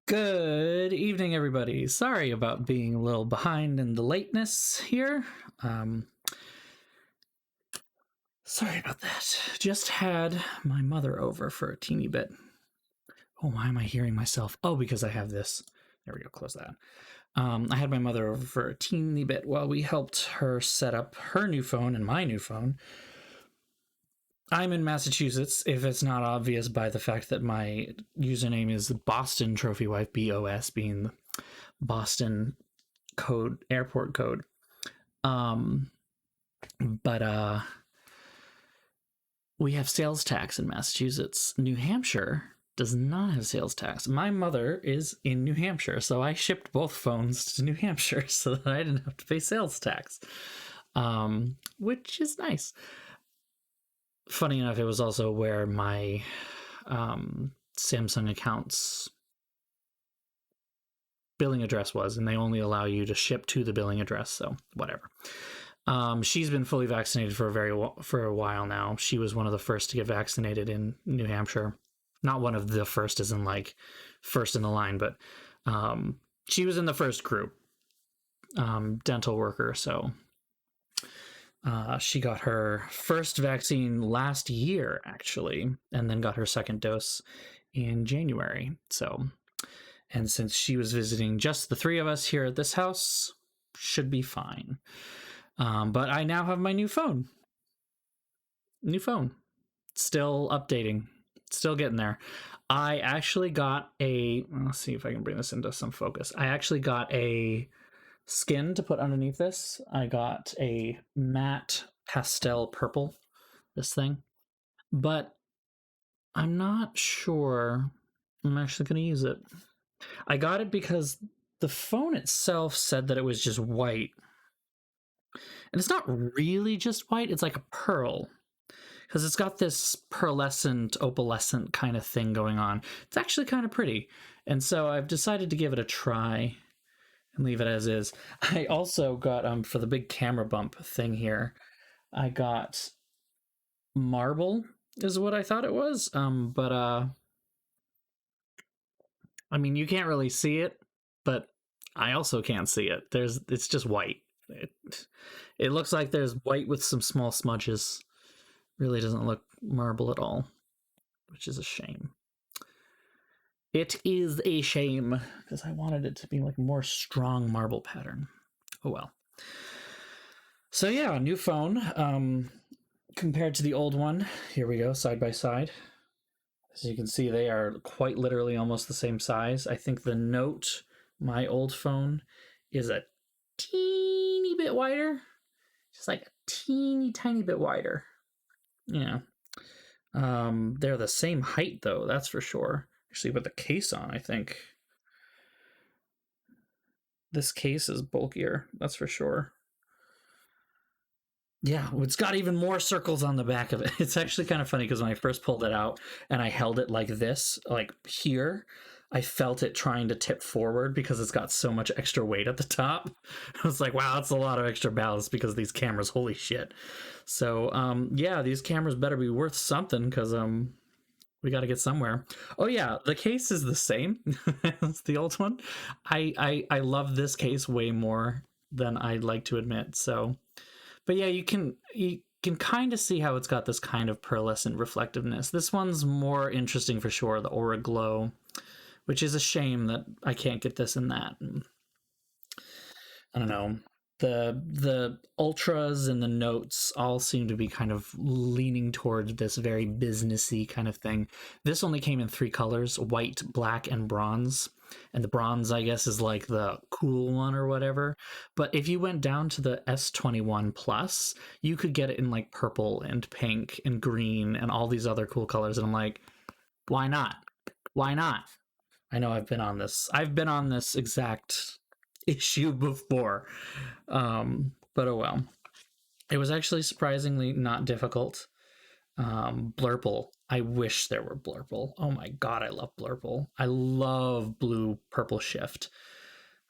Good evening, everybody. Sorry about being a little behind in the lateness here. Sorry about that. Just had my mother over for a teeny bit. Oh, why am I hearing myself? Oh, because I have this. There we go, close that. I had my mother over for a teeny bit while we helped her set up her new phone and my new phone. I'm in Massachusetts, if it's not obvious by the fact that my username is BOSTrophyWife, BOS being Boston code, airport code. But we have sales tax in Massachusetts. New Hampshire does not have sales tax. My mother is in New Hampshire, so I shipped both phones to New Hampshire so that I didn't have to pay sales tax, which is nice. Funny enough, it was also where my Samsung account's billing address was, and they only allow you to ship to the billing address, so whatever. She's been fully vaccinated for a while now. She was one of the first to get vaccinated in New Hampshire. Not one of the first as in like first in the line, but she was in the first group, dental worker. So she got her first vaccine last year, actually, and then got her second dose in January. So, and since she was visiting just the three of us here at this house, should be fine. But I now have my new phone. Still updating. Still getting there. I actually got let's see if I can bring this into some focus. I actually got a skin to put underneath this. I got a matte pastel purple, this thing. But I'm not sure I'm actually going to use it. I got it because the phone itself said that it was just white. And it's not really just white, it's like a pearl. Because it's got this pearlescent, opalescent kind of thing going on. It's actually kind of pretty. And so I've decided to give it a try and leave it as is. I also got, for the big camera bump thing here, I got marble is what I thought it was. But I mean, you can't really see it, but I also can't see it. It's just white. It looks like there's white with some small smudges. Really doesn't look marble at all, which is a shame. It is a shame because I wanted it to be like more strong marble pattern. Oh well. So yeah, new phone. Compared to the old one, here we go, side by side. As you can see, they are quite literally almost the same size. I think the Note, my old phone, is a teeny bit wider. Just like a teeny tiny bit wider. Yeah. They're the same height though, that's for sure. Actually, with the case on, I think. This case is bulkier, that's for sure. Yeah, it's got even more circles on the back of it. It's actually kind of funny because when I first pulled it out and I held it like this, like here, I felt it trying to tip forward because it's got so much extra weight at the top. I was like, wow, that's a lot of extra ballast because of these cameras. Holy shit. So, yeah, these cameras better be worth something because we got to get somewhere. Oh yeah, the case is the same as the old one. I love this case way more than I'd like to admit. So, but yeah, you can kind of see how it's got this kind of pearlescent reflectiveness. This one's more interesting for sure, the Aura Glow, which is a shame that I can't get this in that. I don't know. The Ultras and the Notes all seem to be kind of leaning toward this very businessy kind of thing. This only came in 3 colors, white, black, and bronze. And the bronze, I guess, is like the cool one or whatever. But if you went down to the S21 Plus, you could get it in like purple and pink and green and all these other cool colors. And I'm like, why not? Why not? I know I've been on this exact issue before. But oh well. It was actually surprisingly not difficult. Blurple. I wish there were Blurple. Oh my god, I love Blurple. I love blue purple shift.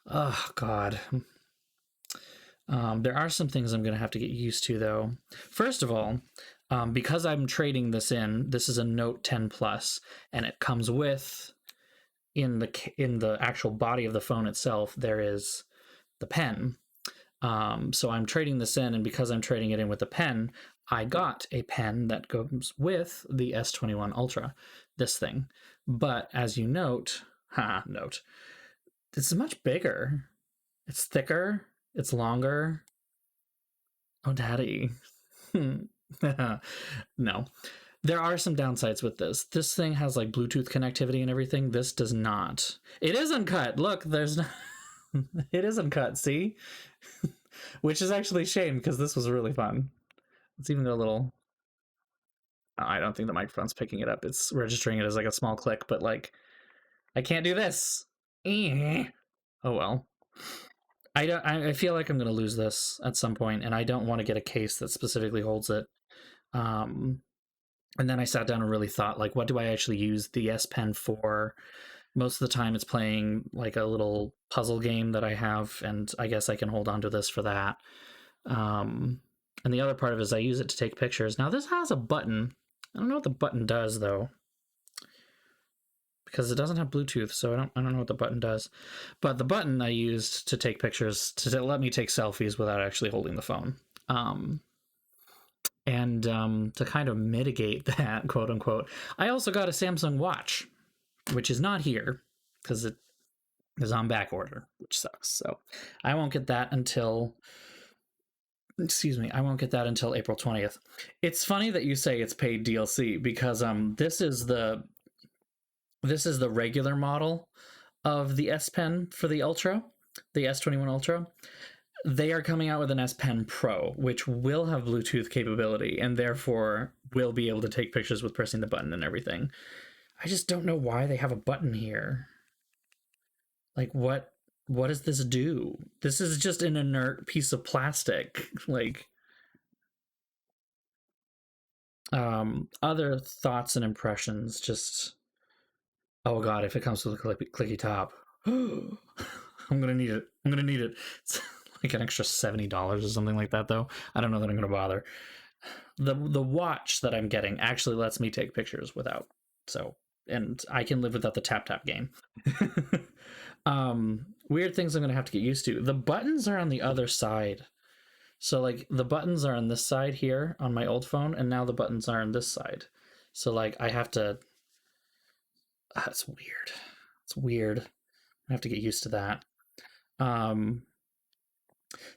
Oh god. There are some things I'm going to have to get used to though. First of all, because I'm trading this in, this is a Note 10 Plus, and it comes with in the actual body of the phone itself, there is the pen. So I'm trading this in, and because I'm trading it in with the pen, I got a pen that goes with the S21 Ultra, this thing. But as you note, it's much bigger. It's thicker. It's longer. Oh, daddy. No. There are some downsides with this. This thing has like Bluetooth connectivity and everything. This does not. It is uncut. Look, there's no... It is uncut, see? Which is actually a shame because this was really fun. Let's even go a little... I don't think the microphone's picking it up. It's registering it as like a small click, but like, I can't do this. Oh well. I feel like I'm going to lose this at some point, and I don't want to get a case that specifically holds it. And then I sat down and really thought, like, what do I actually use the S Pen for? Most of the time it's playing like a little puzzle game that I have, and I guess I can hold on to this for that. And the other part of it is I use it to take pictures. Now this has a button. I don't know what the button does though, because it doesn't have Bluetooth, so I don't know what the button does. But the button I used to take pictures, to let me take selfies without actually holding the phone. And to kind of mitigate that, quote unquote, I also got a Samsung watch, which is not here because it is on back order, which sucks. So I won't get that until... I won't get that until April 20th. It's funny that you say it's paid DLC because this is the regular model of the S Pen for the Ultra, the S21 Ultra. They are coming out with an S Pen Pro, which will have Bluetooth capability and therefore will be able to take pictures with pressing the button and everything. I just don't know why they have a button here. Like, what does this do? This is just an inert piece of plastic. Like, other thoughts and impressions, just... Oh god, if it comes with a clicky top. I'm gonna need it. It's like an extra $70 or something like that, though. I don't know that I'm gonna bother. The watch that I'm getting actually lets me take pictures without, so, and I can live without the tap game. Weird things I'm gonna have to get used to. The buttons are on the other side. So like the buttons are on this side here on my old phone, and now the buttons are on this side. So like I have to... It's weird. It's weird. I have to get used to that.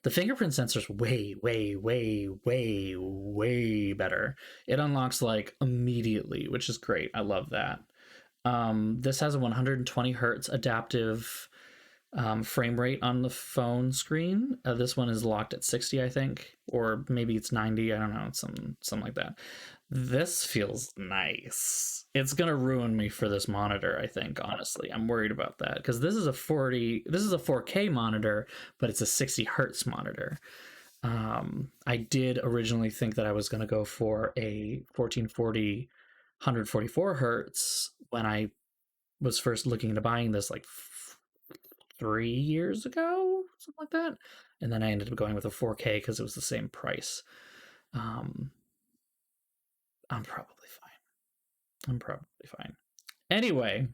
The fingerprint sensor's way better. It unlocks like immediately, which is great. I love that. This has a 120 hertz adaptive frame rate on the phone screen. This one is locked at 60, I think, or maybe it's 90. I don't know. It's something like that. This feels nice. It's gonna ruin me for this monitor, I think. Honestly, I'm worried about that because this is a 4K monitor, but it's a 60 hertz monitor. I did originally think that I was gonna go for a 1440 144 hertz when I was first looking into buying this, like 3 years ago, something like that, and then I ended up going with a 4K because it was the same price. I'm probably fine. Anyway,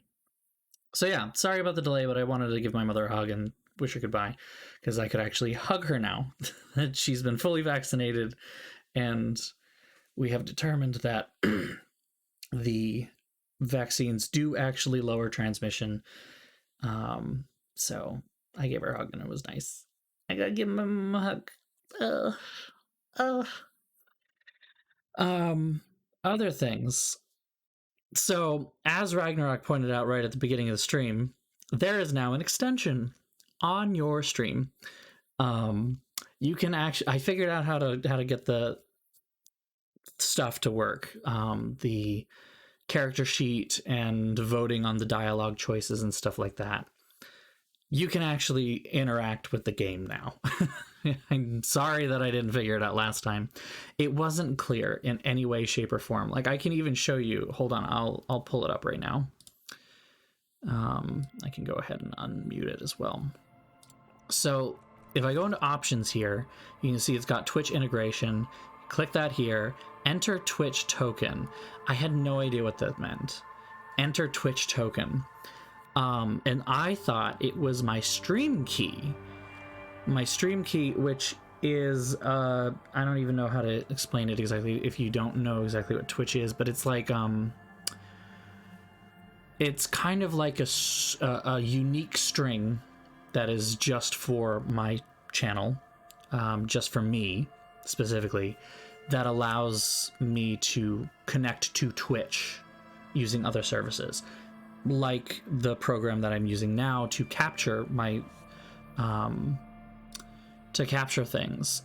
so yeah, sorry about the delay, but I wanted to give my mother a hug and wish her goodbye because I could actually hug her now that she's been fully vaccinated, and we have determined that the vaccines do actually lower transmission. So I gave her a hug and it was nice. I gotta give him a hug. Other things. So, as Ragnarok pointed out right at the beginning of the stream, there is now an extension on your stream. You can actually... I figured out how to get the stuff to work. The character sheet and voting on the dialogue choices and stuff like that. You can actually interact with the game now. I'm sorry that I didn't figure it out last time. It wasn't clear in any way, shape, or form. Like, I can even show you. Hold on, I'll pull it up right now. I can go ahead and unmute it as well. So if I go into options here, you can see it's got Twitch integration. Click that here. Enter Twitch token. I had no idea what that meant. Enter Twitch token. And I thought it was my stream key. My stream key, which is, I don't even know how to explain it exactly if you don't know exactly what Twitch is, but it's like, it's kind of like a unique string that is just for my channel, just for me specifically, that allows me to connect to Twitch using other services, like the program that I'm using now to capture my, to capture things.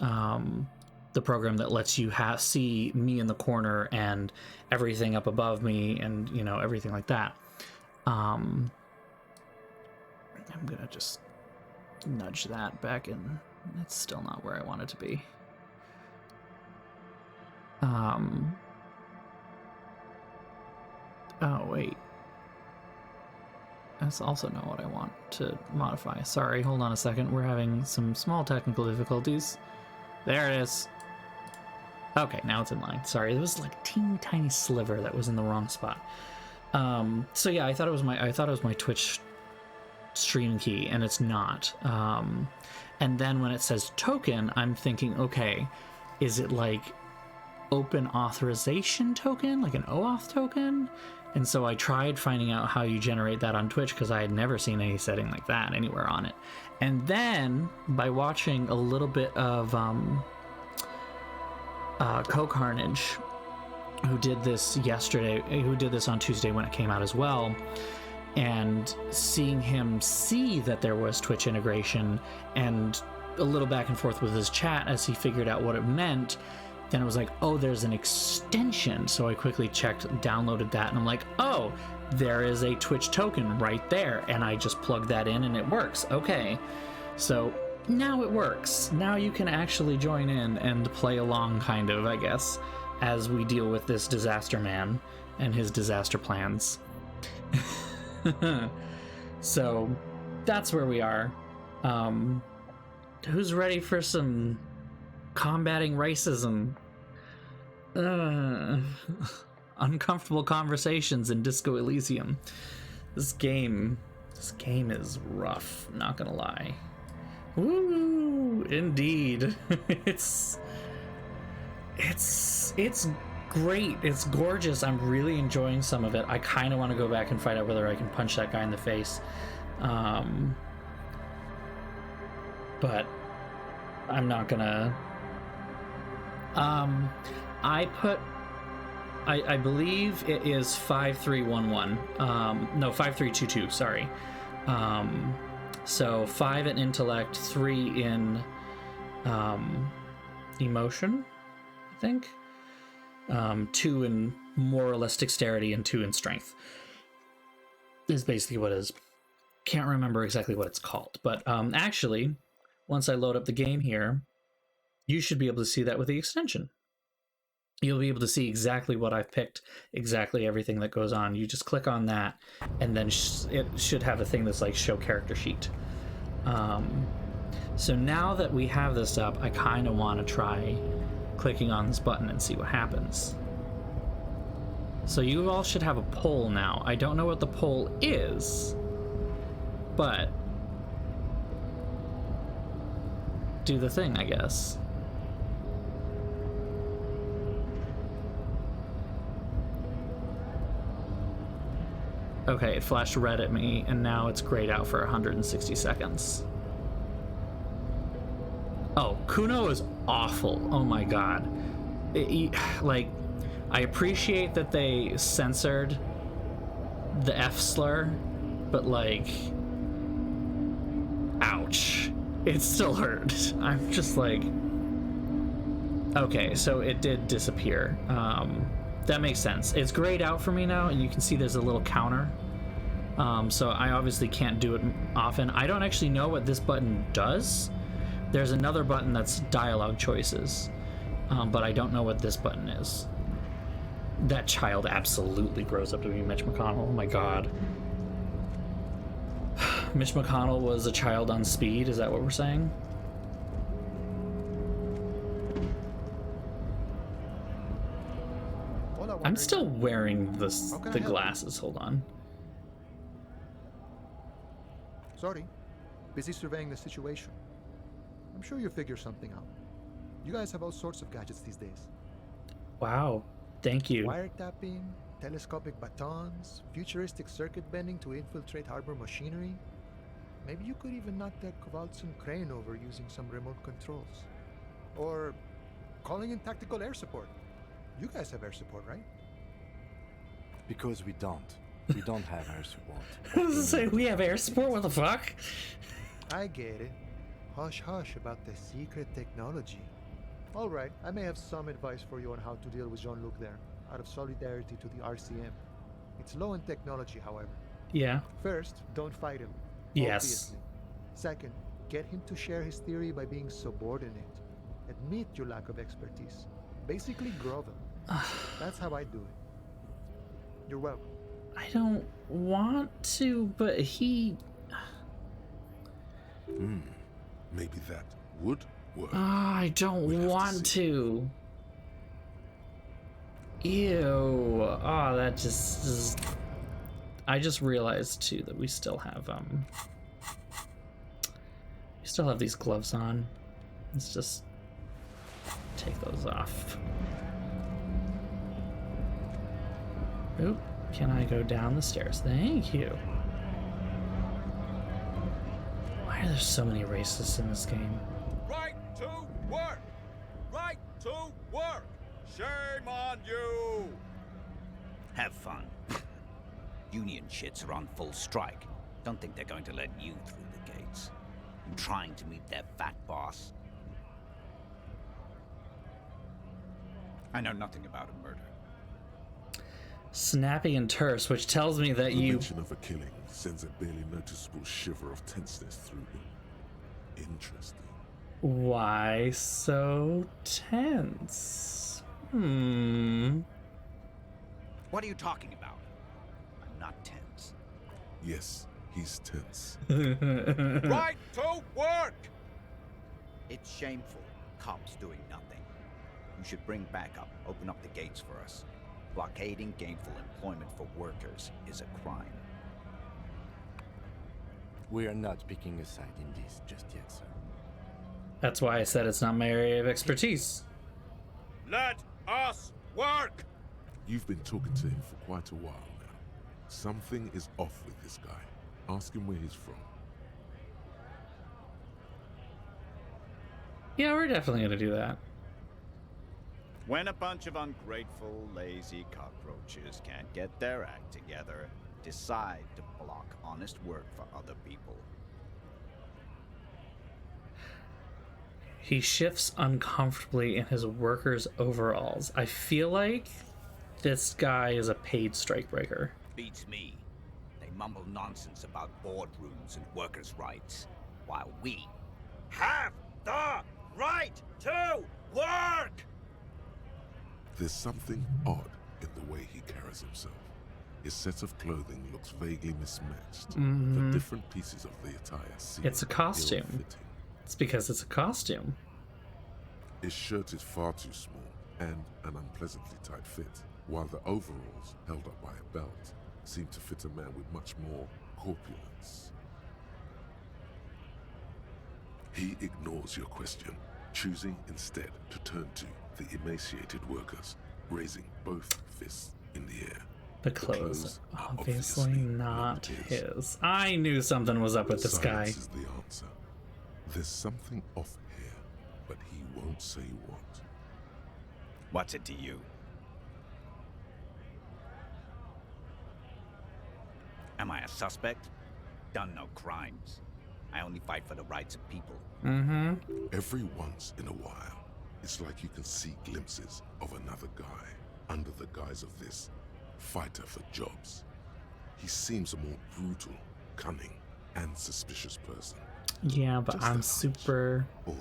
The program that lets you see me in the corner and everything up above me and, you know, everything like that. I'm gonna just nudge that back in. It's still not where I want it to be. Oh, wait. That's also not what I want to modify. Sorry, hold on a second. We're having some small technical difficulties. There it is. Okay, now it's in line. Sorry, there was like a teeny tiny sliver that was in the wrong spot. So yeah, I thought it was my Twitch stream key, and it's not. And then when it says token, I'm thinking, okay, is it like open authorization token, like an OAuth token? And so I tried finding out how you generate that on Twitch, because I had never seen any setting like that anywhere on it. And then by watching a little bit of Co-Carnage, who did this yesterday, who did this on Tuesday when it came out as well, and seeing him see that there was Twitch integration and a little back and forth with his chat as he figured out what it meant, then it was like, oh, there's an extension. So I quickly checked, downloaded that, and I'm like, oh, there is a Twitch token right there. And I just plugged that in and it works. Okay. So now it works. Now you can actually join in and play along, kind of, I guess, as we deal with this disaster man and his disaster plans. So that's where we are. Who's ready for some combating racism? Uncomfortable conversations in Disco Elysium. This game is rough, not gonna lie. Woo, indeed. It's great. It's gorgeous. I'm really enjoying some of it. I kind of want to go back and find out whether I can punch that guy in the face. But I'm not gonna. I believe it is 5311. No, 5322. Sorry. So 5 in intellect, 3 in emotion, I think. 2 in more or less dexterity, and 2 in strength is basically what it is. Can't remember exactly what it's called, but actually, once I load up the game here, you should be able to see that with the extension. You'll be able to see exactly what I've picked, exactly everything that goes on. You just click on that, and then it should have a thing that's like show character sheet. So now that we have this up, I kind of want to try clicking on this button and see what happens. So you all should have a poll now. I don't know what the poll is, but do the thing, I guess. Okay, it flashed red at me, and now it's grayed out for 160 seconds. Oh, Kuno is awful. Oh my god. Like, I appreciate that they censored the F slur, but like, ouch. It still hurt. I'm just like, okay, so it did disappear. That makes sense. It's grayed out for me now, and you can see there's a little counter. So I obviously can't do it often. I don't actually know what this button does. There's another button that's dialogue choices, but I don't know what this button is. That child absolutely grows up to be Mitch McConnell. Oh my god. Mitch McConnell was a child on speed, is that what we're saying? I'm still wearing the glasses, hold on. Sorry. Busy surveying the situation. I'm sure you'll figure something out. You guys have all sorts of gadgets these days. Wow. Thank you. Wiretapping, telescopic batons, futuristic circuit bending to infiltrate harbor machinery. Maybe you could even knock that Kowalson crane over using some remote controls. Or calling in tactical air support. You guys have air support, right? Because we don't. We don't have air support. I was gonna say, we have air support? What the fuck? I get it. Hush hush about the secret technology. Alright, I may have some advice for you on how to deal with Jean-Luc there, out of solidarity to the RCM. It's low in technology, however. Yeah. First, don't fight him. Yes. Obviously. Second, get him to share his theory by being subordinate. Admit your lack of expertise. Basically grovel. That's how I do it. You're welcome. I don't want to, but he... Maybe that would work. I don't want to. Ew. Oh, that just... I just realized, too, that we still have, we still have these gloves on. Let's just take those off. Oop. Can I go down the stairs? Thank you. Why are there so many racists in this game? Right to work! Right to work! Shame on you! Have fun. Union shits are on full strike. Don't think they're going to let you through the gates. I'm trying to meet their fat boss. I know nothing about a murder. Snappy and terse, which tells me that The you... mention of a killing sends a barely noticeable shiver of tenseness through him. Interesting. Why so tense? What are you talking about? I'm not tense. Yes, he's tense. Right to work! It's shameful. Cops doing nothing. You should bring backup. Open up the gates for us. Blockading gainful employment for workers is a crime. We are not picking a side in this just yet, sir. That's why I said it's not my area of expertise. Let us work! You've been talking to him for quite a while now. Something is off with this guy. Ask him where he's from. Yeah, we're definitely gonna do that. When a bunch of ungrateful, lazy cockroaches can't get their act together, decide to block honest work for other people. He shifts uncomfortably in his worker's overalls. I feel like this guy is a paid strikebreaker. Beats me. They mumble nonsense about boardrooms and workers' rights, while we have the right to work! There's something odd in the way he carries himself. His set of clothing looks vaguely mismatched. The different pieces of the attire seem It's a costume. ill-fitting. It's because it's a costume. His shirt is far too small and an unpleasantly tight fit, while the overalls, held up by a belt, seem to fit a man with much more corpulence. He ignores your question, choosing instead to turn to the emaciated workers, raising both fists in the air. The clothes are obviously not his. I knew something was up with this guy. Silence is the answer. There's something off here, but he won't say what. What's it to you? Am I a suspect? Done no crimes. I only fight for the rights of people. Every once in a while, it's like you can see glimpses of another guy under the guise of this fighter for jobs. He seems a more brutal, cunning, and suspicious person. Yeah, but Just I'm a hunch. super... Or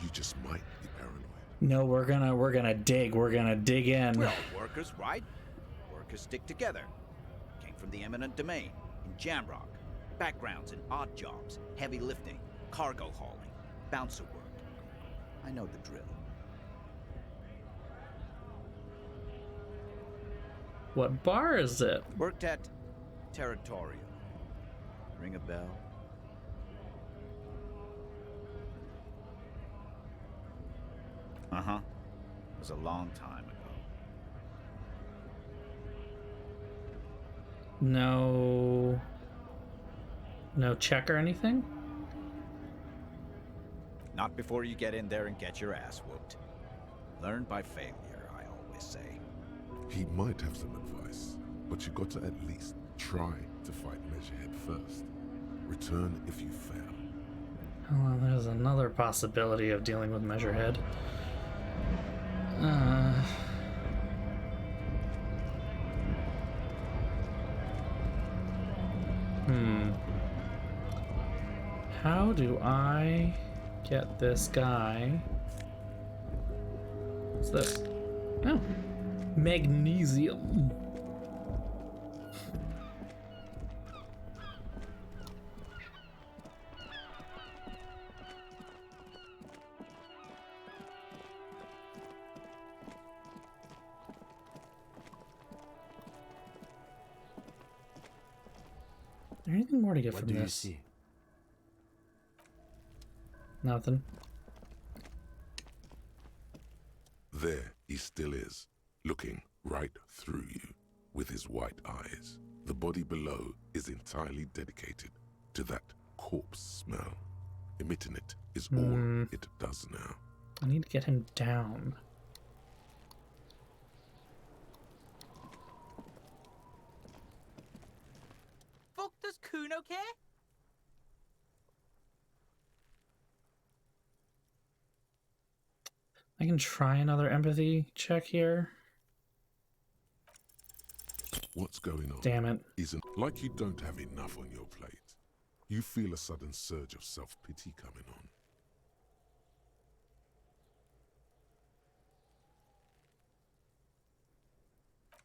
you just might be paranoid. No, we're gonna dig. We're gonna dig in. We're all workers, right? Workers stick together. Came from the eminent domain, in Jamrock. Backgrounds in odd jobs, heavy lifting, cargo hauling, bouncer work. I know the drill. What bar is it? Worked at Territorial. Ring a bell? Uh-huh. It was a long time ago. No check or anything? Not before you get in there and get your ass whooped. Learn by failure, I always say. He might have some advice, but you got to at least try to fight Measurehead first. Return if you fail. Well, there's another possibility of dealing with Measurehead. How do I get this guy? What's this? Oh, magnesium. Anything more to get What from do you this? see? Nothing. There he still is, looking right through you with his white eyes. The body below is entirely dedicated to that corpse smell. Emitting it is all it does now. I need to get him down. Fuck does Kuno care? I can try another empathy check here. What's going on? Damn it. Isn't like you don't have enough on your plate. You feel a sudden surge of self-pity coming on.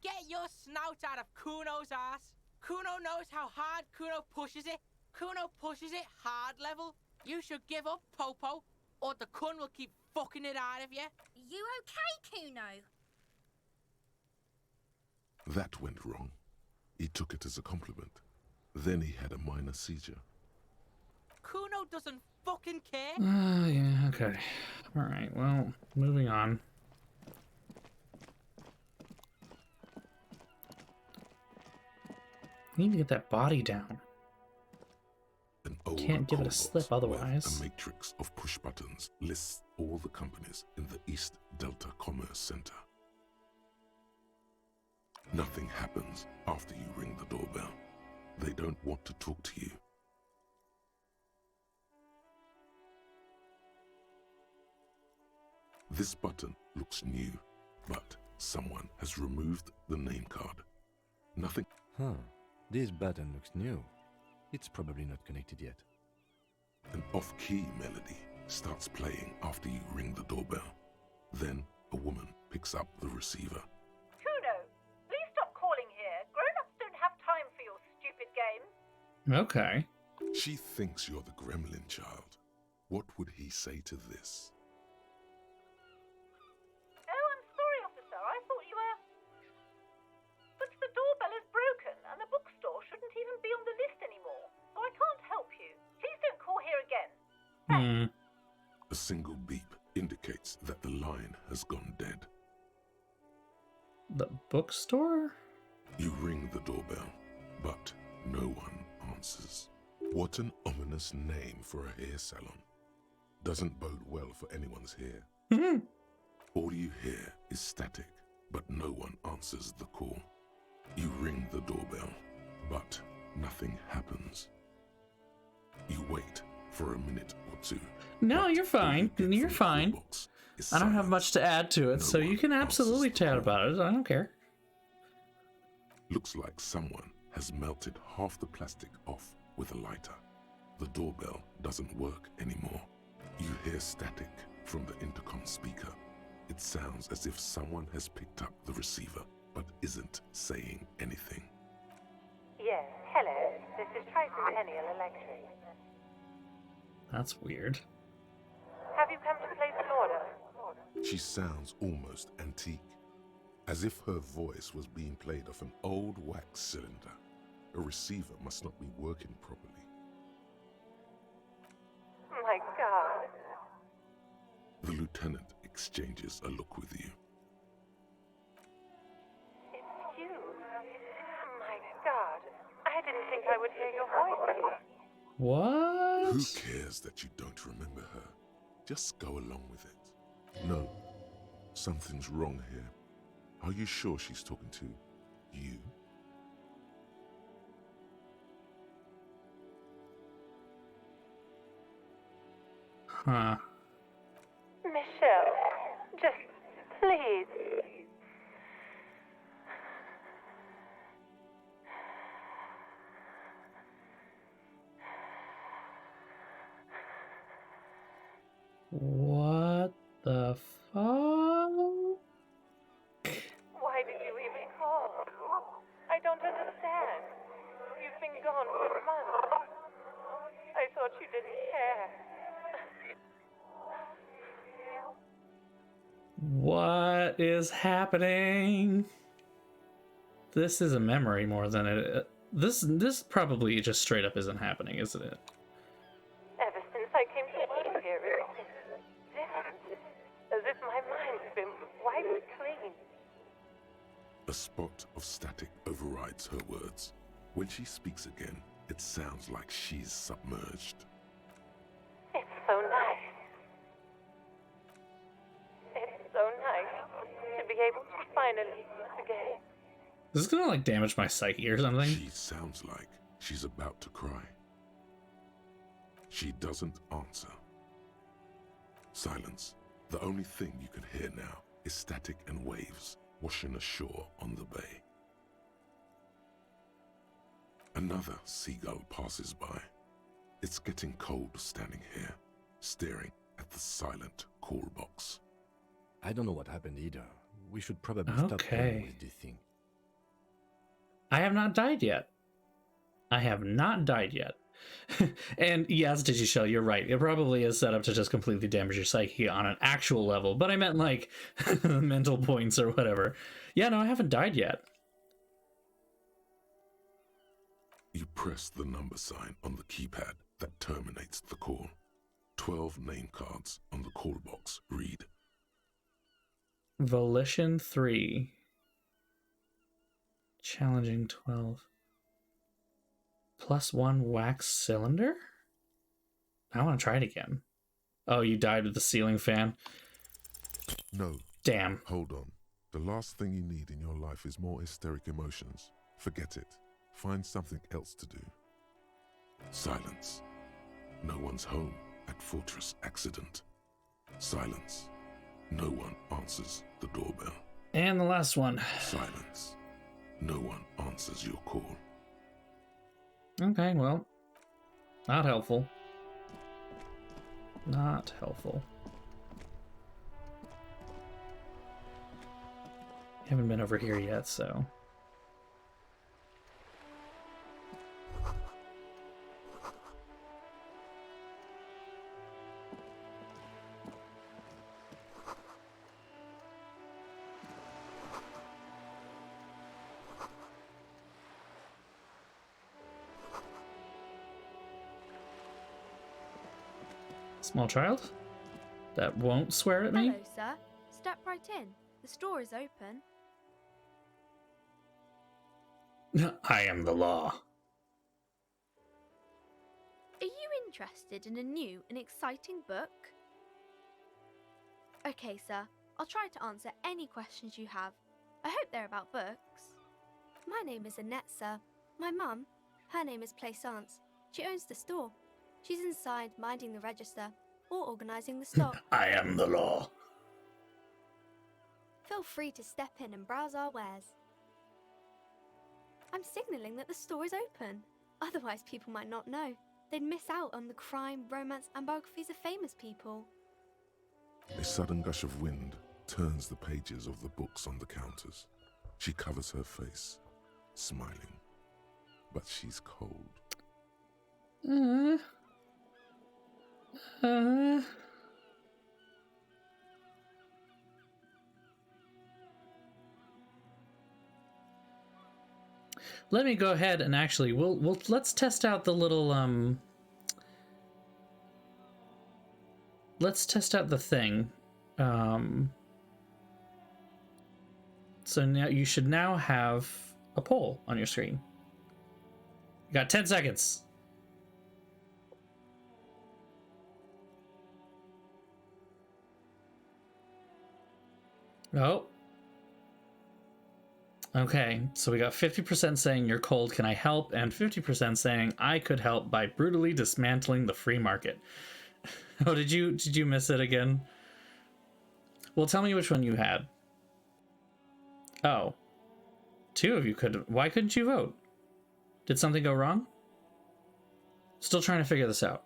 Get your snout out of Kuno's ass. Kuno knows how hard Kuno pushes it. Kuno pushes it hard level. You should give up, Popo, or the Kun will keep fucking it out of you. You okay, Kuno? That went wrong. He took it as a compliment. Then he had a minor seizure. Kuno doesn't fucking care. Yeah, okay. Alright, well, moving on. I need to get that body down. An old Can't give it a call slip box otherwise. with a matrix of push buttons lists all the companies in the East Delta Commerce Center. Nothing happens after you ring the doorbell. They don't want to talk to you. This button looks new, but someone has removed the name card. Nothing. Huh. This button looks new. It's probably not connected yet. An off-key melody starts playing after you ring the doorbell. Then a woman picks up the receiver. Kuno, please stop calling here. Grown-ups don't have time for your stupid games. Okay. She thinks you're the gremlin child. What would he say to this? Oh, I'm sorry, officer. I thought you were... But the doorbell is broken, and the bookstore shouldn't even be on the list anymore. So I can't help you. Please don't call here again. A single beep indicates that the line has gone dead. The bookstore? You ring the doorbell, but no one answers. What an ominous name for a hair salon. Doesn't bode well for anyone's hair. All you hear is static, but no one answers the call. You ring the doorbell, but nothing happens. You wait for a minute or two. No, but you're fine. all you get You're from the fine. toolbox is I don't have silence. much to add to it, No so you one can answers absolutely the chat call. about it. I don't care. Looks like someone has melted half the plastic off with a lighter. The doorbell doesn't work anymore. You hear static from the intercom speaker. It sounds as if someone has picked up the receiver, but isn't saying anything. Yes, hello. This is Tricentennial Electric. That's weird. Have you come to place an order? She sounds almost antique, as if her voice was being played off an old wax cylinder. A receiver must not be working properly. My God. The lieutenant exchanges a look with you. It's you. My God. I didn't think I would hear your voice. What? Who cares that you don't remember her? Just go along with it. No, something's wrong here. Are you sure she's talking to you? Huh. Michelle, just please. What the fuck? Why did you even call? I don't understand. You've been gone for months. I thought you didn't care. What is happening? This is a memory more than it. This probably just straight up isn't happening, isn't it? Ever since I came to live here, it's different. As if my mind's been wiped clean. A spot of static overrides her words. When she speaks again, it sounds like she's submerged. It's so nice. It's so nice to be able to finally again. Is this gonna like damage my psyche or something? She sounds like she's about to cry. She doesn't answer. Silence. The only thing you can hear now is static and waves washing ashore on the bay. Another seagull passes by. It's getting cold standing here, staring at the silent call box. I don't know what happened either. We should probably stop playing with this thing. I have not died yet. I have not died yet. And yes, Digishell, you're right. It probably is set up to just completely damage your psyche on an actual level, but I meant like mental points or whatever. Yeah, no, I haven't died yet. You press the number sign on the keypad that terminates the call. 12 name cards on the call box read: Volition 3. Challenging 12. +1 wax cylinder? I want to try it again. Oh, you died with the ceiling fan? No. Damn. Hold on. The last thing you need in your life is more hysteric emotions. Forget it. Find something else to do. Silence. No one's home at Fortress Accident. Silence. No one answers the doorbell. And the last one. Silence. No one answers your call. Okay, well, not helpful. Not helpful. Haven't been over here yet, so. Small child? That won't swear at me? Hello, sir. Step right in. The store is open. I am the law. Are you interested in a new and exciting book? Okay, sir. I'll try to answer any questions you have. I hope they're about books. My name is Annette, sir. My mum, her name is Plaisance. She owns the store. She's inside minding the register or organising the stock. I am the law. Feel free to step in and browse our wares. I'm signalling that the store is open. Otherwise, people might not know. They'd miss out on the crime, romance, and biographies of famous people. A sudden gush of wind turns the pages of the books on the counters. She covers her face, smiling. But she's cold. Let me go ahead and actually let's test out the little let's test out the thing So now you should now have a poll on your screen. You got 10 seconds. Oh. Okay, so we got 50% saying you're cold, can I help? And 50% saying I could help by brutally dismantling the free market. Oh, did you miss it again? Well, tell me which one you had. Oh. 2 of you could. Why couldn't you vote? Did something go wrong? Still trying to figure this out.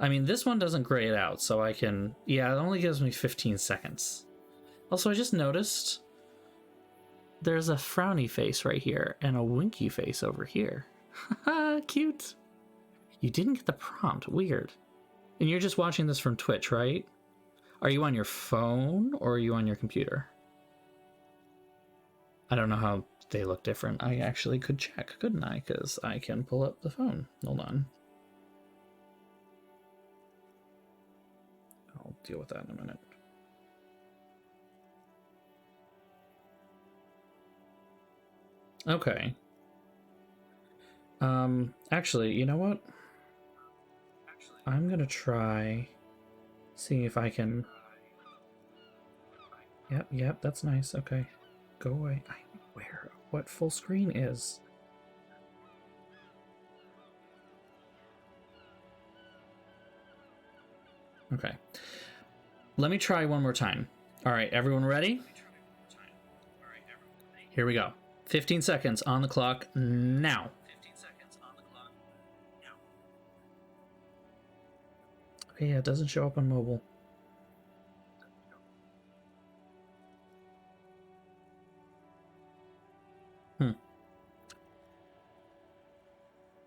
I mean, this one doesn't gray it out, so I can... Yeah, it only gives me 15 seconds. Also, I just noticed there's a frowny face right here and a winky face over here. Haha, cute. You didn't get the prompt. Weird. And you're just watching this from Twitch, right? Are you on your phone or are you on your computer? I don't know how they look different. I actually could check, couldn't I? Because I can pull up the phone. Hold on. I'll deal with that in a minute. Okay. Actually, you know what? I'm gonna try seeing if I can... Yep, that's nice. Okay. Go away. I'm aware of what full screen is. Okay. Let me try one more time. All right, everyone ready? Here we go. 15 seconds on the clock now. Okay, yeah, it doesn't show up on mobile.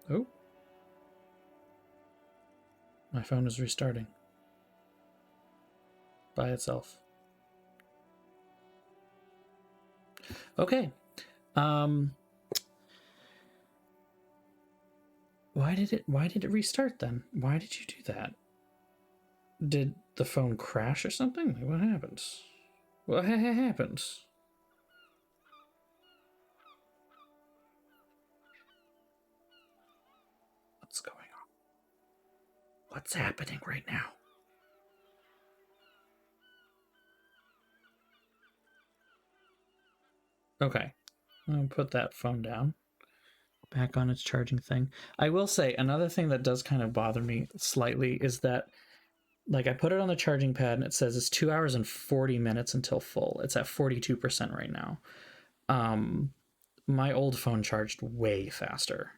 Oh. My phone is restarting. By itself. Okay. Why did it restart then? Why did you do that? Did the phone crash or something? What happened? What happened? What's going on? What's happening right now? Okay. I'm gonna put that phone down. Back on its charging thing. I will say another thing that does kind of bother me slightly is that, like, I put it on the charging pad and it says it's 2 hours and 40 minutes until full. It's at 42% right now. My old phone charged way faster.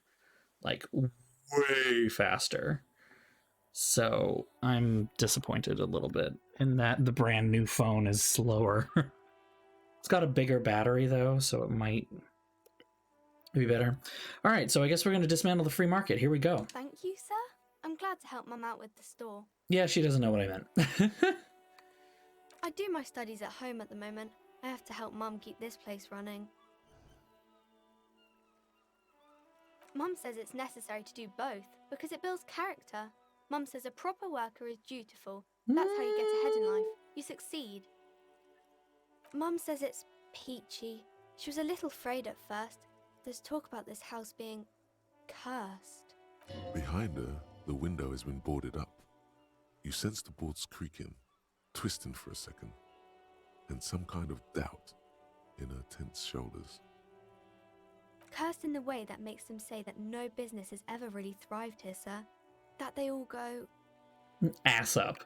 Like, way faster. So I'm disappointed a little bit in that the brand new phone is slower. It's got a bigger battery though, so it might be better. All right, so I guess we're going to dismantle the free market. Here we go. Thank you, sir. I'm glad to help Mum out with the store. Yeah, she doesn't know what I meant. I do my studies at home at the moment. I have to help Mum keep this place running. Mum says it's necessary to do both because it builds character. Mum says a proper worker is dutiful. That's how you get ahead in life. You succeed. Mum says it's peachy. She was a little afraid at first. There's talk about this house being cursed. Behind her, the window has been boarded up. You sense the boards creaking, twisting for a second, and some kind of doubt in her tense shoulders. Cursed in the way that makes them say that no business has ever really thrived here, sir. That they all go... ass up.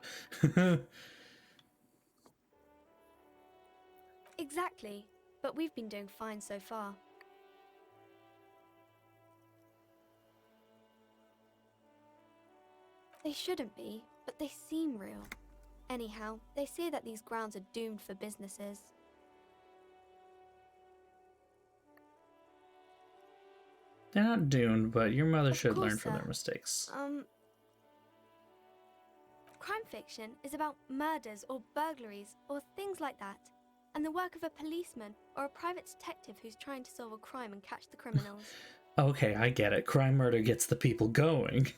Exactly. But we've been doing fine so far. They shouldn't be, but they seem real. Anyhow, they say that these grounds are doomed for businesses. They're not doomed, but your mother Of should course, learn from sir. their mistakes. Crime fiction is about murders or burglaries or things like that, and the work of a policeman or a private detective who's trying to solve a crime and catch the criminals. Okay, I get it. Crime murder gets the people going.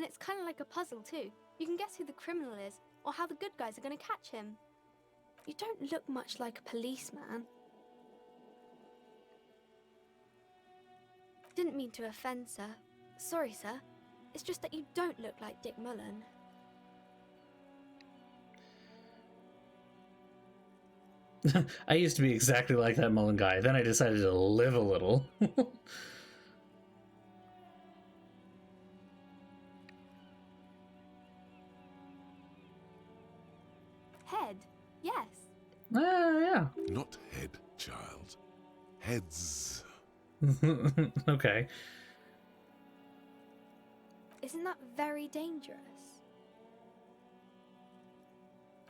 And it's kind of like a puzzle too. You can guess who the criminal is, or how the good guys are going to catch him. You don't look much like a policeman. Didn't mean to offend, sir. Sorry, sir. It's just that you don't look like Dick Mullen. I used to be exactly like that Mullen guy. Then I decided to live a little. Head, yes. Yeah. Not head, child. Heads. Okay. Isn't that very dangerous?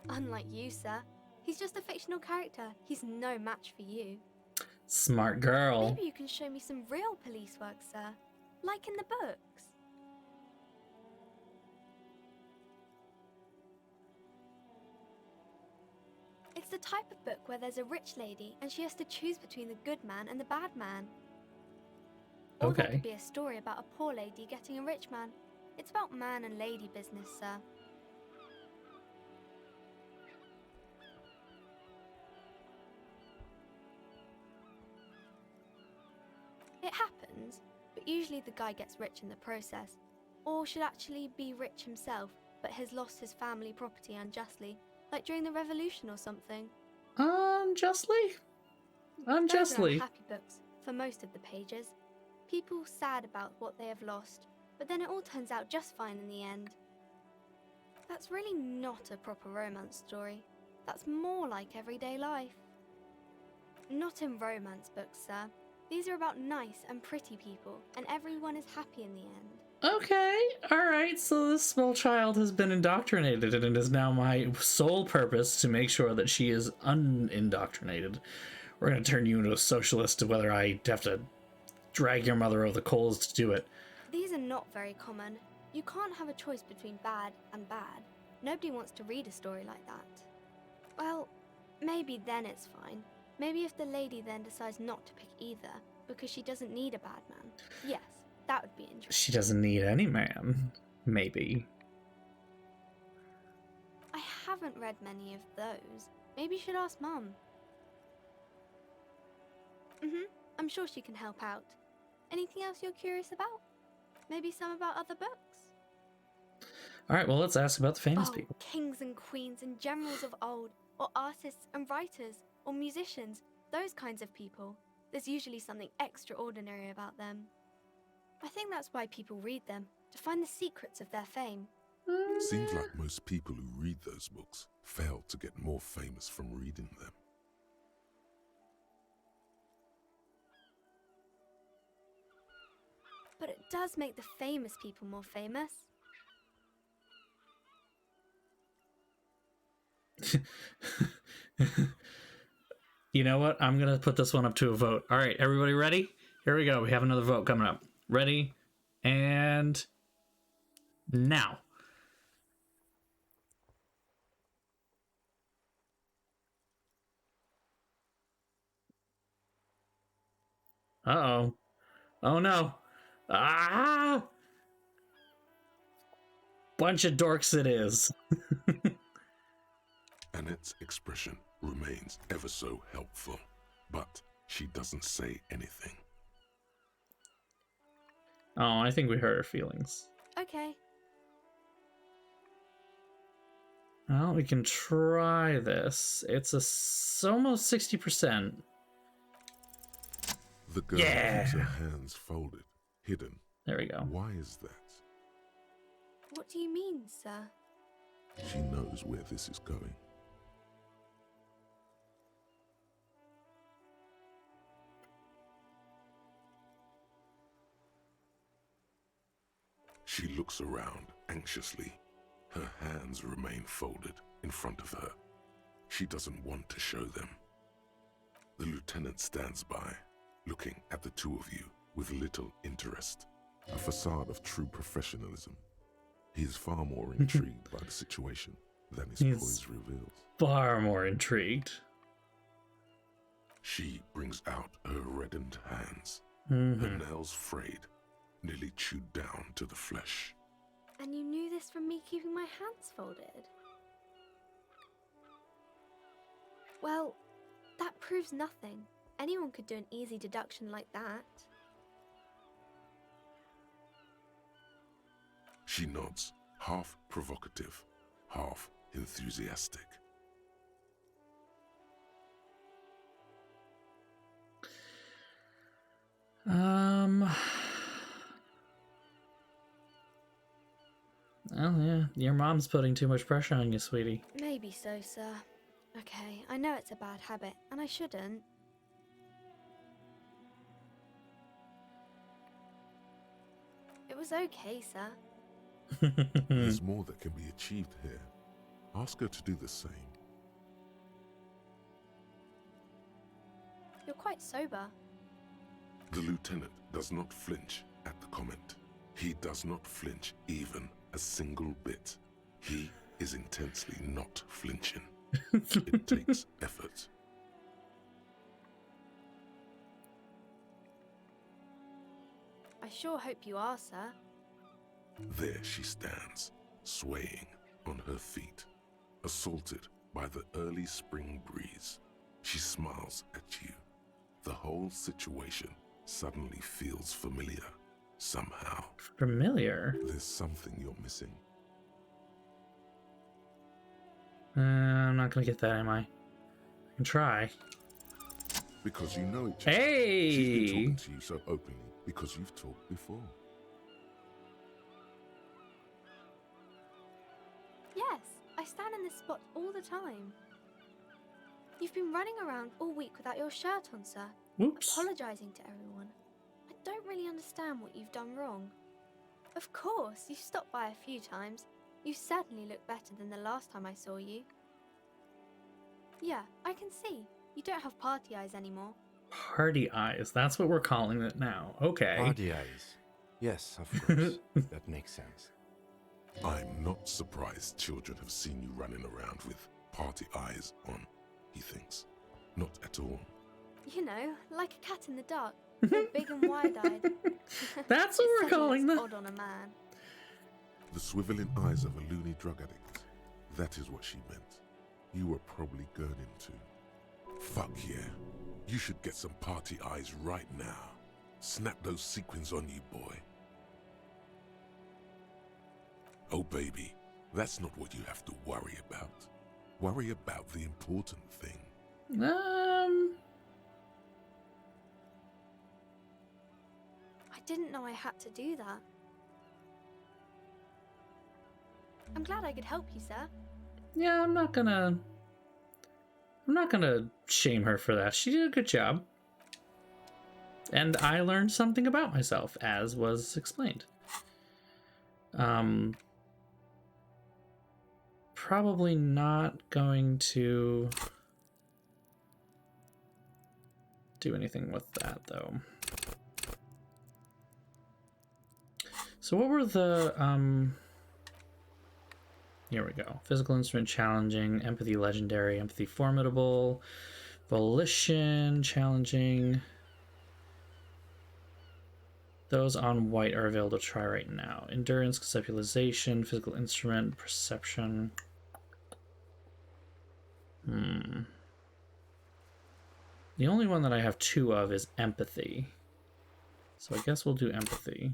Unlike you, sir. He's just a fictional character. He's no match for you. Smart girl. Maybe you can show me some real police work, sir. Like in the books. It's the type of book where there's a rich lady and she has to choose between the good man and the bad man. Or there Okay. could be a story about a poor lady getting a rich man. It's about man and lady business, sir. It happens, but usually the guy gets rich in the process. Or should actually be rich himself, but has lost his family property unjustly, like during the revolution or something. Unjustly? Those are Unjustly. unhappy books, for most of the pages. People sad about what they have lost, but then it all turns out just fine in the end. That's really not a proper romance story. That's more like everyday life. Not in romance books, sir. These are about nice and pretty people, and everyone is happy in the end. Okay, alright, so this small child has been indoctrinated, and it is now my sole purpose to make sure that she is unindoctrinated. We're gonna turn you into a socialist, whether I have to drag your mother over the coals to do it. These are not very common. You can't have a choice between bad and bad. Nobody wants to read a story like that. Well, maybe then it's fine. Maybe if the lady then decides not to pick either, because she doesn't need a bad man. Yes, that would be interesting. She doesn't need any man. Maybe. I haven't read many of those. Maybe you should ask Mum. I'm sure she can help out. Anything else you're curious about? Maybe some about other books? Alright, well, let's ask about the famous people. Kings and queens and generals of old, or artists and writers, or musicians, those kinds of people. There's usually something extraordinary about them. I think that's why people read them, to find the secrets of their fame. Seems like most people who read those books fail to get more famous from reading them. But it does make the famous people more famous. You know what? I'm gonna put this one up to a vote. Alright, everybody ready? Here we go. We have another vote coming up. Ready? And now. Uh-oh. Oh no. Ah! Bunch of dorks it is. Annette's expression remains ever so helpful, but she doesn't say anything. Oh, I think we hurt her feelings. Okay. Well, we can try this. It's almost 60%. The girl Yeah. keeps her hands folded, hidden. There we go. Why is that? What do you mean, sir? She knows where this is going. She looks around anxiously. Her hands remain folded in front of her. She doesn't want to show them. The lieutenant stands by, looking at the two of you with little interest. A facade of true professionalism. He is far more intrigued by the situation than his He's- poise reveals. Far more intrigued. She brings out her reddened hands, Mhm. her nails frayed, nearly chewed down to the flesh. And you knew this from me keeping my hands folded? Well, that proves nothing. Anyone could do an easy deduction like that. She nods, half provocative, half enthusiastic. Well, yeah, your mom's putting too much pressure on you, sweetie. Maybe so, sir. Okay, I know it's a bad habit, and I shouldn't. It was okay, sir. There's more that can be achieved here. Ask her to do the same. You're quite sober. The lieutenant does not flinch at the comment. He does not flinch even a single bit. He is intensely not flinching. It takes effort. I sure hope you are, sir. There she stands, swaying on her feet, assaulted by the early spring breeze. She smiles at you. The whole situation suddenly feels familiar, somehow. Familiar? There's something you're missing. I'm not gonna get that, am I? I can try. Because you know each other. Hey! She's been talking to you so openly because you've talked before. Yes, I stand in this spot all the time. You've been running around all week without your shirt on, sir. Whoops. Apologizing to everyone. I don't really understand what you've done wrong. Of course, you stopped by a few times. You certainly look better than the last time I saw you. Yeah, I can see. You don't have party eyes anymore. Party eyes. That's what we're calling it now. Okay. Party eyes. Yes, of course. That makes sense. I'm not surprised children have seen you running around with party eyes on, he thinks. Not at all. You know, like a cat in the dark. All big and wide-eyed. That's what we're calling them. them. Odd on a man. The swiveling eyes of a loony drug addict. That is what she meant. You were probably gurning too. Fuck yeah. You should get some party eyes right now. Snap those sequins on you, boy. Oh, baby, that's not what you have to worry about. Worry about the important thing. I didn't know I had to do that. I'm glad I could help you, sir. Yeah, I'm not gonna shame her for that. She did a good job. And I learned something about myself, as was explained. Probably not going to do anything with that, though. So what were the, here we go. Physical instrument challenging, empathy legendary, empathy formidable, volition challenging. Those on white are available to try right now. Endurance, conceptualization, physical instrument, perception. The only one that I have 2 of is empathy. So I guess we'll do empathy.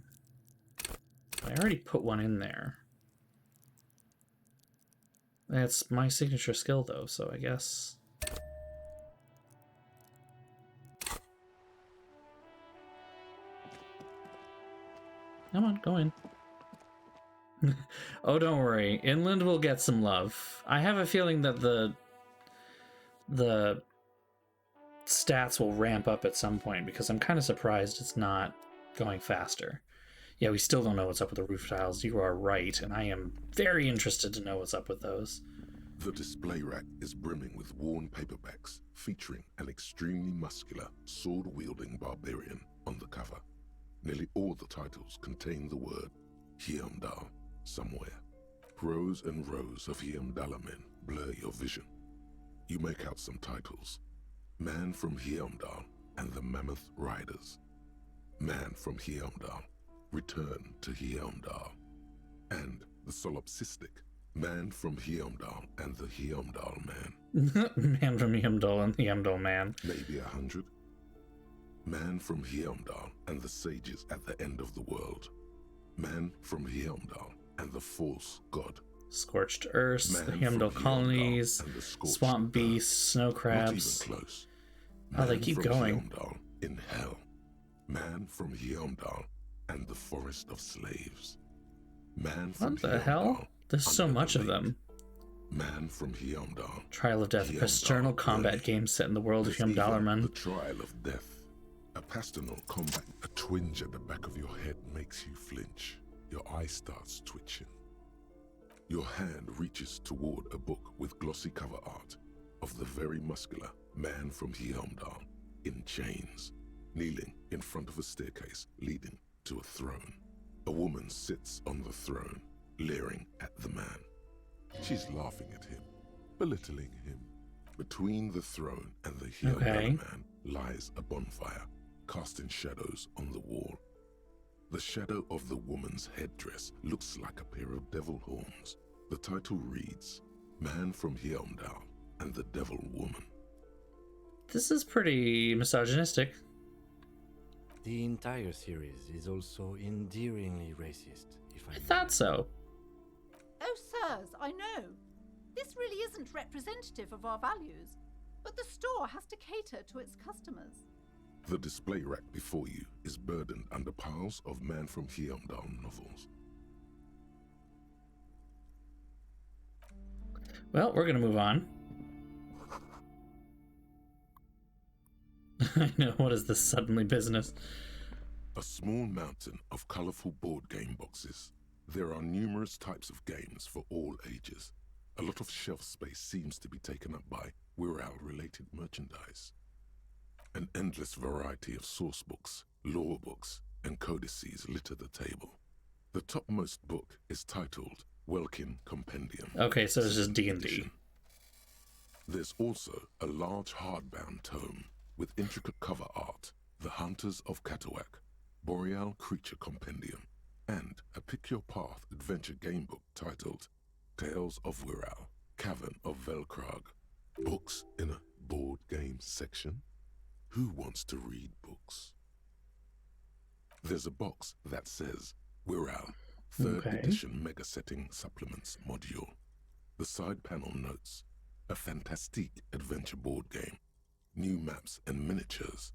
I already put one in there. That's my signature skill though, so I guess... Come on, go in. Oh, don't worry. Inland will get some love. I have a feeling that the stats will ramp up at some point because I'm kind of surprised it's not going faster. Yeah, we still don't know what's up with the roof tiles. You are right, and I am very interested to know what's up with those. The display rack is brimming with worn paperbacks featuring an extremely muscular, sword-wielding barbarian on the cover. Nearly all the titles contain the word Heimdall somewhere. Rows and rows of Heimdall men blur your vision. You make out some titles. Man from Heimdall and the Mammoth Riders. Man from Heimdall. Return to Heimdall. and the solipsistic, Man from Heimdall and the Heimdall Man. Man from Heimdall and the Heimdall Man. Maybe 100. Man from Heimdall and the sages at the end of the world. Man from Heimdall and the false god. Scorched Earth, Man the Heimdall from colonies, Heimdall and the scorched swamp earth. beasts, snow crabs. Not even close. Oh, they Man keep from going. Heimdall in hell. Man from Heimdall and the forest of slaves. Man from What the hell? Heimdall There's so under the much of lake. them. Man from Heimdall. Trial of Death, a Heimdall pastoral combat Valley. game set in the world of There's even Heimdallerman. The Trial of Death. A pastoral combat. A twinge at the back of your head makes you flinch. Your eye starts twitching. Your hand reaches toward a book with glossy cover art of the very muscular Man from Heimdall in chains, kneeling in front of a staircase leading to a throne. A woman sits on the throne, leering at the man. She's laughing at him, belittling him. Between the throne and the Heimdall man lies a bonfire, casting shadows on the wall. The shadow of the woman's headdress looks like a pair of devil horns. The title reads, Man from Heimdall and the Devil Woman. This is pretty misogynistic. The entire series is also endearingly racist, if I thought so. Oh, sirs, I know. This really isn't representative of our values, but the store has to cater to its customers. The display rack before you is burdened under piles of Man from Heimdall novels. Well, we're gonna move on. I know, what is this suddenly business? A small mountain of colorful board game boxes. There are numerous types of games for all ages. A lot of shelf space seems to be taken up by Wirral-related merchandise. An endless variety of source books, lore books, and codices litter the table. The topmost book is titled Welkin Compendium. Okay, so it's just D&D. Edition. There's also a large hardbound tome with intricate cover art, The Hunters of Catawak, Boreal Creature Compendium, and a Pick Your Path adventure game book titled Tales of Wirral, Cavern of Velkrag. Books in a board game section? Who wants to read books? There's a box that says Wirral, 3rd edition mega setting supplements module. The side panel notes, a fantastique adventure board game, new maps and miniatures.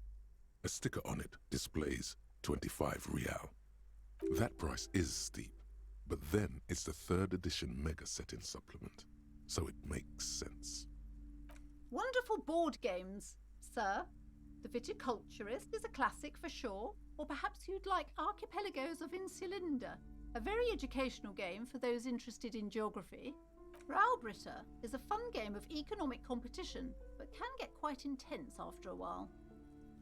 A sticker on it displays 25 real. That price is steep, but then it's the 3rd edition mega setting supplement, so it makes sense. Wonderful board games, sir. The Viticulturist is a classic for sure, or perhaps you'd like Archipelagos of Insulinda, a very educational game for those interested in geography. Raubritter is a fun game of economic competition, but can get quite intense after a while.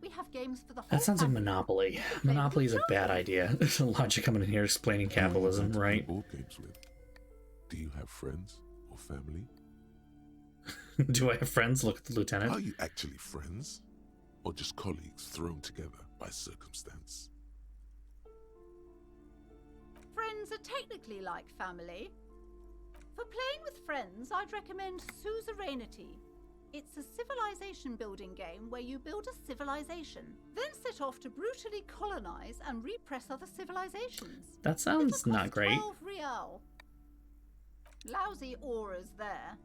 We have games for the whole That sounds like family. Monopoly. Monopoly is a bad idea. There's a logic coming in here explaining capitalism, right? Board games with. Do you have friends or family? Do I have friends? Look at the lieutenant. Are you actually friends? Or just colleagues thrown together by circumstance? Friends are technically like family. For playing with friends, I'd recommend Suzerainty. It's a civilization building game where you build a civilization, then set off to brutally colonize and repress other civilizations. That sounds It'll not cost great. 12 real. Lousy auras there.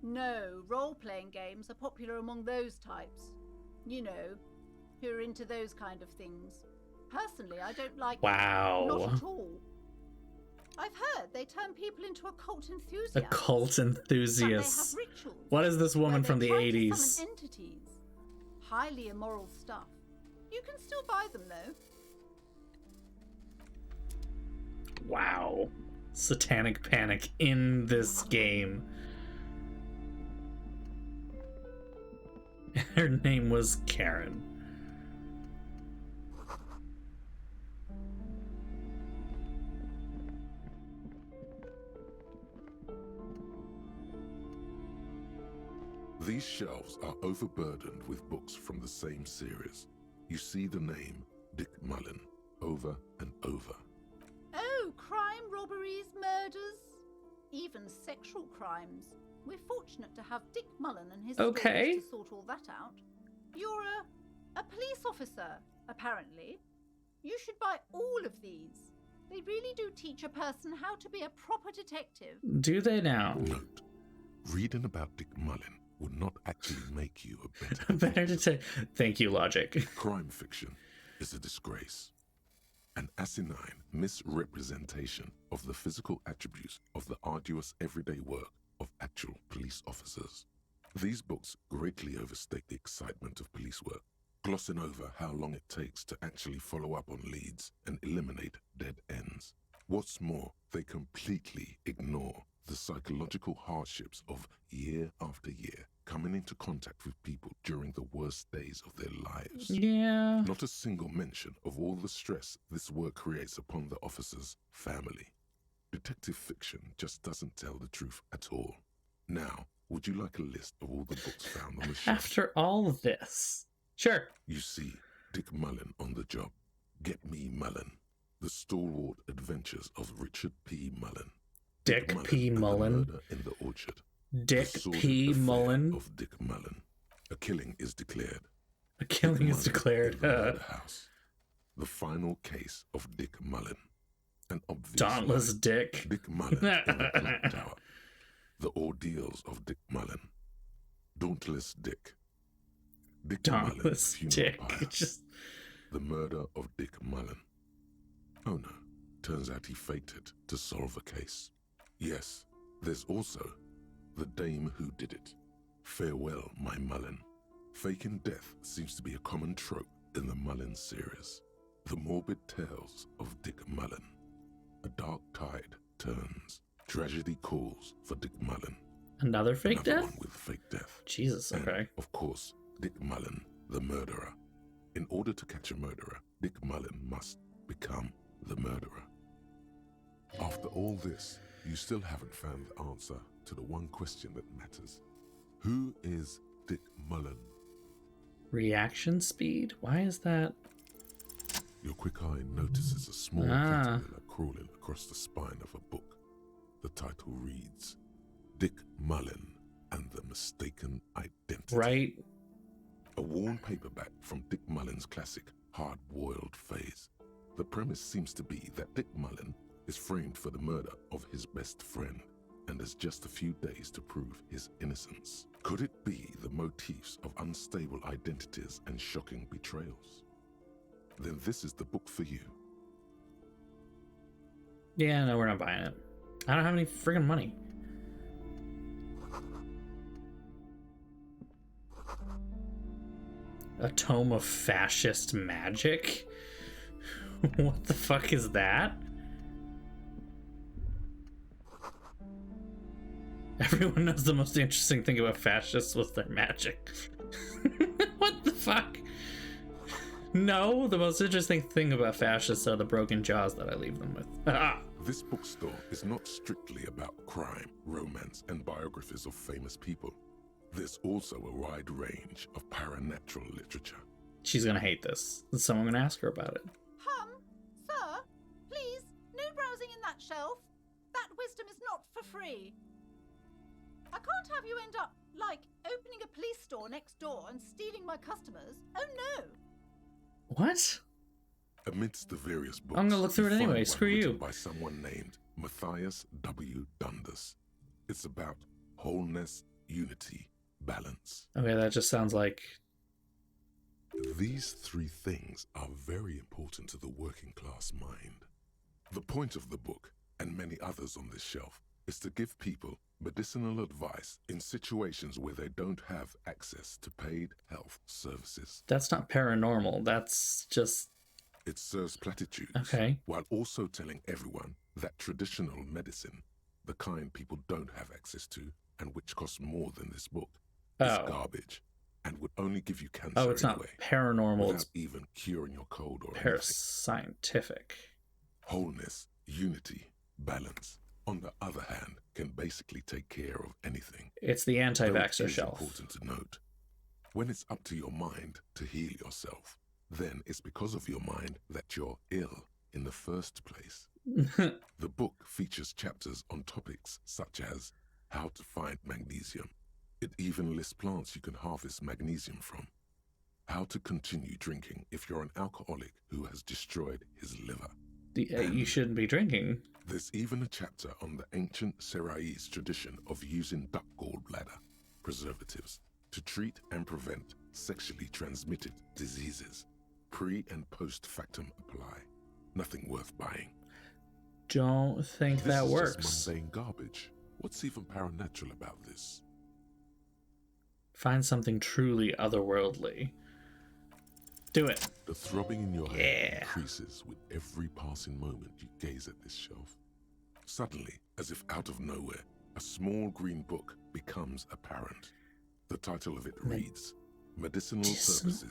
No, role-playing games are popular among those types. You know, who are into those kind of things. Personally, I don't like Wow. them. Not at all. I've heard they turn people into occult enthusiasts. Occult enthusiasts. That they have rituals What is this woman where from they the try to 80s? summon entities. Highly immoral stuff. You can still buy them though. Wow. Satanic panic in this game. Her name was Karen. These shelves are overburdened with books from the same series. You see the name Dick Mullen over and over. Oh, crime, robberies, murders, even sexual crimes. We're fortunate to have Dick Mullen and his Okay. skills to sort all that out. You're a police officer, apparently. You should buy all of these. They really do teach a person how to be a proper detective. Do they now? Note, reading about Dick Mullen would not actually make you a better Better to say thank you, logic. Crime fiction is a disgrace. An asinine misrepresentation of the physical attributes of the arduous everyday work of actual police officers. These books greatly overstate the excitement of police work, glossing over how long it takes to actually follow up on leads and eliminate dead ends. What's more, they completely ignore the psychological hardships of year after year coming into contact with people during the worst days of their lives. Yeah. Not a single mention of all the stress this work creates upon the officer's family. Detective fiction just doesn't tell the truth at all. Now, would you like a list of all the books found on the shelf? After all of this. Sure. You see Dick Mullen on the job. Get Me Mullen. The Stalwart Adventures of Richard P. Mullen. Dick P. and the Mullen. Murder in the Orchard. Dick The Sordid P. Affair Mullen. Of Dick Mullen. A killing is declared. A killing is Mullen declared. in the Murder House. The Final Case of Dick Mullen. An obvious Dauntless lie. Dick. Dick Mullen in the Clock Tower. The Ordeals of Dick Mullen. Dauntless Dick. Dick Dauntless Mullen's Dick. Funeral Pyre. Just The Murder of Dick Mullen. Oh no, turns out he faked it to solve a case. Yes, there's also The Dame Who Did It. Farewell, My Mullen. Faking death seems to be a common trope in the Mullen series. The Morbid Tales of Dick Mullen. A dark tide turns. Tragedy calls for Dick Mullen. another fake Another death? one with fake death. Jesus, And, okay. of course, Dick Mullen, the murderer. In order to catch a murderer, Dick Mullen must become the murderer. After all this, you still haven't found the answer to the one question that matters. Who is Dick Mullen? Reaction speed? Why is that? Your quick eye notices a small caterpillar crawling across the spine of a book. The title reads, Dick Mullen and the Mistaken Identity. Right? A worn paperback from Dick Mullen's classic hard-boiled phase. The premise seems to be that Dick Mullen is framed for the murder of his best friend and has just a few days to prove his innocence. Could it be the motifs of unstable identities and shocking betrayals? Then this is the book for you. Yeah, no, we're not buying it. I don't have any friggin' money. A tome of fascist magic? What the fuck is that? Everyone knows the most interesting thing about fascists was their magic. What the fuck? No, the most interesting thing about fascists are the broken jaws that I leave them with. Ah. This bookstore is not strictly about crime, romance, and biographies of famous people. There's also a wide range of paranatural literature. She's gonna hate this. Is someone gonna ask her about it? Sir, please, no browsing in that shelf. That wisdom is not for free. I can't have you end up, like, opening a police store next door and stealing my customers. Oh no! What? Amidst the various books, I'm gonna look through it you find anyway. one Screw written you. by someone named Matthias W. Dundas. It's about wholeness, unity, balance. Okay, that just sounds like... These three things are very important to the working class mind. The point of the book, and many others on this shelf, is to give people medicinal advice in situations where they don't have access to paid health services. That's not paranormal. That's just... It serves platitudes, Okay. while also telling everyone that traditional medicine, the kind people don't have access to, and which costs more than this book, is Oh. garbage, and would only give you cancer Oh, it's not anyway, paranormal. without It's even curing your cold or anything. parascientific. Wholeness, unity, balance, on the other hand, can basically take care of anything. It's the Though it anti-vaxxer is shelf. important to note, when it's up to your mind to heal yourself, then it's because of your mind that you're ill in the first place. The book features chapters on topics such as how to find magnesium. It even lists plants you can harvest magnesium from. How to continue drinking if you're an alcoholic who has destroyed his liver. You shouldn't be drinking. There's even a chapter on the ancient Seraïs tradition of using duck gallbladder preservatives to treat and prevent sexually transmitted diseases. Pre and post factum apply. Nothing worth buying. Don't think This that is works. just mundane garbage. What's even paranatural about this? Find something truly otherworldly. Do it. The throbbing in your head increases with every passing moment you gaze at this shelf. Suddenly, as if out of nowhere, a small green book becomes apparent. The title of it reads, Medicinal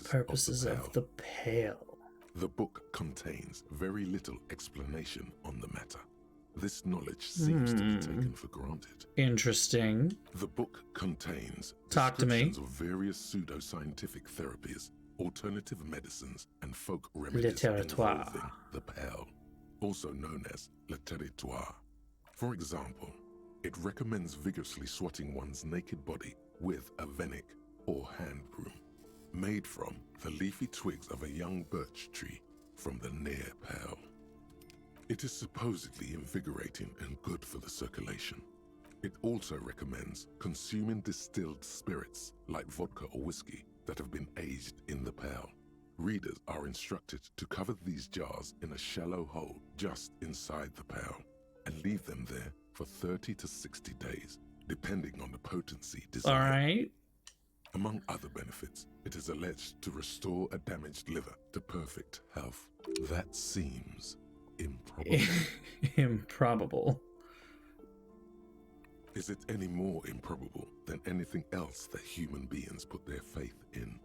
Purposes of the Pale. The book contains very little explanation on the matter. This knowledge seems to be taken for granted. Interesting. The book contains Talk to me. descriptions of various pseudo-scientific therapies, alternative medicines, and folk remedies involving the pale, also known as le territoire. For example, it recommends vigorously swatting one's naked body with a venik or hand broom, made from the leafy twigs of a young birch tree from the near pale. It is supposedly invigorating and good for the circulation. It also recommends consuming distilled spirits like vodka or whiskey that have been aged in the pale. Readers are instructed to cover these jars in a shallow hole just inside the pale and leave them there for 30 to 60 days, depending on the potency desired. All right. Among other benefits, it is alleged to restore a damaged liver to perfect health. That seems improbable. Improbable. Is it any more improbable than anything else that human beings put their faith in?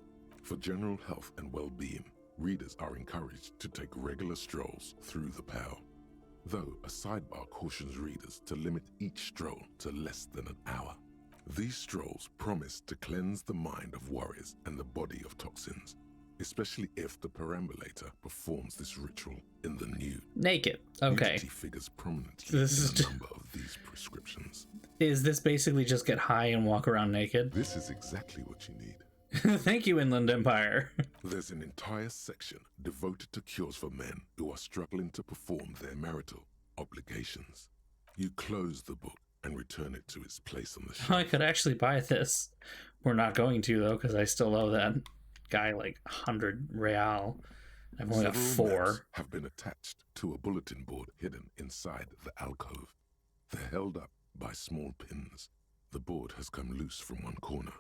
For general health and well-being, readers are encouraged to take regular strolls through the pale, though a sidebar cautions readers to limit each stroll to less than an hour. These strolls promise to cleanse the mind of worries and the body of toxins, especially if the perambulator performs this ritual in the nude. Naked. Okay. Nudity figures prominently in a number of these prescriptions. Is this basically just get high and walk around naked? This is exactly what you need. Thank you, Inland Empire. There's an entire section devoted to cures for men who are struggling to perform their marital obligations. You close the book and return it to its place on the shelf. I could actually buy this. We're not going to, though, because I still owe that guy like 100 real. I've only got 4. Maps have been attached to a bulletin board hidden inside the alcove. They're held up by small pins. The board has come loose from one corner.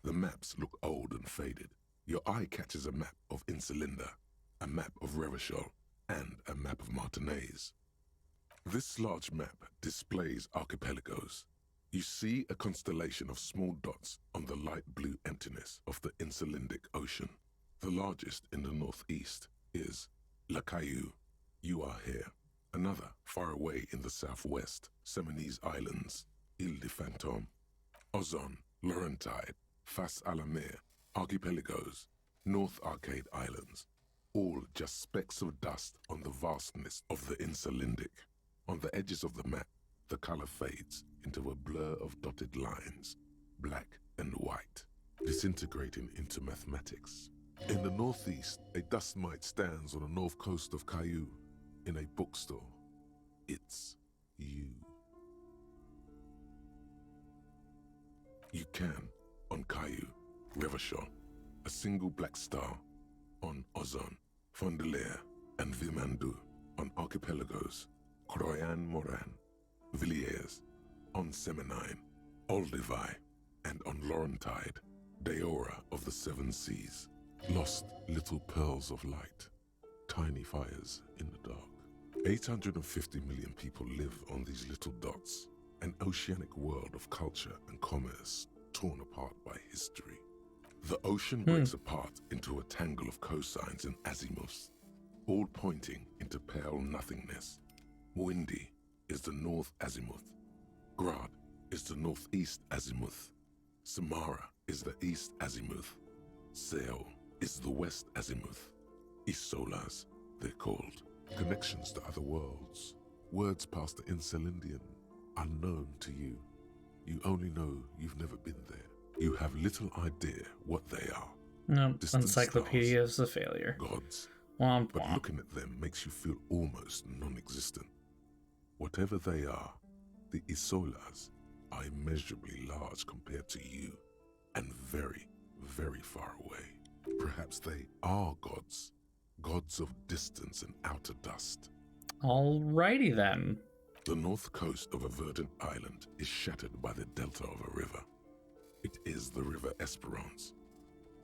The maps look old and faded. Your eye catches a map of Insulinda, a map of Revachol, and a map of Martinaise. This large map displays archipelagos. You see a constellation of small dots on the light blue emptiness of the Insulindic Ocean. The largest in the northeast is La Caillou. You are here. Another, far away in the southwest, Seminese Islands, Ile de Fantôme, Ozon, Laurentide, Fas à la Mer, Archipelagos, North Arcade Islands, all just specks of dust on the vastness of the Insulindic. On the edges of the map, the color fades into a blur of dotted lines, black and white, disintegrating into mathematics. In the northeast, a dust mite stands on the north coast of Caillou in a bookstore. It's you. You can, on Caillou, Revachol, a single black star, on Ozon, Fondelier, and Vilmandoux, on Archipelagos, Croyan Moran, Villiers, on Seminine, Olduvai, and on Laurentide, Deora of the Seven Seas. Lost little pearls of light, tiny fires in the dark. 850 million people live on these little dots, an oceanic world of culture and commerce torn apart by history. The ocean breaks apart into a tangle of cosines and azimuths, all pointing into pale nothingness. Windy is the north azimuth. Grad is the northeast azimuth. Samara is the east azimuth. Seo is the west azimuth. Isolas, they're called. Connections to other worlds. Words past the Insulindian, unknown to you. You only know you've never been there. You have little idea what they are. No, Distant encyclopedia stars, is a failure. gods. Womp But womp. looking at them makes you feel almost non-existent. Whatever they are, the Isolas are immeasurably large compared to you, and very, very far away. Perhaps they are gods. Gods of distance and outer dust. Alrighty then. The north coast of a verdant island is shattered by the delta of a river. It is the River Esperance.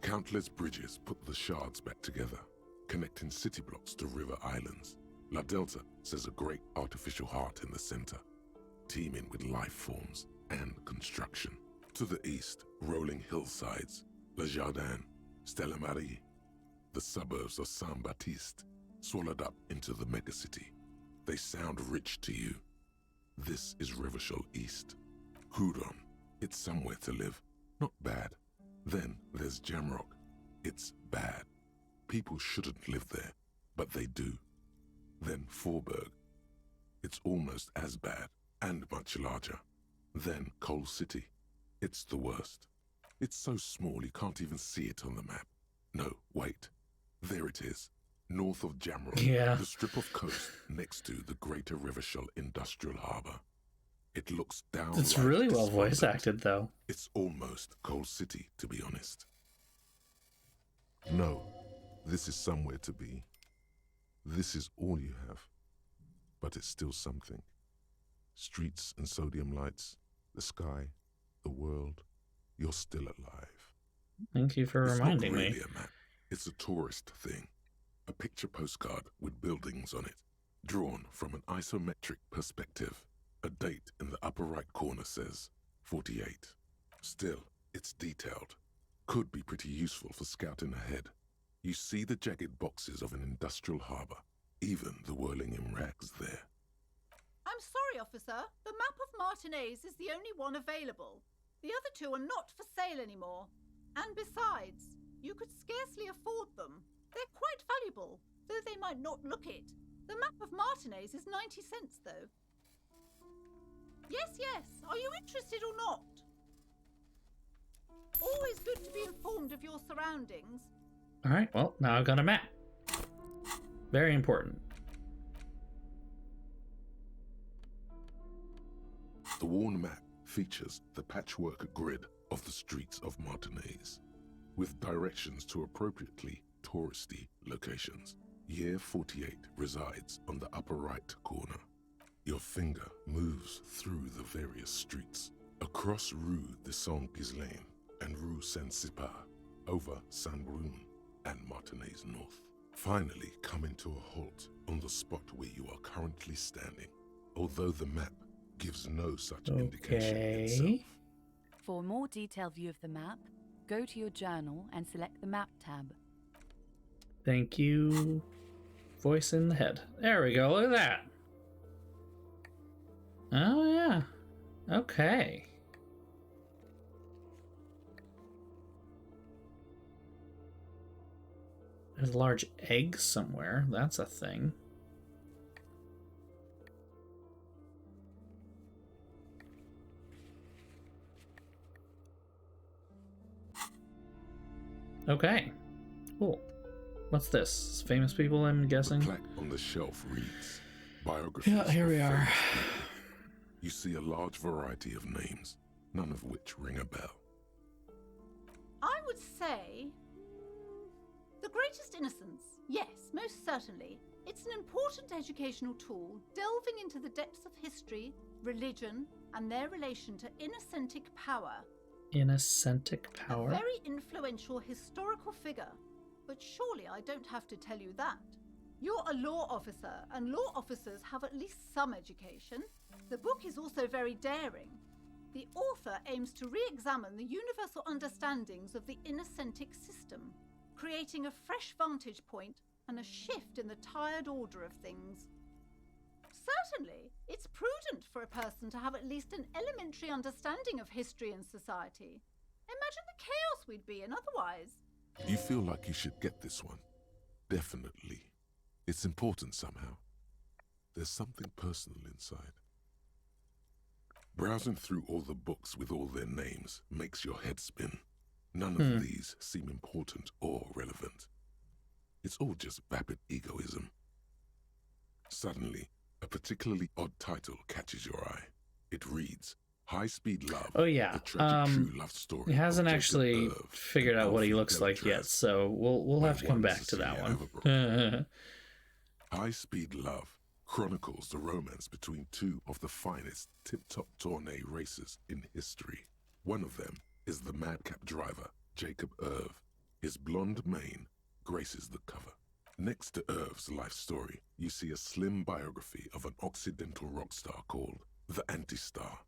Countless bridges put the shards back together, connecting city blocks to river islands. La Delta says a great artificial heart in the center, teeming with life forms and construction. To the east, rolling hillsides, Le Jardin, Stella Marie, the suburbs of Saint-Baptiste, swallowed up into the megacity. They sound rich to you. This is Revachol East. Hudon, it's somewhere to live. Not bad. Then there's Jamrock. It's bad. People shouldn't live there, but they do. Then Forberg. It's almost as bad, and much larger. Then Coal City. It's the worst. It's so small you can't even see it on the map. No, wait. There it is. North of Jamrock. Yeah. The strip of coast next to the Greater Revachol Industrial Harbour. It looks down. It's really well voice acted, though. It's almost Coal City, to be honest. No, this is somewhere to be. This is all you have. But it's still something. Streets and sodium lights, the sky, the world. You're still alive. Thank you for reminding me. It's not me. really a map. It's a tourist thing. A picture postcard with buildings on it, drawn from an isometric perspective. A date in the upper right corner says 48. Still, it's detailed. Could be pretty useful for scouting ahead. You see the jagged boxes of an industrial harbour, even the whirling in rags there. I'm sorry, officer. The map of Martinez is the only one available. The other two are not for sale anymore. And besides, you could scarcely afford them. They're quite valuable, though they might not look it. The map of Martinez is 90 cents, though. Yes, yes. Are you interested or not? Always good to be informed of your surroundings. Alright, well, now I've got a map. Very important. The worn map features the patchwork grid of the streets of Martinez, with directions to appropriately touristy locations. Year 48 resides on the upper right corner. Your finger moves through the various streets, across Rue de Saint-Ghislain and Rue Saint-Sipar, over Saint-Brun and Martinez North. Finally coming to a halt on the spot where you are currently standing, although the map gives no such indication itself. For a more detailed view of the map, go to your journal and select the Map tab. Thank you. Voice in the head. There we go, look at that. Oh, yeah. Okay. There's a large egg somewhere. That's a thing. Okay. Cool. What's this? Famous people, I'm guessing? The plaque on the shelf reads, biographies. Yeah, here we of are. famous people. You see a large variety of names, none of which ring a bell. I would say the greatest innocence. Yes, most certainly. It's an important educational tool delving into the depths of history, religion, and their relation to innocentic power. Innocentic power? A very influential historical figure. But surely I don't have to tell you that. You're a law officer, and law officers have at least some education. The book is also very daring. The author aims to re-examine the universal understandings of the innocentic system, creating a fresh vantage point and a shift in the tired order of things. Certainly, it's prudent for a person to have at least an elementary understanding of history and society. Imagine the chaos we'd be in otherwise. You feel like you should get this one. Definitely. It's important somehow. There's something personal inside. Browsing through all the books with all their names makes your head spin. None of these seem important or relevant. It's all just vapid egoism. Suddenly, a particularly odd title catches your eye. It reads, High-Speed Love. Oh yeah. The tragic true love story. He hasn't of actually Jacob Irv figured and out what he Alfie looks like yet, Delatraz. so we'll have to come One back to that Cecilia one. Everbrook. High-Speed Love chronicles the romance between two of the finest tip-top tourney racers in history. One of them is the madcap driver, Jacob Irv. His blonde mane graces the cover. Next to Irv's life story, you see a slim biography of an Occidental rock star called the Anti-Star.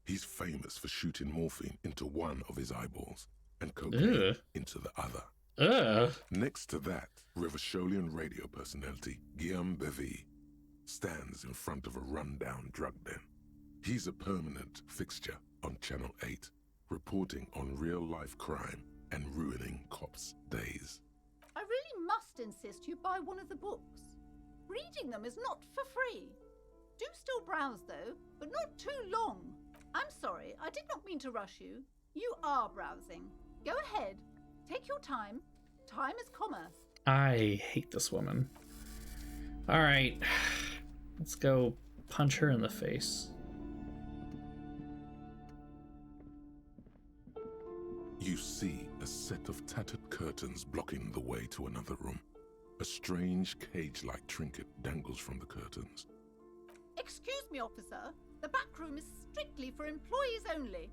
He's famous for shooting morphine into one of his eyeballs and cocaine into the other. Next to that, Rivasholian radio personality Guillaume Bevy stands in front of a rundown drug den. He's a permanent fixture on Channel 8, reporting on real-life crime and ruining cops' days. I really must insist you buy one of the books. Reading them is not for free. Do still browse though, but not too long. I'm sorry, I did not mean to rush you. You are browsing. Go ahead. Take your time. Time is commerce. I hate this woman. All right, let's go punch her in the face. You see a set of tattered curtains blocking the way to another room. A strange cage-like trinket dangles from the curtains. Excuse me, officer. The back room is strictly for employees only.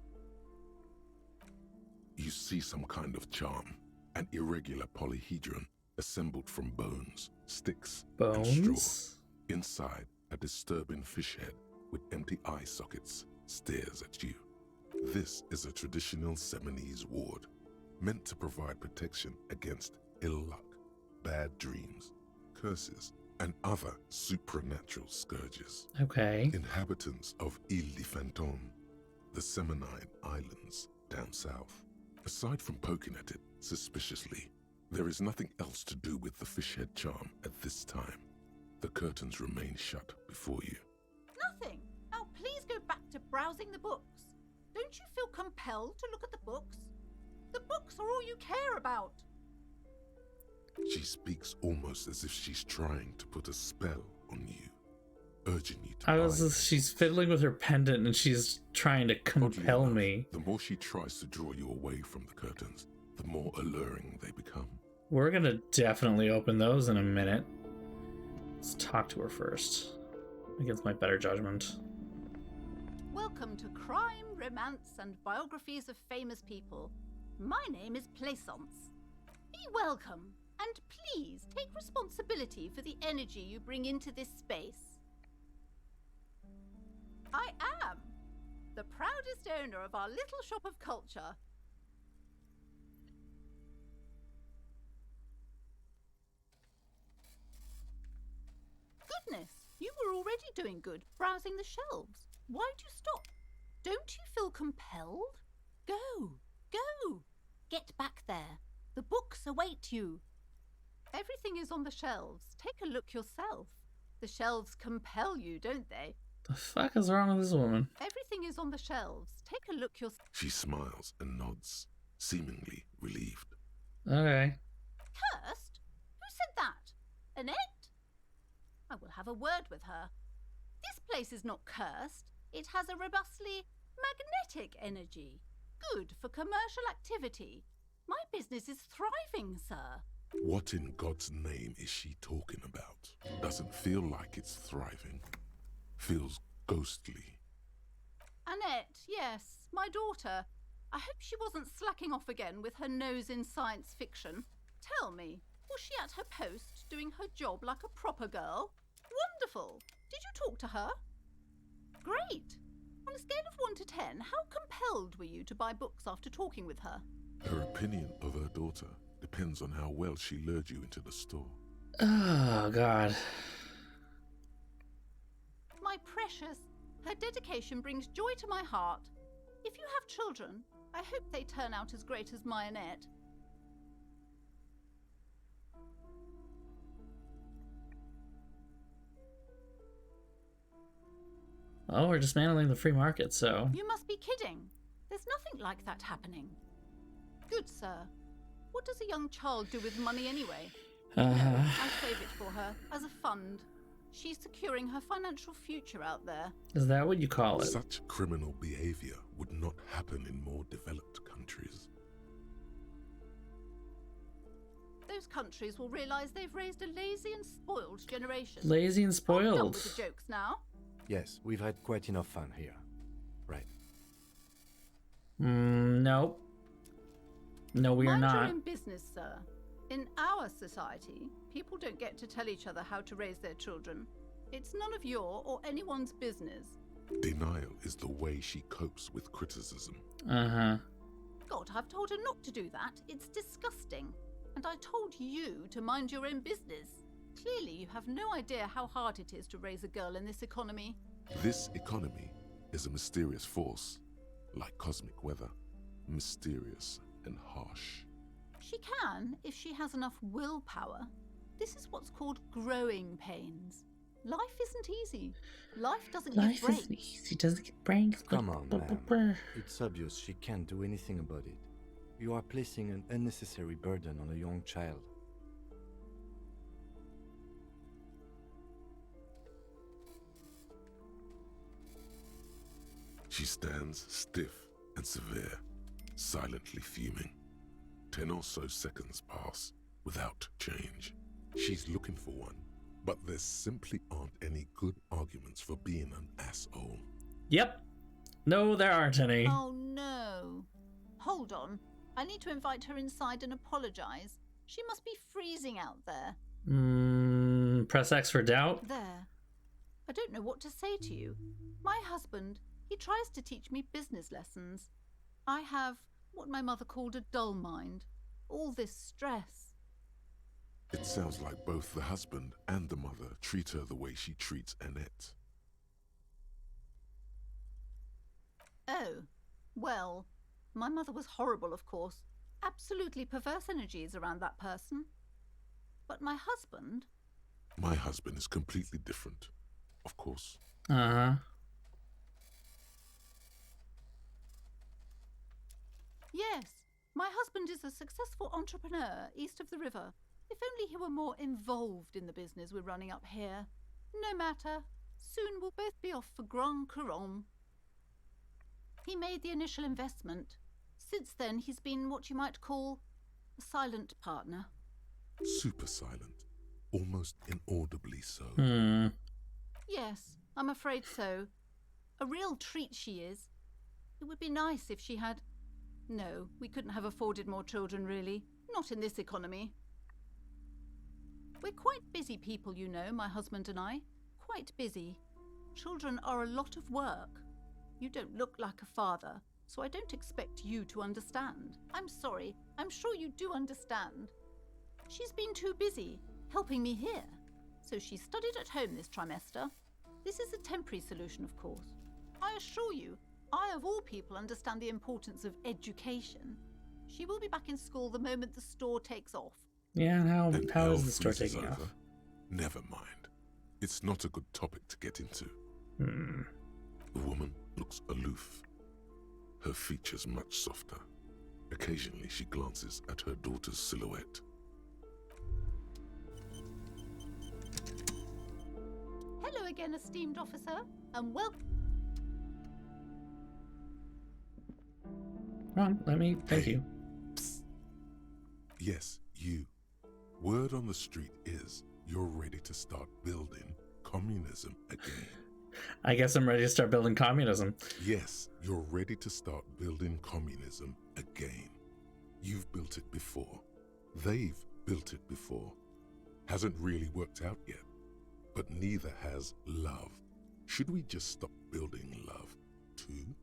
You see some kind of charm, an irregular polyhedron assembled from bones, sticks, and straw. Bones? Inside, a disturbing fish head with empty eye sockets stares at you. This is a traditional Seminese ward, meant to provide protection against ill luck, bad dreams, curses, and other supernatural scourges. Okay. Inhabitants of Ile de Fantôme, the Seminine Islands down south. Aside from poking at it suspiciously, there is nothing else to do with the fish head charm at this time. The curtains remain shut before you. Nothing. Now please go back to browsing the books. Don't you feel compelled to look at the books? The books are all you care about. She speaks almost as if she's trying to put a spell on you, urging you to She's fiddling with her pendant and she's trying to compel me. The more she tries to draw you away from the curtains, the more alluring they become. We're gonna definitely open those in a minute. Let's talk to her first, against my better judgment. Welcome to Crime, Romance, and Biographies of Famous People. My name is Plaisance. Be welcome, and please take responsibility for the energy you bring into this space. I am the proudest owner of our little shop of culture. Goodness, you were already doing good, browsing the shelves. Why'd you stop? Don't you feel compelled? Go, go, get back there. The books await you. Everything is on the shelves. Take a look yourself. The shelves compel you, don't they? The fuck is wrong with this woman? Everything is on the shelves. Take a look yourself. She smiles and nods, seemingly relieved. Okay. Cursed? Who said that? Annette? I will have a word with her. This place is not cursed. It has a robustly magnetic energy. Good for commercial activity. My business is thriving, sir. What in God's name is she talking about? Doesn't feel like it's thriving. Feels ghostly. Annette, yes, my daughter. I hope she wasn't slacking off again with her nose in science fiction. Tell me, was she at her post doing her job like a proper girl? Wonderful. Did you talk to her? Great. On a scale of 1 to 10, how compelled were you to buy books after talking with her? Her opinion of her daughter depends on how well she lured you into the store. Oh, God. My precious, her dedication brings joy to my heart. If you have children, I hope they turn out as great as my Annette. Oh, we're dismantling the free market, so... You must be kidding. There's nothing like that happening. Good, sir. What does a young child do with money anyway? No, I save it for her, as a fund. She's securing her financial future out there. Is that what you call it? Such criminal behavior would not happen in more developed countries. Those countries will realize they've raised a lazy and spoiled generation. Lazy and I'm done spoiled. with the jokes now. Yes, we've had quite enough fun here. Right. Nope. No, we are Mind not. your own business, sir. In our society, people don't get to tell each other how to raise their children. It's none of your or anyone's business. Denial is the way she copes with criticism. God, I've told her not to do that. It's disgusting. And I told you to mind your own business. Clearly, you have no idea how hard it is to raise a girl in this economy. This economy is a mysterious force, like cosmic weather, mysterious and harsh. She can, if she has enough willpower. This is what's called growing pains. Life isn't easy. Life doesn't give breaks. Isn't easy, doesn't get breaks. Come on, ma'am. It's obvious she can't do anything about it. You are placing an unnecessary burden on a young child. She stands stiff and severe, silently fuming. 10 or so seconds pass without change. She's looking for one, but there simply aren't any good arguments for being an asshole. Yep. No, there aren't any. Oh no. Hold on. I need to invite her inside and apologize. She must be freezing out there. Press X for doubt. There. I don't know what to say to you. My husband, he tries to teach me business lessons. I have what my mother called a dull mind. All this stress. It sounds like both the husband and the mother treat her the way she treats Annette. Oh, well, my mother was horrible, of course. Absolutely perverse energies around that person. But my husband... My husband is completely different, of course. Yes, my husband is a successful entrepreneur east of the river. If only he were more involved in the business we're running up here. No matter. Soon we'll both be off for Grand Couronne. He made the initial investment. Since then, he's been what you might call a silent partner. Super silent. Almost inaudibly so. Yes, I'm afraid so. A real treat she is. It would be nice if she had... No, we couldn't have afforded more children, really. Not in this economy. We're quite busy people, you know, my husband and I. Quite busy. Children are a lot of work. You don't look like a father, so I don't expect you to understand. I'm sorry. I'm sure you do understand. She's been too busy helping me here, so she studied at home this trimester. This is a temporary solution, of course. I assure you, I of all people understand the importance of education. She will be back in school the moment the store takes off. Yeah, and how is the store freezes taking off? over. Never mind. It's not a good topic to get into. The woman looks aloof. Her features much softer. Occasionally she glances at her daughter's silhouette. Hello again, esteemed officer, and welcome. Come on, let me... Thank you. Psst. Yes, you. Word on the street is you're ready to start building communism again. I guess I'm ready to start building communism. Yes, you're ready to start building communism again. You've built it before. They've built it before. Hasn't really worked out yet. But neither has love. Should we just stop building love, too?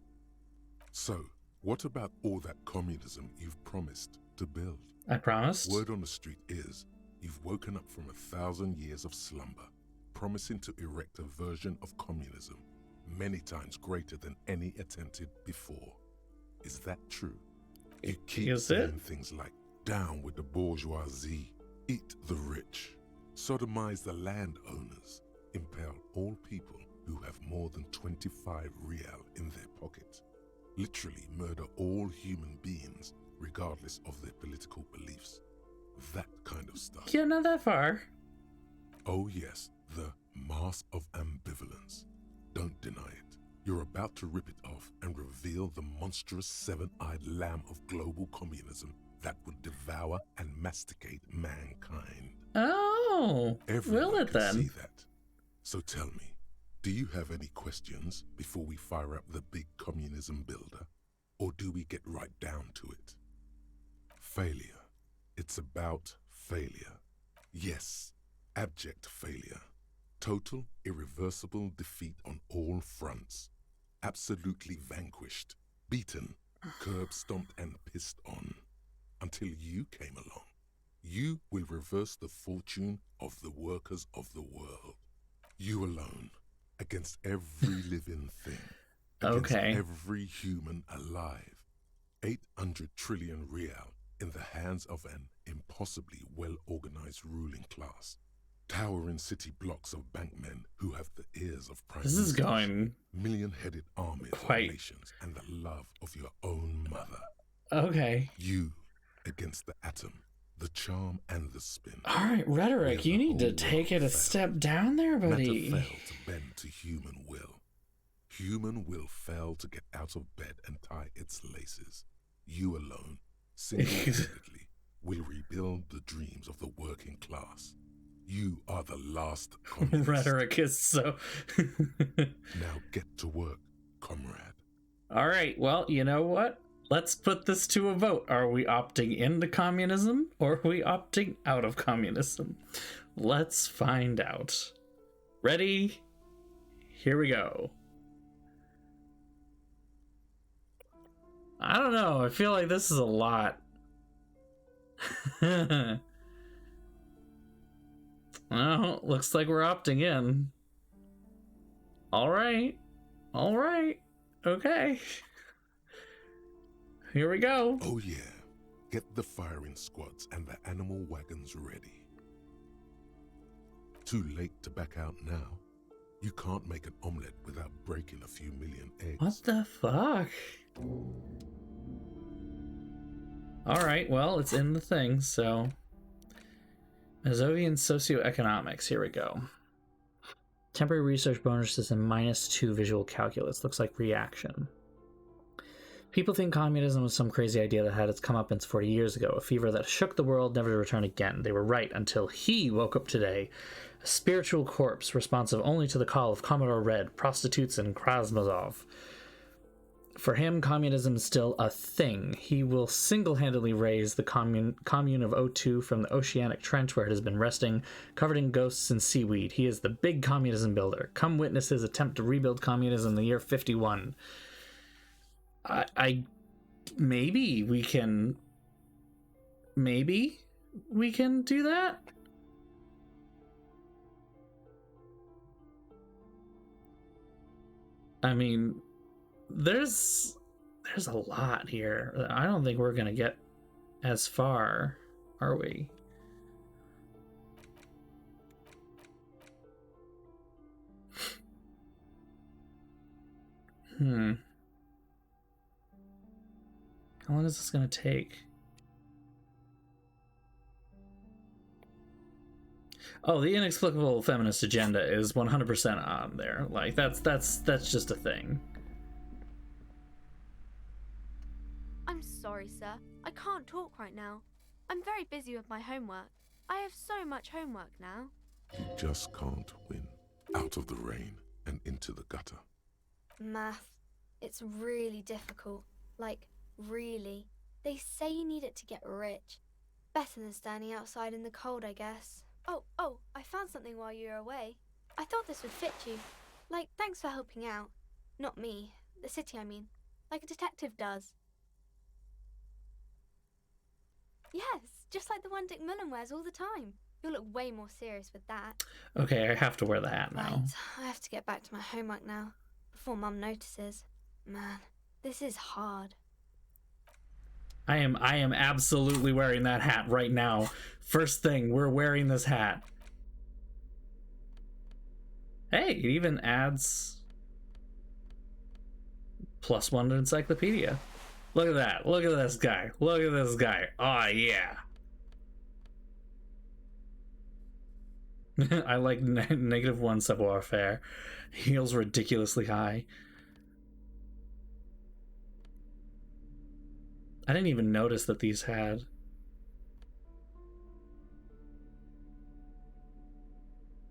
So, what about all that communism you've promised to build? I promised. Word on the street is you've woken up from 1,000 years of slumber, promising to erect a version of communism many times greater than any attempted before. Is that true? You keep saying things like, down with the bourgeoisie, eat the rich, sodomize the landowners, impel all people who have more than 25 real in their pocket. Literally murder all human beings, regardless of their political beliefs. That kind of stuff. Yeah, not that far. Oh yes, the mask of ambivalence. Don't deny it. You're about to rip it off and reveal the monstrous seven-eyed lamb of global communism that would devour and masticate mankind. Oh, Everyone will it can then? see that. So tell me, do you have any questions before we fire up the big communism builder? Or do we get right down to it? Failure. It's about failure. Yes, abject failure. Total, irreversible defeat on all fronts. Absolutely vanquished, beaten, curb-stomped and pissed on. Until you came along. You will reverse the fortune of the workers of the world. You alone, against every living thing. Against Okay. every human alive. 800 trillion real in the hands of an impossibly well-organized ruling class. Towering city blocks of bankmen who have the ears of prime This is ministers, going million-headed armies quite- of nations, and the love of your own mother. Okay. You against the atom, the charm and the spin. All right, rhetoric. Where You the need to whole take world it a fell. step down there, Matter buddy. failed to bend to human will. Human will failed to get out of bed and tie its laces. You alone, single-handedly, will rebuild the dreams of the working class. You are the last communist. Rhetoric is so. Now get to work, comrade. All right. Well, you know what? Let's put this to a vote. Are we opting into communism or are we opting out of communism? Let's find out. Ready? Here we go. I don't know. I feel like this is a lot. Well, looks like we're opting in. All right. All right. Okay. Here we go. Oh yeah, get the firing squads and the animal wagons ready. Too late to back out now. You can't make an omelette without breaking a few million eggs. What the fuck? Alright, well, it's in the thing, so... Mazovian socioeconomics, here we go. Temporary research bonuses and -2 visual calculus. Looks like reaction. People think communism was some crazy idea that had its comeuppance 40 years ago, a fever that shook the world, never to return again. They were right until he woke up today, a spiritual corpse responsive only to the call of Commodore Red, prostitutes, and Krasnozov. For him, communism is still a thing. He will single-handedly raise the commune of O2 from the oceanic trench where it has been resting, covered in ghosts and seaweed. He is the big communism builder. Come witness his attempt to rebuild communism in the year 51. Maybe we can do that. I mean, there's a lot here. I don't think we're gonna get as far, are we? How long is this gonna take? Oh, the inexplicable feminist agenda is 100% on there. Like that's just a thing. I'm sorry, sir. I can't talk right now. I'm very busy with my homework. I have so much homework now. You just can't win. Out of the rain and into the gutter. Math. It's really difficult. Like, really. They say you need it to get rich. Better than standing outside in the cold, I guess. Oh, I found something while you were away. I thought this would fit you. Like, thanks for helping out. Not me. The city, I mean. Like a detective does. Yes, just like the one Dick Mullen wears all the time. You'll look way more serious with that. Okay, I have to wear the hat now. Right, I have to get back to my homework now. Before Mum notices. Man, this is hard. I am absolutely wearing that hat right now. First thing, we're wearing this hat. Hey, it even adds +1 to encyclopedia. Look at that. Look at this guy. Look at this guy. Oh, yeah. I like -1 savoir-faire. Heals ridiculously high. I didn't even notice that these had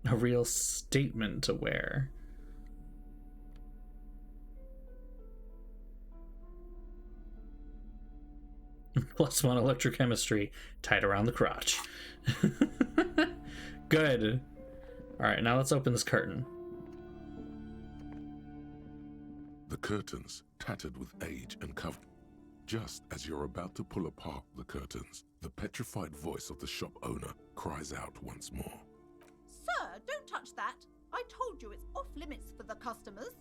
a real statement to wear. +1 electrochemistry tied around the crotch. Good. Alright, now let's open this curtain. The curtains, tattered with age and covered. Just as you're about to pull apart the curtains, the petrified voice of the shop owner cries out once more. Sir, don't touch that. I told you it's off limits for the customers.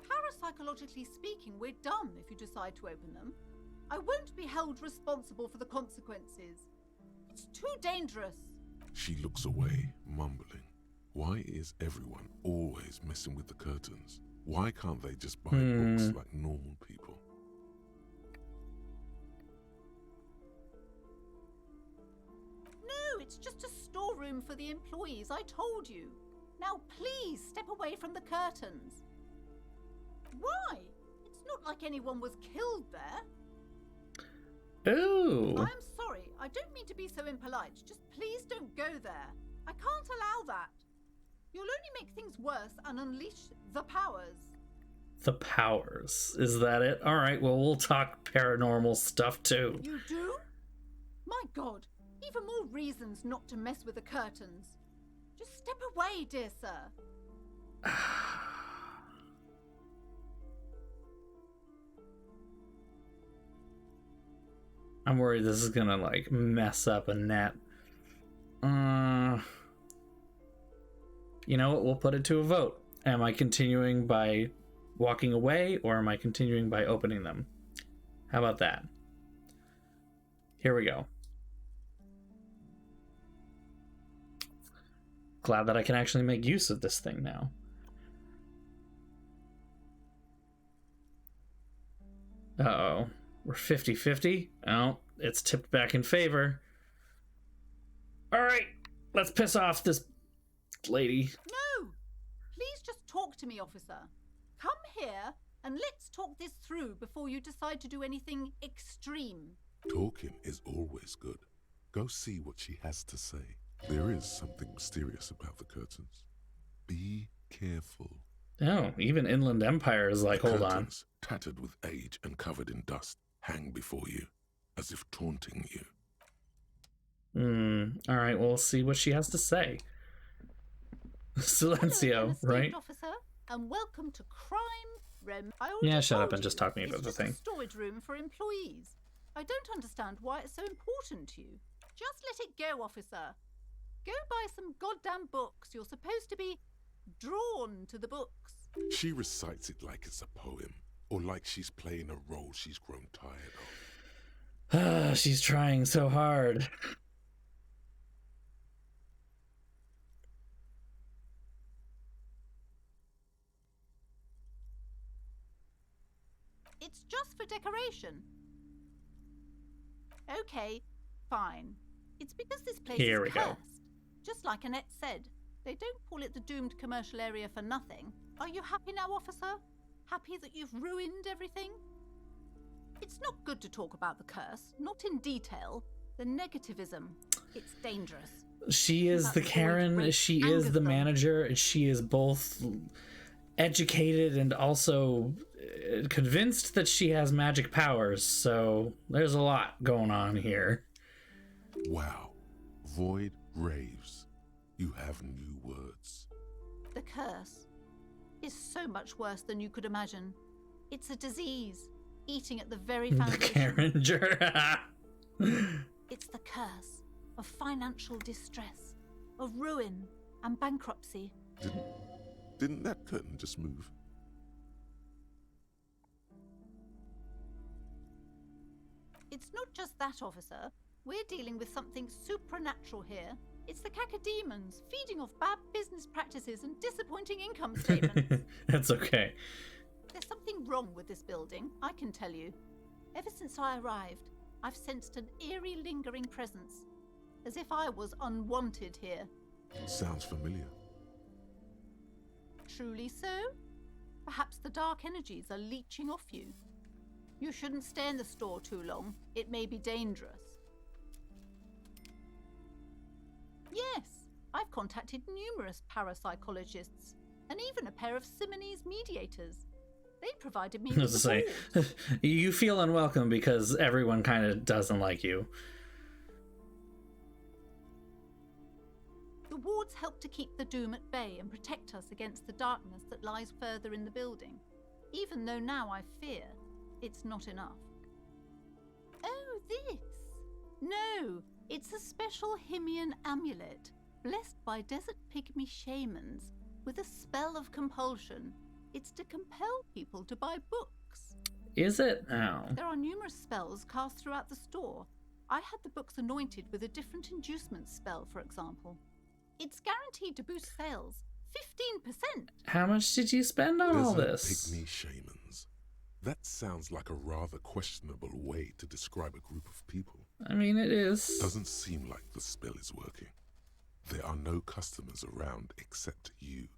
Parapsychologically speaking, we're done if you decide to open them. I won't be held responsible for the consequences. It's too dangerous. She looks away, mumbling. Why is everyone always messing with the curtains? Why can't they just buy books like normal people? No, it's just a storeroom for the employees, I told you. Now please step away from the curtains. Why? It's not like anyone was killed there. Ooh. I'm sorry, I don't mean to be so impolite. Just please don't go there. I can't allow that. You'll only make things worse and unleash the powers. The powers. Is that it? Alright, well, we'll talk paranormal stuff too. You do? My God, even more reasons not to mess with the curtains. Just step away, dear sir. I'm worried this is gonna, like, mess up a net. You know what? We'll put it to a vote. Am I continuing by walking away, or am I continuing by opening them? How about that? Here we go. Glad that I can actually make use of this thing now. Uh-oh. We're 50-50. Oh, it's tipped back in favor. Alright, let's piss off this lady. No! Please just talk to me, officer. Come here and let's talk this through before you decide to do anything extreme. Talking is always good. Go see what she has to say. There is something mysterious about the curtains. Be careful. Oh, even Inland Empire is like, hold on. Curtains, tattered with age and covered in dust, hang before you, as if taunting you. Alright, we'll see what she has to say. Silencio, right? Officer, and welcome to Crime Yeah, shut up and just talk to me about the it's thing. just a storage room for employees. I don't understand why it's so important to you. Just let it go, officer. Go buy some goddamn books. You're supposed to be drawn to the books. She recites it like it's a poem, or like she's playing a role she's grown tired of. She's trying so hard. It's just for decoration. Okay, fine. It's because this place Here we is go. cursed. Just like Annette said, they don't call it the doomed commercial area for nothing. Are you happy now, officer? Happy that you've ruined everything? It's not good to talk about the curse, not in detail. The negativism, it's dangerous. She is the Karen, she is the manager, and she is both educated and also convinced that she has magic powers, so there's a lot going on here. Wow. Void raves. You have new words. The curse is so much worse than you could imagine. It's a disease, eating at the very The foundation. Karenger. It's the curse of financial distress, of ruin and bankruptcy. Didn't that curtain just move? It's not just that, officer. We're dealing with something supernatural here. It's the cacodemons feeding off bad business practices and disappointing income statements. That's okay. There's something wrong with this building, I can tell you. Ever since I arrived, I've sensed an eerie, lingering presence, as if I was unwanted here. Sounds familiar. Truly so? Perhaps the dark energies are leeching off you. You shouldn't stay in the store too long. It may be dangerous. Yes, I've contacted numerous parapsychologists, and even a pair of Simonese mediators. They provided me with Say, you feel unwelcome because everyone kind of doesn't like you. The wards help to keep the doom at bay and protect us against the darkness that lies further in the building, even though now I fear it's not enough. Oh, this? No, it's a special Himian amulet, blessed by desert pygmy shamans, with a spell of compulsion. It's to compel people to buy books. Is it? Oh. There are numerous spells cast throughout the store. I had the books anointed with a different inducement spell, for example. It's guaranteed to boost sales 15%. How much did you spend on all Desert this? Pygmy shamans. That sounds like a rather questionable way to describe a group of people. I mean, it is. Doesn't seem like the spell is working. There are no customers around except you.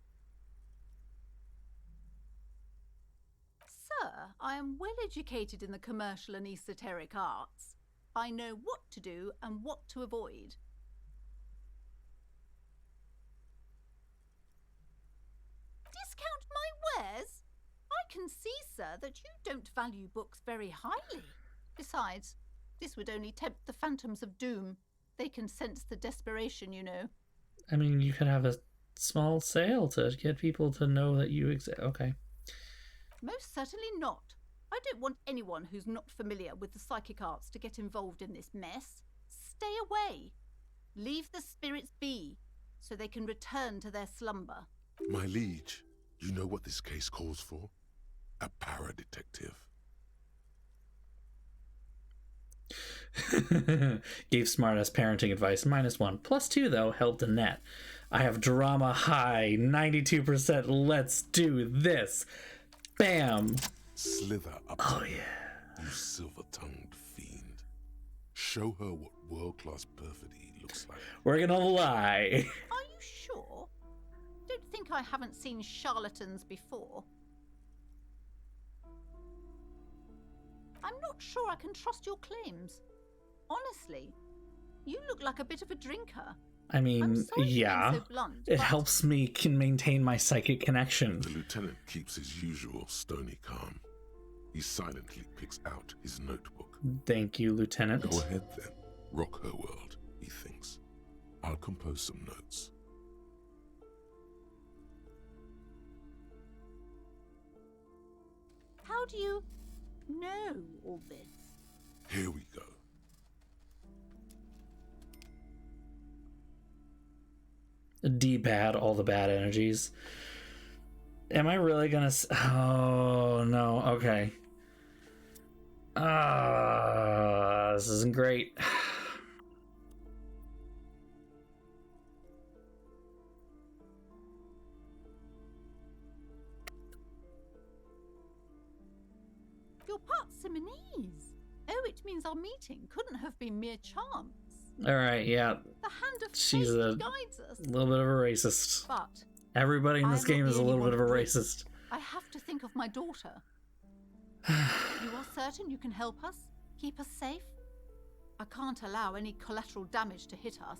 Sir, I am well educated in the commercial and esoteric arts. I know what to do and what to avoid. Discount my wares? I can see, sir, that you don't value books very highly. Besides, this would only tempt the phantoms of doom. They can sense the desperation, you know. I mean, you could have a small sale to get people to know that you exist. Okay. Most certainly not. I don't want anyone who's not familiar with the psychic arts to get involved in this mess. Stay away. Leave the spirits be, so they can return to their slumber. My liege, you know what this case calls for? A para-detective. Gave smartass parenting advice -1. +2 though helped a net. I have drama high 92%. Let's do this. Bam. Slither up. Oh to yeah. her, you silver-tongued fiend. Show her what world-class perfidy looks like. We're gonna lie. Are you sure? Don't think I haven't seen charlatans before. I'm not sure I can trust your claims. Honestly, you look like a bit of a drinker. I mean, I'm sorry yeah. being so blunt, It but helps me can maintain my psychic connection. The lieutenant keeps his usual stony calm. He silently picks out his notebook. Thank you, Lieutenant. Go ahead then. Rock her world, he thinks. I'll compose some notes. How do you know all this? Here we go. D-pad all the bad energies. Am I really gonna oh no, okay. This isn't great. You're part Simonese. Oh, it means our meeting couldn't have been mere chance. Alright, yeah. The hand of She's fate a guides us. little bit of a racist. But Everybody in this I'm game not is a the little only bit of a one racist. I have to think of my daughter. You are certain you can help us? Keep us safe? I can't allow any collateral damage to hit us.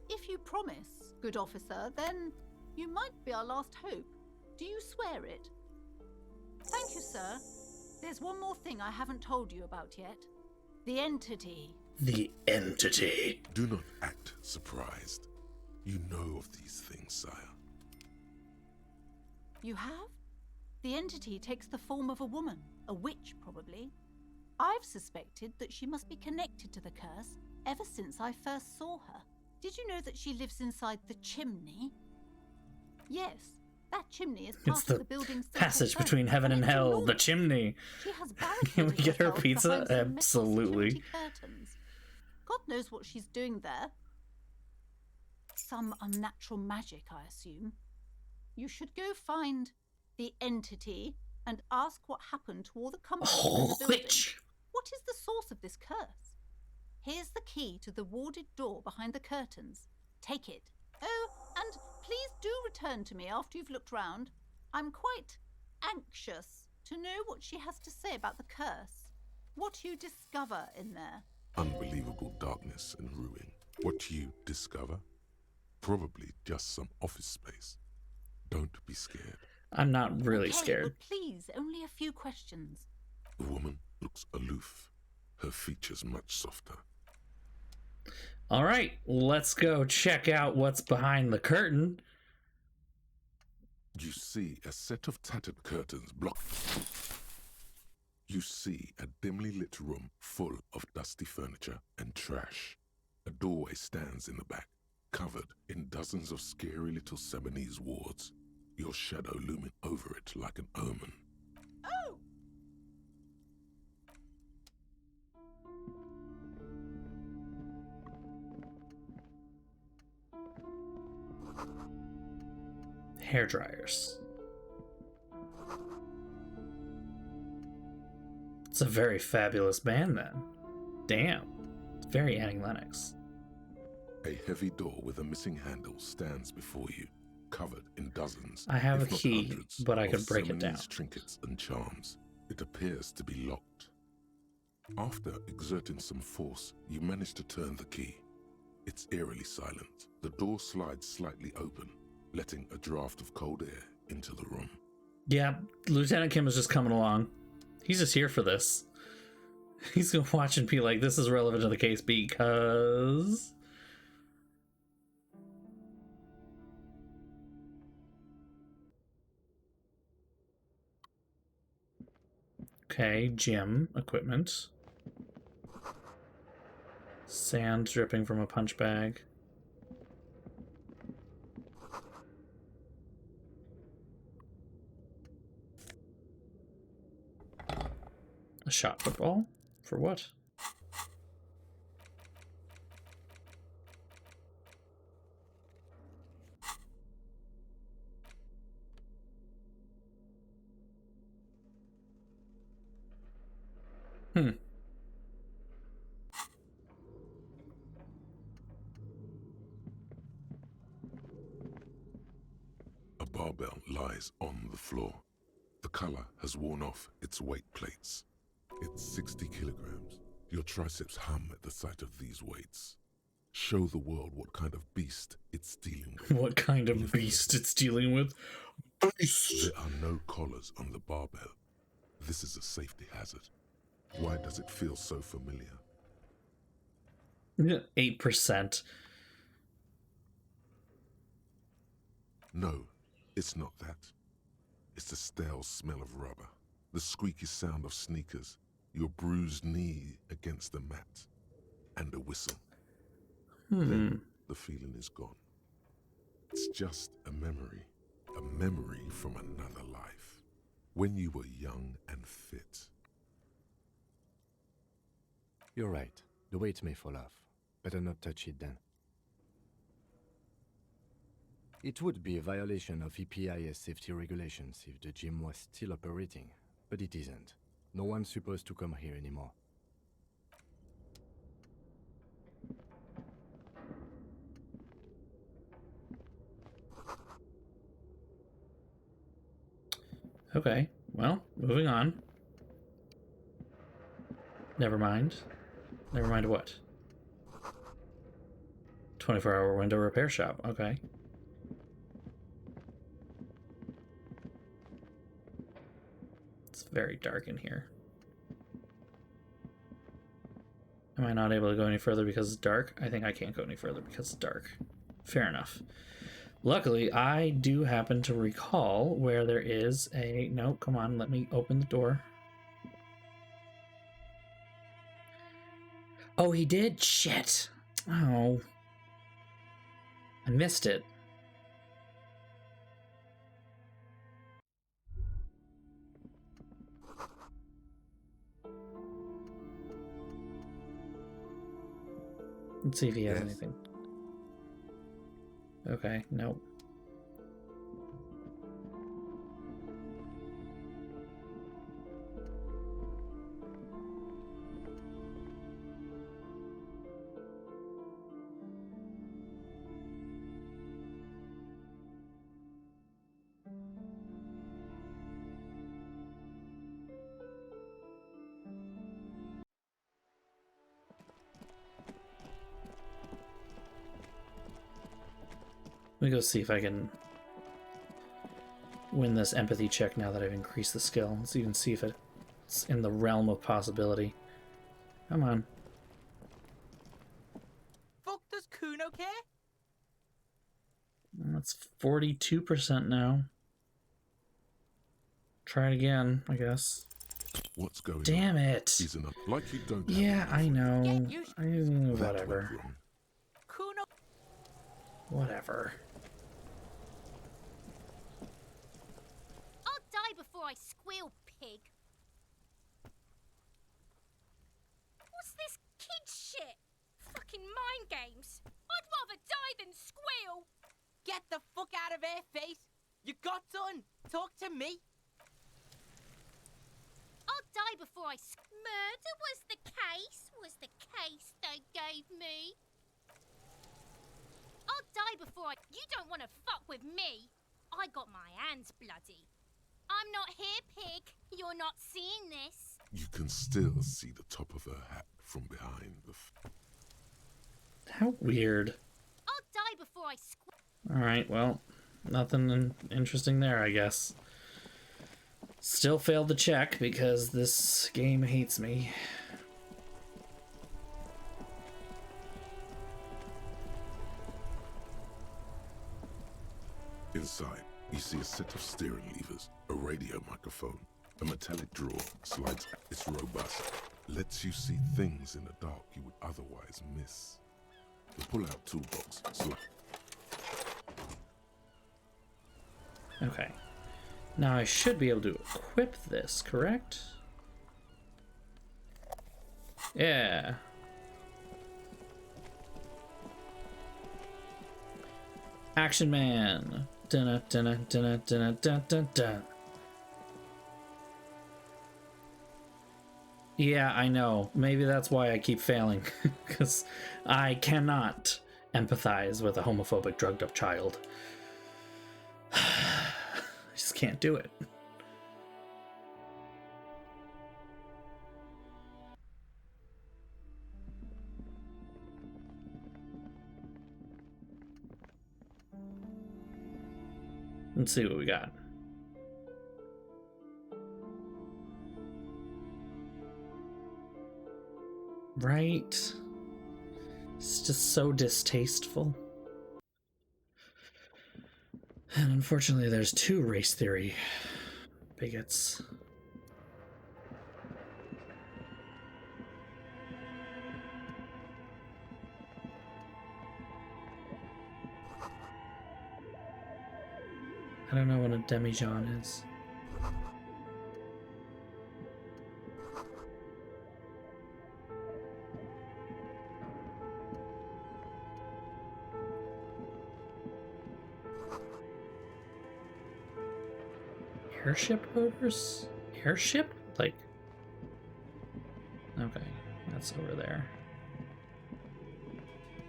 If you promise, good officer, then you might be our last hope. Do you swear it? Thank you, sir. There's one more thing I haven't told you about yet. The entity. The entity. Do not act surprised. You know of these things, sire. You have? The entity takes the form of a woman, a witch probably. I've suspected that she must be connected to the curse ever since I first saw her. Did you know that she lives inside the chimney? Yes, that chimney is part It's of the the building's passage central between furnace, heven and it's hell, the enormous. chimney. She has Can we barricaded get her herself pizza? behind some metal Absolutely. security curtains. God knows what she's doing there. Some unnatural magic, I assume. You should go find the entity and ask what happened to all the comforts in the building. Witch! What is the source of this curse? Here's the key to the warded door behind the curtains. Take it. Oh, and please do return to me after you've looked round. I'm quite anxious to know what she has to say about the curse. What you discover in there. Unbelievable darkness and ruin. What you discover? Probably just some office space. Don't be scared. I'm not really Okay, scared. but please, only a few questions. The woman looks aloof. Her features much softer. All right, let's go check out what's behind the curtain. You see a set of tattered curtains block. You see a dimly lit room full of dusty furniture and trash. A doorway stands in the back, covered in dozens of scary little Seminese wards, your shadow looming over it like an omen. Oh! Hair dryers. It's a very fabulous band then. Damn. It's very Annie Lennox. A heavy door with a missing handle stands before you, covered in dozens. I have if a not key, hundreds, but I of could break it down. Seminese trinkets and charms. It appears to be locked. After exerting some force, you manage to turn the key. It's eerily silent. The door slides slightly open, letting a draft of cold air into the room. Yeah, Lieutenant Kim is just coming along. He's just here for this. He's gonna watch and be like, this is relevant to the case because... Okay, gym equipment. Sand dripping from a punch bag. A shot football? For what? A barbell lies on the floor. The color has worn off its weight plates. It's 60 kilograms. Your triceps hum at the sight of these weights. Show the world what kind of beast it's dealing with. What kind of beast it's dealing with? Beast! There are no collars on the barbell. This is a safety hazard. Why does it feel so familiar? 8%. No, it's not that. It's the stale smell of rubber, the squeaky sound of sneakers, your bruised knee against the mat, and a whistle. Then the feeling is gone. It's just a memory from another life, when you were young and fit. You're right. The weight may fall off. Better not touch it then. It would be a violation of EPIS safety regulations if the gym was still operating, but it isn't. No one's supposed to come here anymore. Okay, well, moving on. Never mind. Never mind what? 24-hour window repair shop. Okay. It's very dark in here. Am I not able to go any further because it's dark? I think I can't go any further because it's dark. Fair enough. Luckily, I do happen to recall where there is a... No, come on, let me open the door. Oh, he did? Shit. Oh. I missed it. Let's see if he has Yes. anything. Okay, nope. Let me go see if I can win this empathy check now that I've increased the skill. Let's even see if it's in the realm of possibility. Come on. Fuck does Kuno care? That's 42% now. Try it again, I guess. What's going on? Damn it! He's enough. Like you don't. Yeah, have I enough. know. Get used to That Whatever. went wrong. Kuno. Whatever. I'll die before I squeal, pig. What's this kid shit? Fucking mind games. I'd rather die than squeal. Get the fuck out of here, face. You got done. Talk to me. I'll die before I Murder was the case they gave me. I'll die before You don't want to fuck with me. I got my hands bloody. I'm not here, pig. You're not seeing this. You can still see the top of her hat from behind the. How weird. I'll die before I Alright, well, nothing interesting there, I guess. Still failed the check because this game hates me. Inside, you see a set of steering levers, a radio microphone, a metallic drawer slides. It's robust, lets you see things in the dark you would otherwise miss. The pull-out toolbox Okay. Now I should be able to equip this, correct? Yeah. Action Man. Dun dun dun dun dun dun dun. Yeah, I know. Maybe that's why I keep failing, because I cannot empathize with a homophobic, drugged-up child. I just can't do it. Let's see what we got. Right? It's just so distasteful. And unfortunately, there's two race theory bigots. I don't know what a demijohn is. Airship rotors? Airship? Like... Okay, that's over there.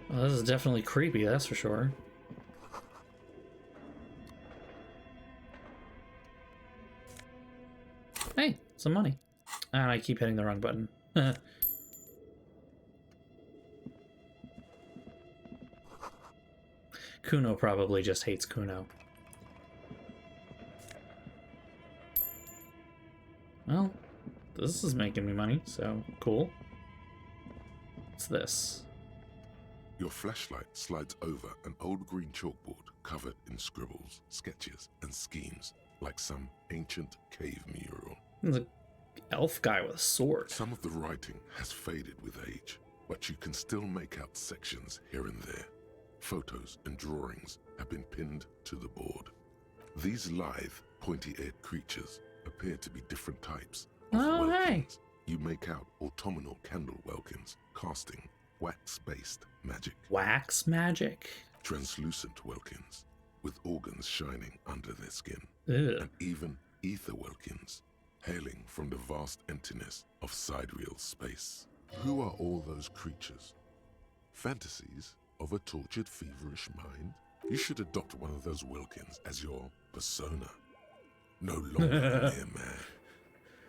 Well, this is definitely creepy, that's for sure. Hey, some money. And I keep hitting the wrong button. Kuno probably just hates Kuno. Well, this is making me money, so cool. What's this? Your flashlight slides over an old green chalkboard covered in scribbles, sketches, and schemes, like some ancient cave mural. There's an elf guy with a sword. Some of the writing has faded with age, but you can still make out sections here and there. Photos and drawings have been pinned to the board. These lithe, pointy-eared creatures appear to be different types of Oh, welkins. hey. You make out autumnal candle welkins, casting wax-based magic. Wax magic. Translucent Welkins, with organs shining under their skin. Ew. And even ether Welkins, hailing from the vast emptiness of sidereal space. Who are all those creatures? Fantasies of a tortured, feverish mind? You should adopt one of those Welkins as your persona. No longer a mere man,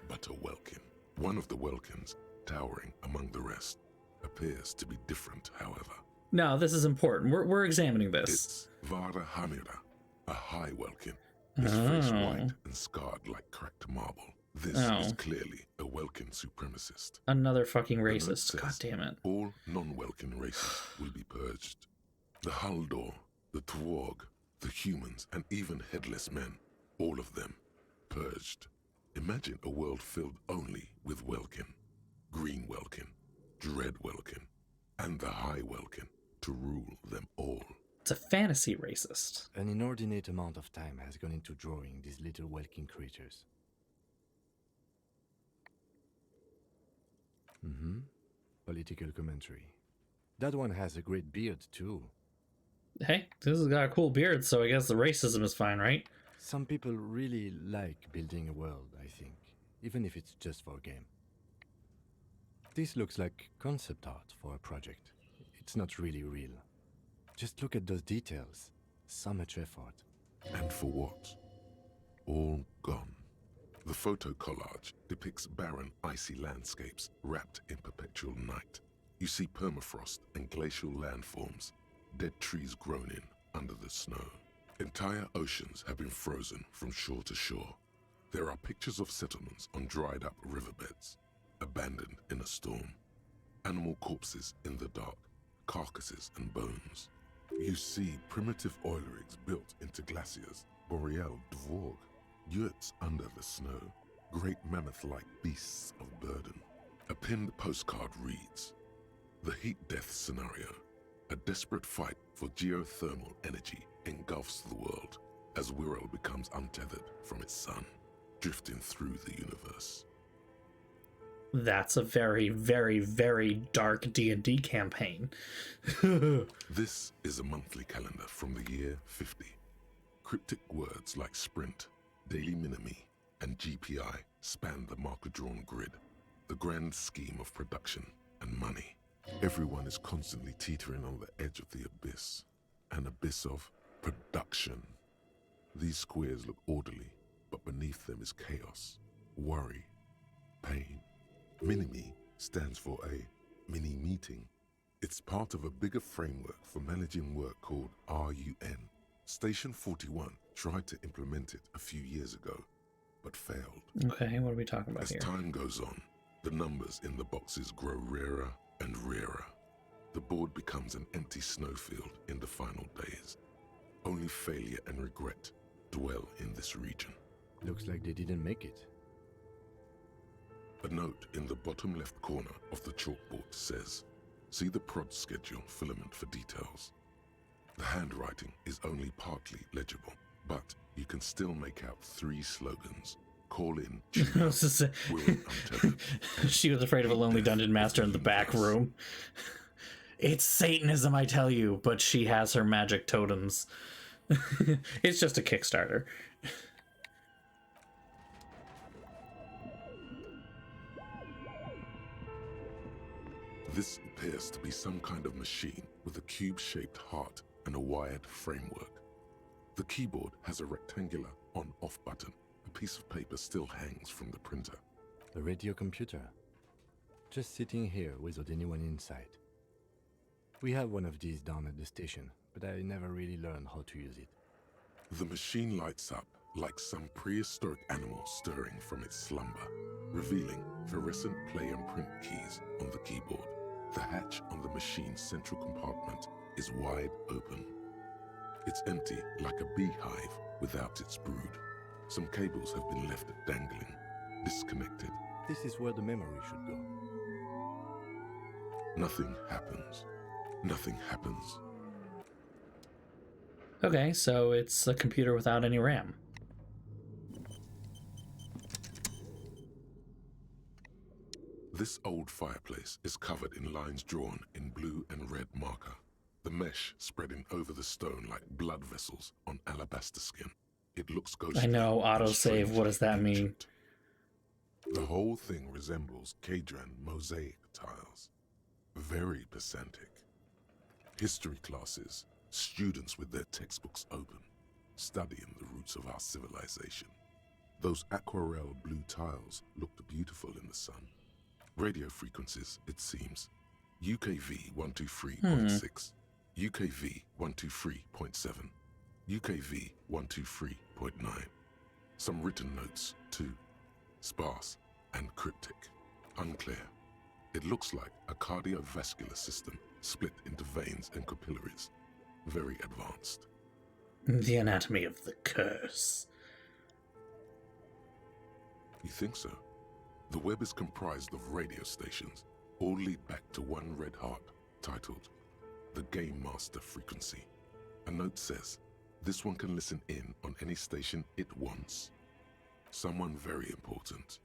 but a Welkin. One of the Welkins, towering among the rest, appears to be different, however. No, this is important. We're examining this. It's Vara Hamira, a high Welkin, his face white and scarred like cracked marble. This is clearly a Welkin supremacist. Another fucking The note racist. says God damn it. all non-Welkin races will be purged. The Haldor, the Twarg, the humans, and even headless men, all of them purged. Imagine a world filled only with Welkin, Green Welkin, Dread Welkin, and the High Welkin to rule them all. It's a fantasy racist. An inordinate amount of time has gone into drawing these little Welkin creatures. Political commentary. That one has a great beard, too. Hey, this has got a cool beard, so I guess the racism is fine, right? Some people really like building a world, I think, even if it's just for a game. This looks like concept art for a project. It's not really real. Just look at those details. So much effort. And for what? All gone. The photo collage depicts barren, icy landscapes wrapped in perpetual night. You see permafrost and glacial landforms, dead trees grown in under the snow. Entire oceans have been frozen from shore to shore. There are pictures of settlements on dried up riverbeds, abandoned in a storm. Animal corpses in the dark, carcasses and bones. You see primitive oil rigs built into glaciers, boreal dvorg, yurts under the snow, great mammoth-like beasts of burden. A pinned postcard reads, "The heat death scenario. A desperate fight for geothermal energy engulfs the world as Wirral becomes untethered from its sun, drifting through the universe." That's a very, very, very dark D&D campaign. This is a monthly calendar from the year 50. Cryptic words like sprint, daily minimi, and GPI span the marker-drawn grid, the grand scheme of production and money. Everyone is constantly teetering on the edge of the abyss, an abyss of production. These squares look orderly, but beneath them is chaos, worry, pain. Minimi stands for a mini-meeting. It's part of a bigger framework for managing work called RUN. Station 41 tried to implement it a few years ago, but failed. Okay, what are we talking about As here? time goes on, the numbers in the boxes grow rarer and rarer. The board becomes an empty snowfield in the final days. Only failure and regret dwell in this region. Looks like they didn't make it. A note in the bottom left corner of the chalkboard says, "See the prod schedule filament for details." The handwriting is only partly legible, but you can still make out 3 slogans. Call in, I was just saying- Wirral Untethered. She was afraid of a lonely dungeon master in the back room. It's Satanism, I tell you, but she has her magic totems. It's just a Kickstarter. This appears to be some kind of machine with a cube-shaped heart and a wired framework. The keyboard has a rectangular on-off button. A piece of paper still hangs from the printer. A radio computer. Just sitting here without anyone inside. We have one of these down at the station, but I never really learned how to use it. The machine lights up like some prehistoric animal stirring from its slumber, revealing fluorescent play and print keys on the keyboard. The hatch on the machine's central compartment is wide open. It's empty like a beehive without its brood. Some cables have been left dangling, disconnected. This is where the memory should go. Nothing happens. Nothing happens. Okay, so it's a computer without any RAM. This old fireplace is covered in lines drawn in blue and red marker, the mesh spreading over the stone like blood vessels on alabaster skin. It looks ghostly. I know, and autosave, what does that mean? ancient. The whole thing resembles Kadran mosaic tiles. Very pedantic. History classes, students with their textbooks open, studying the roots of our civilization. Those aquarelle blue tiles looked beautiful in the sun. Radio frequencies, it seems. UKV 123.6, UKV 123.7, UKV 123.9. Some written notes, too. Sparse and cryptic. Unclear. It looks like a cardiovascular system split into veins and capillaries. Very advanced. The anatomy of the curse. You think so? The web is comprised of radio stations, all lead back to one red heart, titled the Game Master Frequency. A note says, this one can listen in on any station it wants. Someone very important,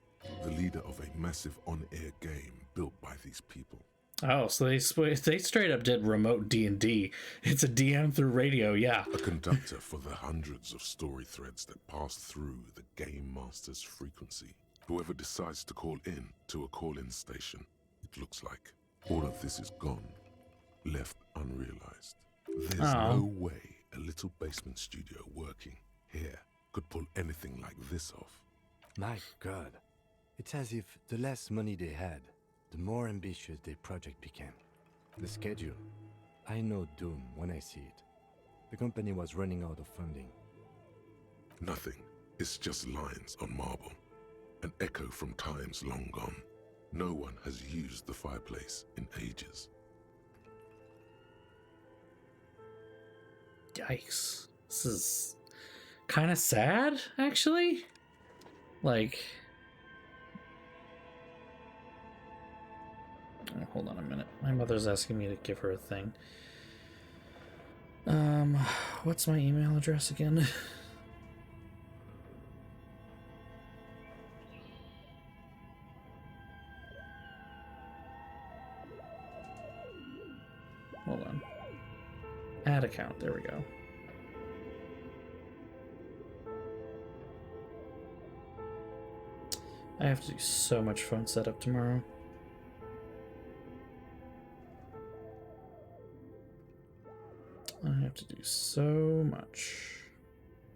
the leader of a massive on-air game built by these people. Oh, so they straight up did remote D&D. It's a DM through radio, yeah. A conductor for the hundreds of story threads that pass through the Game Master's frequency. Whoever decides to call in to a call-in station, it looks like. All of this is gone, left unrealized. There's no way a little basement studio working here could pull anything like this off. My God. It's as if the less money they had, the more ambitious their project became. The schedule. I know doom when I see it. The company was running out of funding. Nothing. It's just lines on marble. An echo from times long gone. No one has used the fireplace in ages. Yikes. This is kind of sad, actually. Like... Oh, hold on a minute. My mother's asking me to give her a thing. What's my email address again? Hold on. Add account. There we go. I have to do so much phone setup tomorrow. I have to do so much.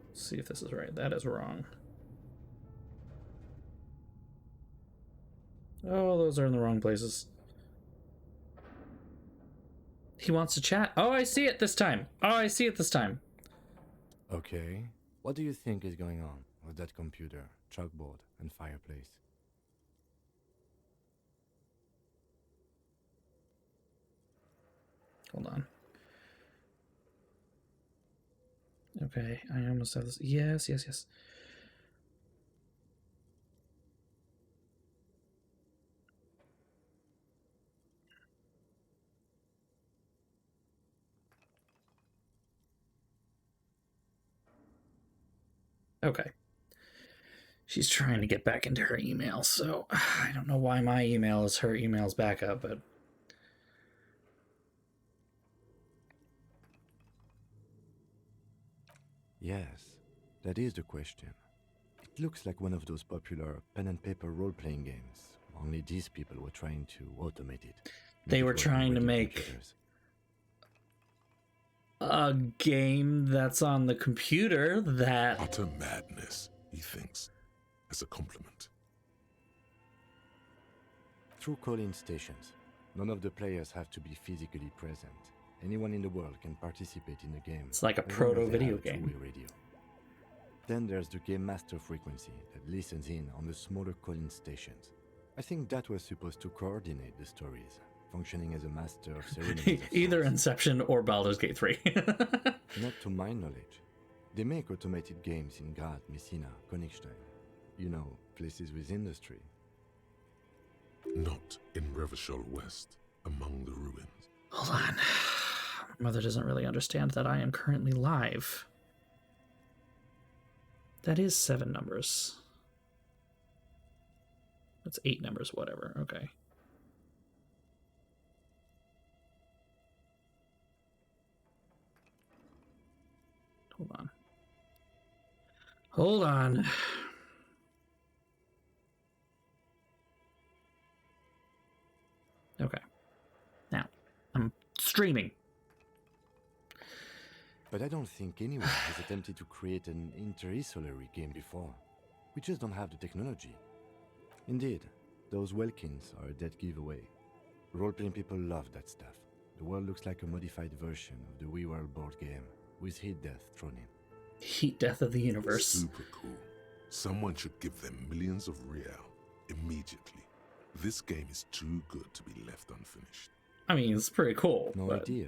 Let's see if this is right. That is wrong. Oh, those are in the wrong places. He wants to chat. Oh, I see it this time. Oh, I see it this time. Okay. What do you think is going on with that computer, chalkboard, and fireplace? Hold on. Okay, I almost have this. Yes, yes, yes. Okay. She's trying to get back into her email, so I don't know why my email is her email's backup, but... Yes, that is the question. It looks like one of those popular pen and paper role-playing games. Only these people were trying to automate it. They were trying to make a game that's on the computer that... Utter madness, he thinks, as a compliment. Through call-in stations, none of the players have to be physically present. Anyone in the world can participate in the game. It's like a proto-video game. Radio. Then there's the Game Master frequency that listens in on the smaller call-in stations. I think that was supposed to coordinate the stories, functioning as a master of ceremonies. Either Inception or Baldur's Gate 3. Not to my knowledge. They make automated games in Graz, Messina, Königstein. You know, places with industry. Not in Revachol West, among the ruins. Hold on. Mother doesn't really understand that I am currently live. That is 7 numbers. That's 8 numbers, whatever. Okay. Hold on. Okay. Now, I'm streaming. But I don't think anyone has attempted to create an interisolary game before. We just don't have the technology. Indeed, those Welkins are a dead giveaway. Role-playing people love that stuff. The world looks like a modified version of the WeWorld board game, with heat death thrown in. Heat death of the universe. Super cool. Someone should give them millions of real immediately. This game is too good to be left unfinished. I mean, it's pretty cool. No but... idea.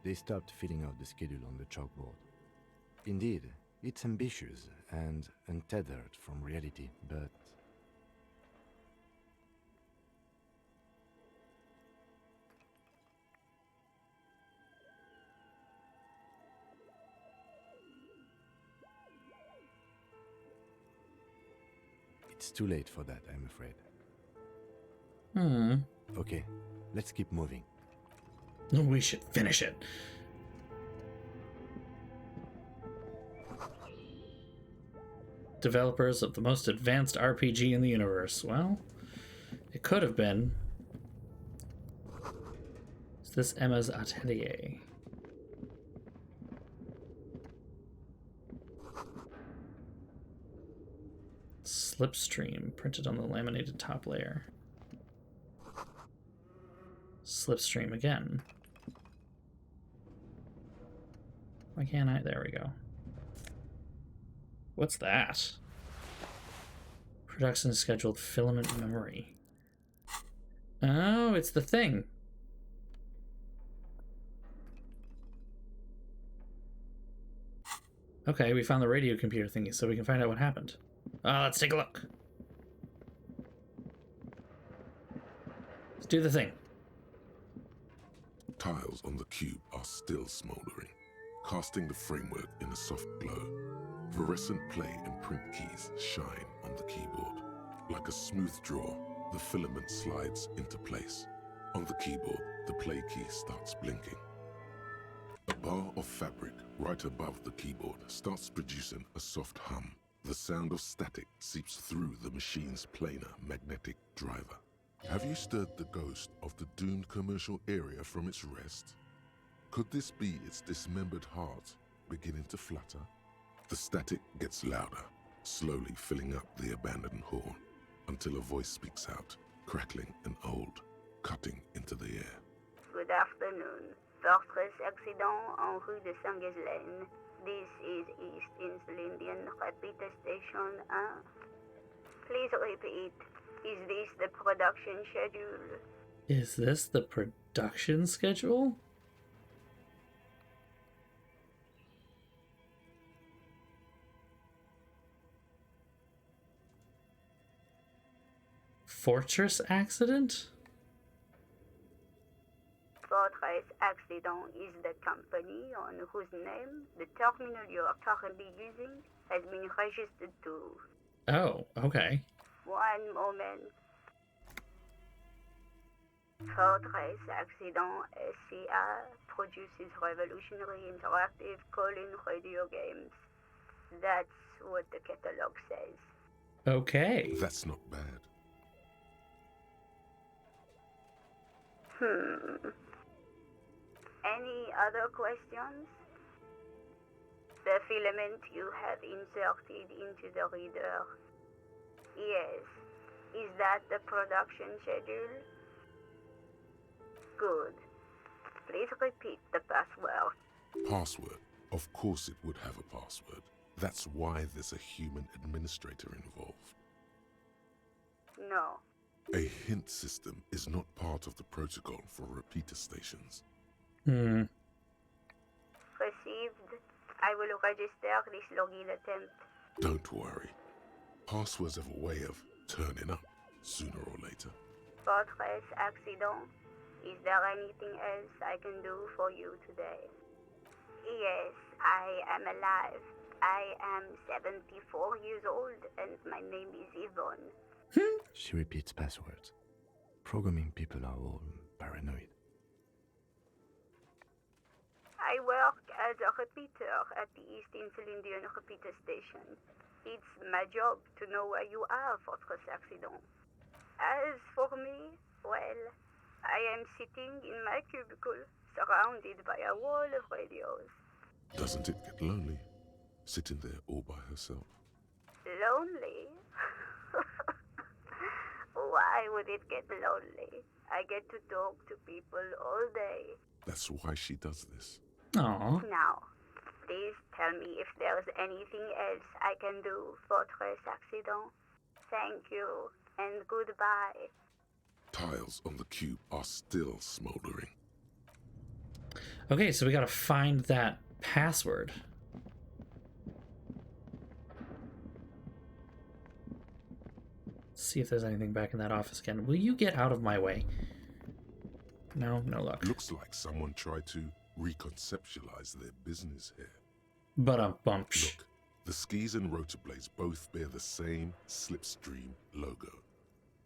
They stopped filling out the schedule on the chalkboard. Indeed, it's ambitious and untethered from reality, but... It's too late for that, I'm afraid. Okay, let's keep moving. We should finish it. Developers of the most advanced RPG in the universe. Well, it could have been. Is this Emma's atelier? Slipstream printed on the laminated top layer. Slipstream again. Why can't I? There we go. What's that? Production scheduled filament memory. Oh, it's the thing. Okay, we found the radio computer thingy, so we can find out what happened. Let's take a look. Let's do the thing. Tiles on the cube are still smoldering, casting the framework in a soft glow. Fluorescent play and print keys shine on the keyboard. Like a smooth draw, the filament slides into place. On the keyboard, the play key starts blinking. A bar of fabric right above the keyboard starts producing a soft hum. The sound of static seeps through the machine's planar magnetic driver. Have you stirred the ghost of the doomed commercial area from its rest? Could this be its dismembered heart beginning to flutter? The static gets louder, slowly filling up the abandoned hall, until a voice speaks out, crackling and old, cutting into the air. Good afternoon. Fortress accident en rue de Saint-Ghislaine. This is East Insulindian Repeater Station 1. Please repeat. Is this the production schedule? Is this the production schedule? Fortress accident? Fortress Accident is the company on whose name the terminal you are currently using has been registered to. Oh, okay. One moment. Fortress Accident SCA produces revolutionary interactive call-in radio games. That's what the catalog says. Okay. That's not bad. Any other questions? The filament you have inserted into the reader. Yes. Is that the production schedule? Good. Please repeat the password. Password? Of course it would have a password. That's why there's a human administrator involved. No. A hint system is not part of the protocol for repeater stations. Received. I will register this login attempt. Don't worry. Passwords have a way of turning up sooner or later. Fortress Accident. Is there anything else I can do for you today? Yes, I am alive. I am 74 years old and my name is Yvonne. She repeats passwords. Programming people are all paranoid. I work as a repeater at the East Insulindian Repeater Station. It's my job to know where you are, Fortress Accident. As for me, well, I am sitting in my cubicle, surrounded by a wall of radios. Doesn't it get lonely, sitting there all by herself? Lonely? Why would it get lonely? I get to talk to people all day. That's why she does this. Aww. Now, please tell me if there's anything else I can do, Fortress Accident. Thank you, and goodbye. Tiles on the cube are still smoldering. Okay, so we gotta find that password. See if there's anything back in that office again. Will you get out of my way? No, no luck. Looks like someone tried to reconceptualize their business here. But a bump. Look, the skis and rotor blades both bear the same Slipstream logo.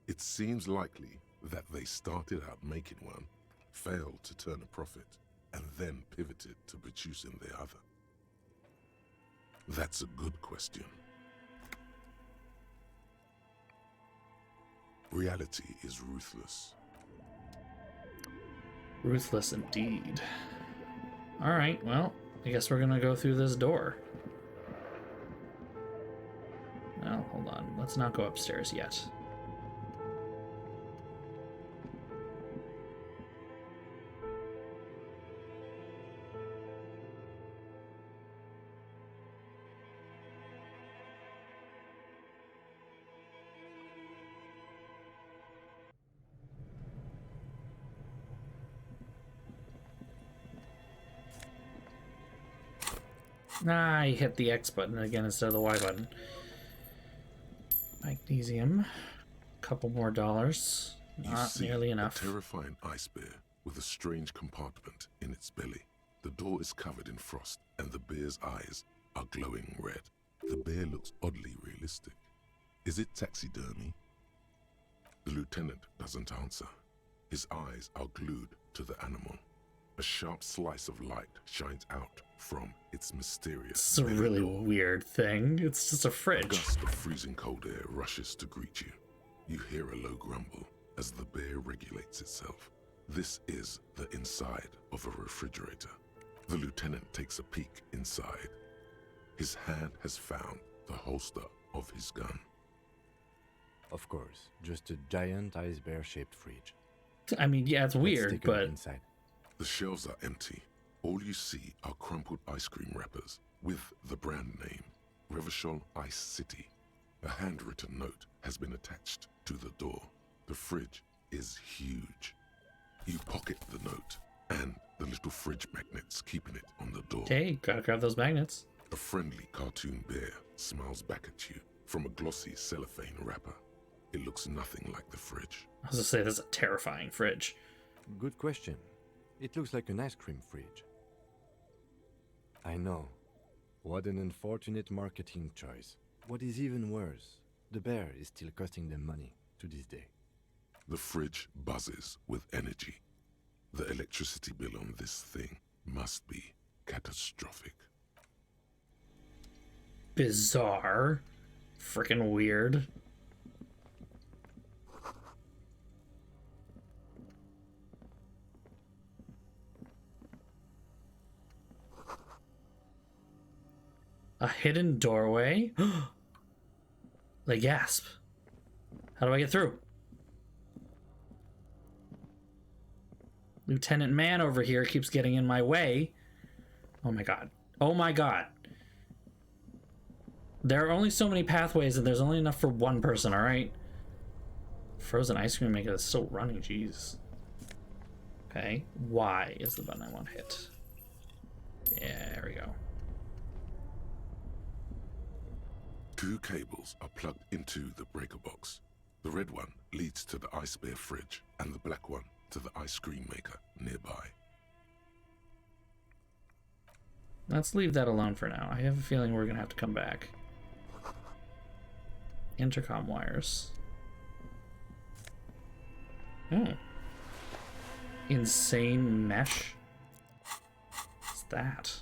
It seems likely that they started out making one, failed to turn a profit, and then pivoted to producing the other. That's a good question. Reality is ruthless. Ruthless indeed. Alright, well, I guess we're gonna go through this door. Well, hold on. Let's not go upstairs yet. Nah, I hit the X button again instead of the Y button. Magnesium. Couple more dollars. Not nearly enough. A terrifying ice bear with a strange compartment in its belly. The door is covered in frost, and the bear's eyes are glowing red. The bear looks oddly realistic. Is it taxidermy? The lieutenant doesn't answer. His eyes are glued to the animal. A sharp slice of light shines out from its mysterious It's a really weird thing. It's just a fridge. A gust of freezing cold air rushes to greet you. You hear a low grumble as the bear regulates itself. This is the inside of a refrigerator. The lieutenant takes a peek inside. His hand has found the holster of his gun. Of course, just a giant ice bear-shaped fridge. I mean, yeah, it's weird, but inside. The shelves are empty. All you see are crumpled ice cream wrappers with the brand name, Revachol Ice City. A handwritten note has been attached to the door. The fridge is huge. You pocket the note and the little fridge magnets keeping it on the door. hey, gotta grab those magnets. A friendly cartoon bear smiles back at you from a glossy cellophane wrapper. It looks nothing like the fridge. I was gonna say, that's a terrifying fridge. Good question. It looks like an ice cream fridge. I know. What an unfortunate marketing choice. What is even worse, the bear is still costing them money to this day. The fridge buzzes with energy. The electricity bill on this thing must be catastrophic. Bizarre. Freaking weird. A hidden doorway? They gasp. How do I get through? Lieutenant Man over here keeps getting in my way. Oh my god. Oh my god. There are only so many pathways and there's only enough for one person, alright? Frozen ice cream maker is still running, jeez. Okay, Y is the button I want to hit. Yeah, there we go. Two cables are plugged into the breaker box. The red one leads to the ice bear fridge and the black one to the ice cream maker nearby. Let's leave that alone for now. I have a feeling we're gonna have to come back. Intercom wires. Oh. Insane mesh? What's that?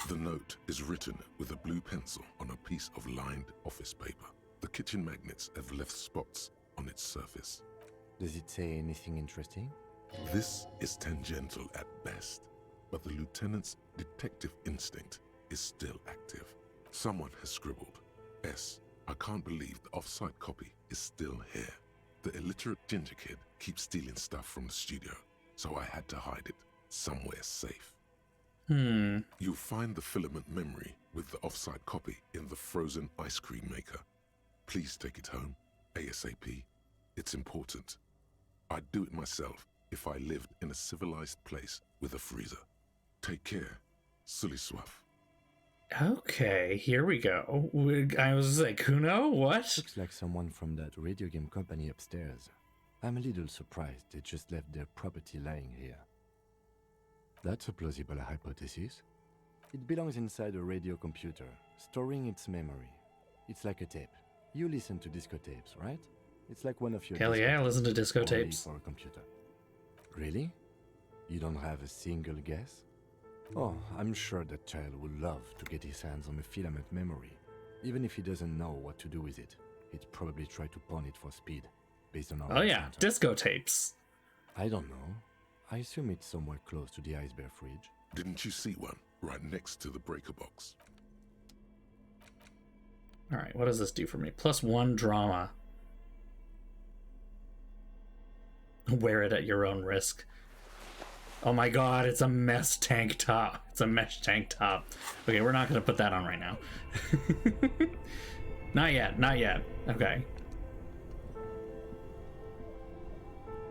The note is written with a blue pencil on a piece of lined office paper. The kitchen magnets have left spots on its surface. Does it say anything interesting? This is tangential at best, but the lieutenant's detective instinct is still active. Someone has scribbled, S. I can't believe the off-site copy is still here. The illiterate ginger kid keeps stealing stuff from the studio, so I had to hide it somewhere safe. You'll find the filament memory with the off-site copy in the frozen ice cream maker. Please take it home, ASAP. It's important. I'd do it myself if I lived in a civilized place with a freezer. Take care, BOSTrophyWife. Okay, here we go. I was like, Kuno? What? Looks like someone from that radio game company upstairs. I'm a little surprised they just left their property lying here. That's a plausible hypothesis. It belongs inside a radio computer, storing its memory. It's like a tape. You listen to disco tapes, right? It's like one of your Hell yeah, I listen to disco only tapes. for a computer. Really? You don't have a single guess? Oh, I'm sure that child would love to get his hands on a filament memory. Even if he doesn't know what to do with it, he'd probably try to pawn it for speed, based on our Oh yeah, encounter. disco tapes. I don't know. I assume it's somewhere close to the ice bear fridge. Didn't you see one right next to the breaker box? Alright, what does this do for me? +1 drama. Wear it at your own risk. Oh my god, it's a mesh tank top. It's a mesh tank top. Okay, we're not going to put that on right now. Not yet, not yet. Okay.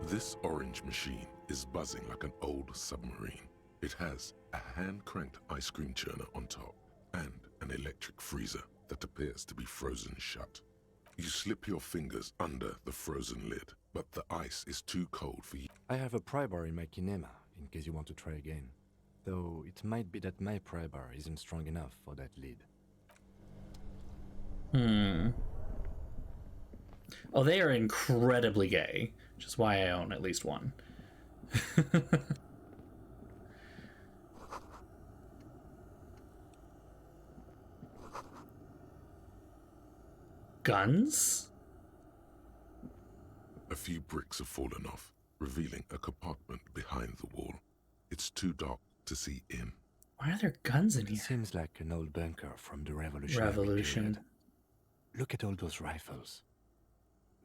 This orange machine is buzzing like an old submarine. It has a hand-cranked ice cream churner on top and an electric freezer that appears to be frozen shut. You slip your fingers under the frozen lid, but the ice is too cold for you. I have a pry bar in my kinema, in case you want to try again. Though it might be that my pry bar isn't strong enough for that lid. Oh, they are incredibly gay, which is why I own at least one. Guns? A few bricks have fallen off, revealing a compartment behind the wall. It's too dark to see in. Why are there guns in It here? seems like an old bunker from the Revolutionary Revolution. period. Look at all those rifles.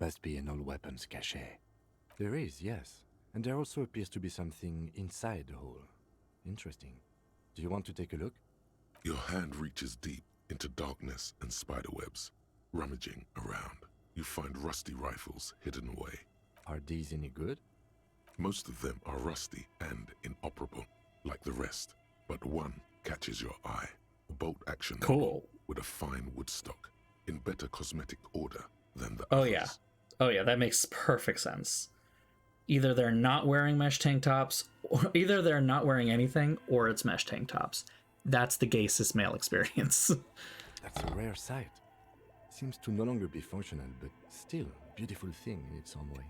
Must be an old weapons cache. There is, yes. And there also appears to be something inside the hole. Interesting. Do you want to take a look? Your hand reaches deep into darkness and spiderwebs. Rummaging around, you find rusty rifles hidden away. Are these any good? Most of them are rusty and inoperable, like the rest. But one catches your eye. A bolt-action Cool. with a fine wood stock, in better cosmetic order than the Oh others. yeah. Oh yeah, that makes perfect sense. Either they're not wearing mesh tank tops, or either they're not wearing anything, or it's mesh tank tops. That's the gay cis male experience. That's a rare sight. Seems to no longer be functional, but still beautiful thing in its own way.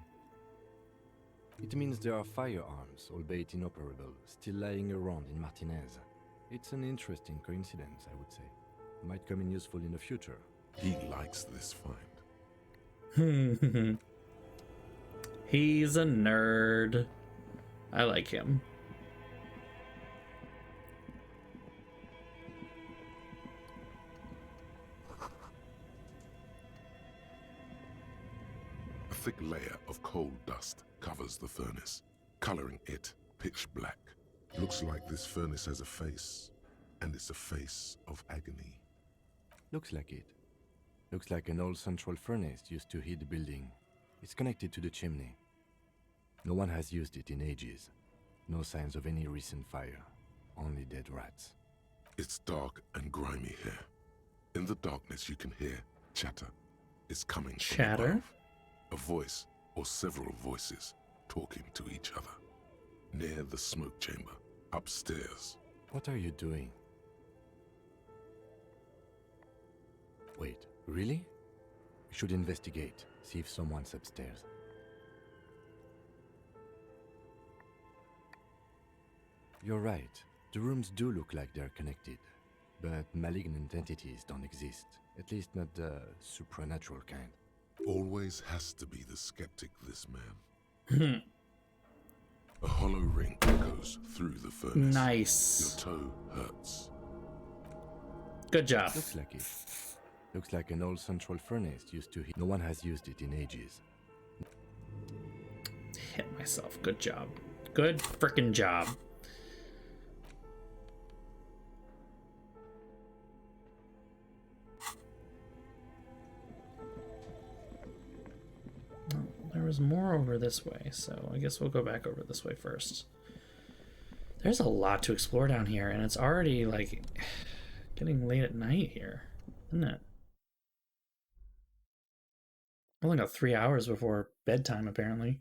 It means there are firearms, albeit inoperable, still lying around in Martinez. It's an interesting coincidence, I would say. Might come in useful in the future. He likes this find. He's a nerd. I like him. A thick layer of coal dust covers the furnace, coloring it pitch black. Looks like this furnace has a face, and it's a face of agony. Looks like it. Looks like an old central furnace used to heat the building. It's connected to the chimney. No one has used it in ages. No signs of any recent fire. Only dead rats. It's dark and grimy here. In the darkness you can hear chatter. It's coming from Chatter? above. A voice or several voices talking to each other. Near the smoke chamber, upstairs. What are you doing? Wait, really? We should investigate, see if someone's upstairs. You're right. The rooms do look like they're connected. But malignant entities don't exist. At least not the supernatural kind. Always has to be the skeptic, this man. A hollow ring echoes through the furnace. Nice. Your toe hurts. Good job. Looks like it. Looks like an old central furnace used to heat. No one has used it in ages. Hit myself. Good job. Good frickin' job. Oh, there was more over this way, so I guess we'll go back over this way first. There's a lot to explore down here, and it's already, like, getting late at night here, isn't it? Only got 3 hours before bedtime, apparently.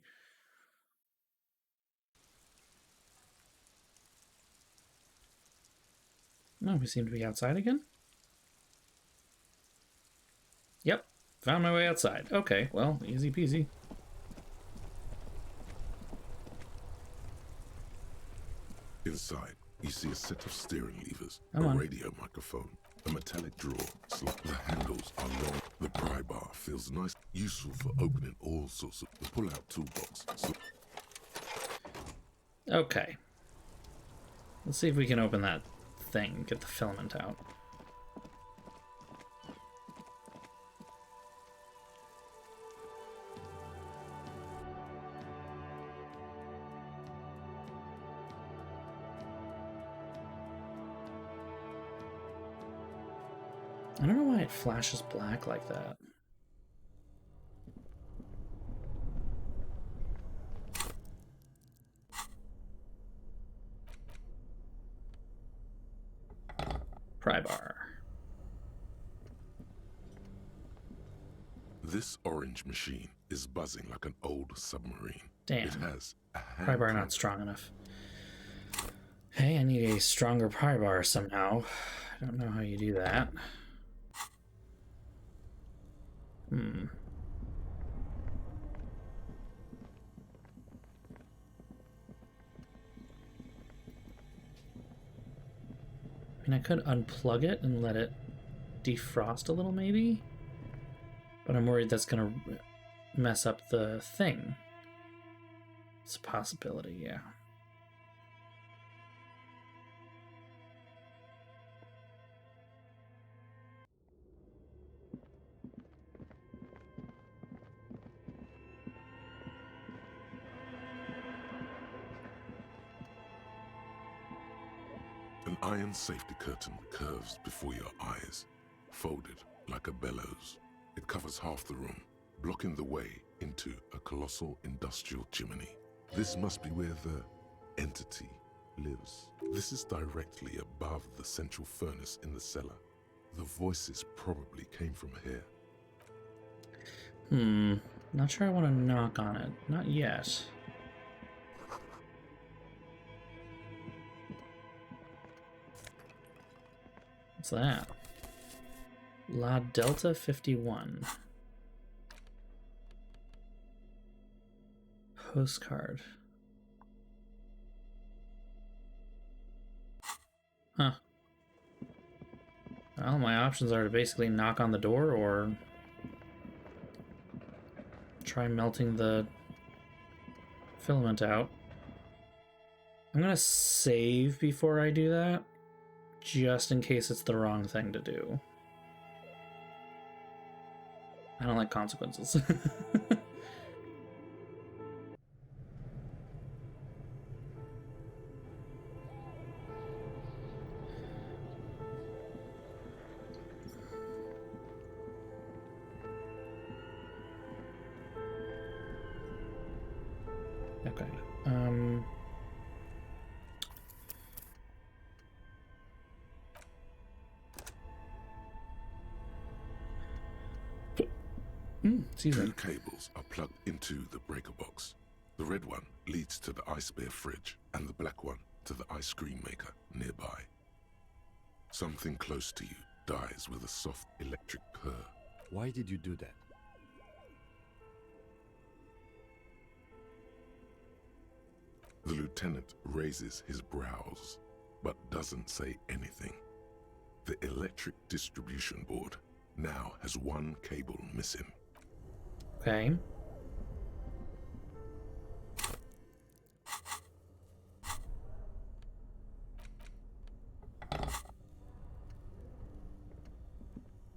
No, we seem to be outside again. Yep, found my way outside. Okay, well, easy peasy. Inside, you see a set of steering levers, Come a on. radio microphone, a metallic drawer. The handles are long. The pry bar feels nice, useful for opening all sorts of the pull-out toolbox. Okay. Let's see if we can open that thing, get the filament out. I don't know why it flashes black like that. Pry bar. This orange machine is buzzing like an old submarine. Damn. It has a Pry bar hand not strong enough. Hey, I need a stronger pry bar somehow. I don't know how you do that. I mean, I could unplug it and let it defrost a little, maybe? But I'm worried that's gonna mess up the thing. It's a possibility, yeah. An iron safety curtain curves before your eyes, folded like a bellows. It covers half the room, blocking the way into a colossal industrial chimney. This must be where the entity lives. This is directly above the central furnace in the cellar. The voices probably came from here. Not sure I want to knock on it. Not yet. What's that? La Delta 51. Postcard. Huh. Well, my options are to basically knock on the door or try melting the filament out. I'm gonna save before I do that, just in case it's the wrong thing to do. I don't like consequences. Okay. Two cables are plugged into the breaker box. The red one leads to the ice bear fridge, and the black one to the ice cream maker nearby. Something close to you dies with a soft electric purr. Why did you do that? The lieutenant raises his brows, but doesn't say anything. The electric distribution board now has one cable missing. Okay.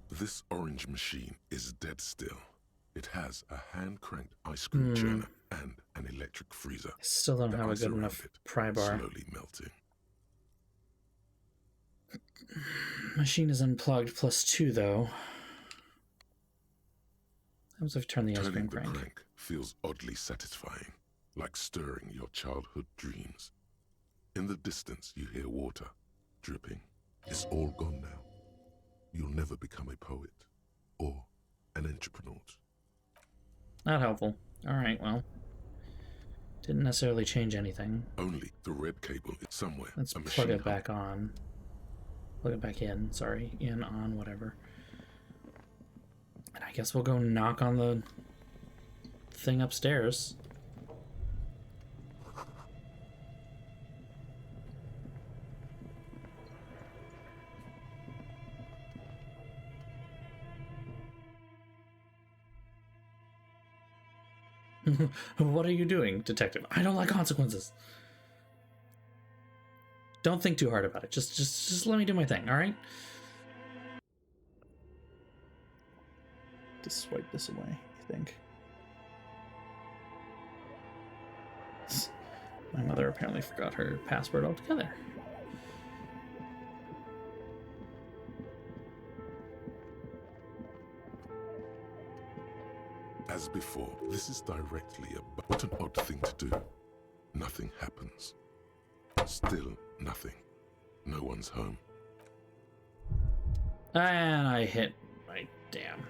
This orange machine is dead still. It has a hand-cranked ice cream churner and an electric freezer. I still don't The have a ice good around enough it pry bar. slowly melting. Machine is unplugged, +2 though. How happens if I turn the ice Turning cream the crank? crank feels oddly satisfying, like stirring your childhood dreams. In the distance, you hear water dripping. It's all gone now. You'll never become a poet or an entrepreneur. Not helpful. Alright, well. Didn't necessarily change anything. Only the red cable is somewhere. Let's a plug machine it back on. Plug it back in, sorry. In, on, whatever. And I guess we'll go knock on the thing upstairs. What are you doing, detective? I don't like consequences. Don't think too hard about it. Just let me do my thing, all right? Just swipe this away, I think. My mother apparently forgot her password altogether. As before, this is directly about what an odd thing to do. Nothing happens. Still nothing. No one's home. And I hit my damn.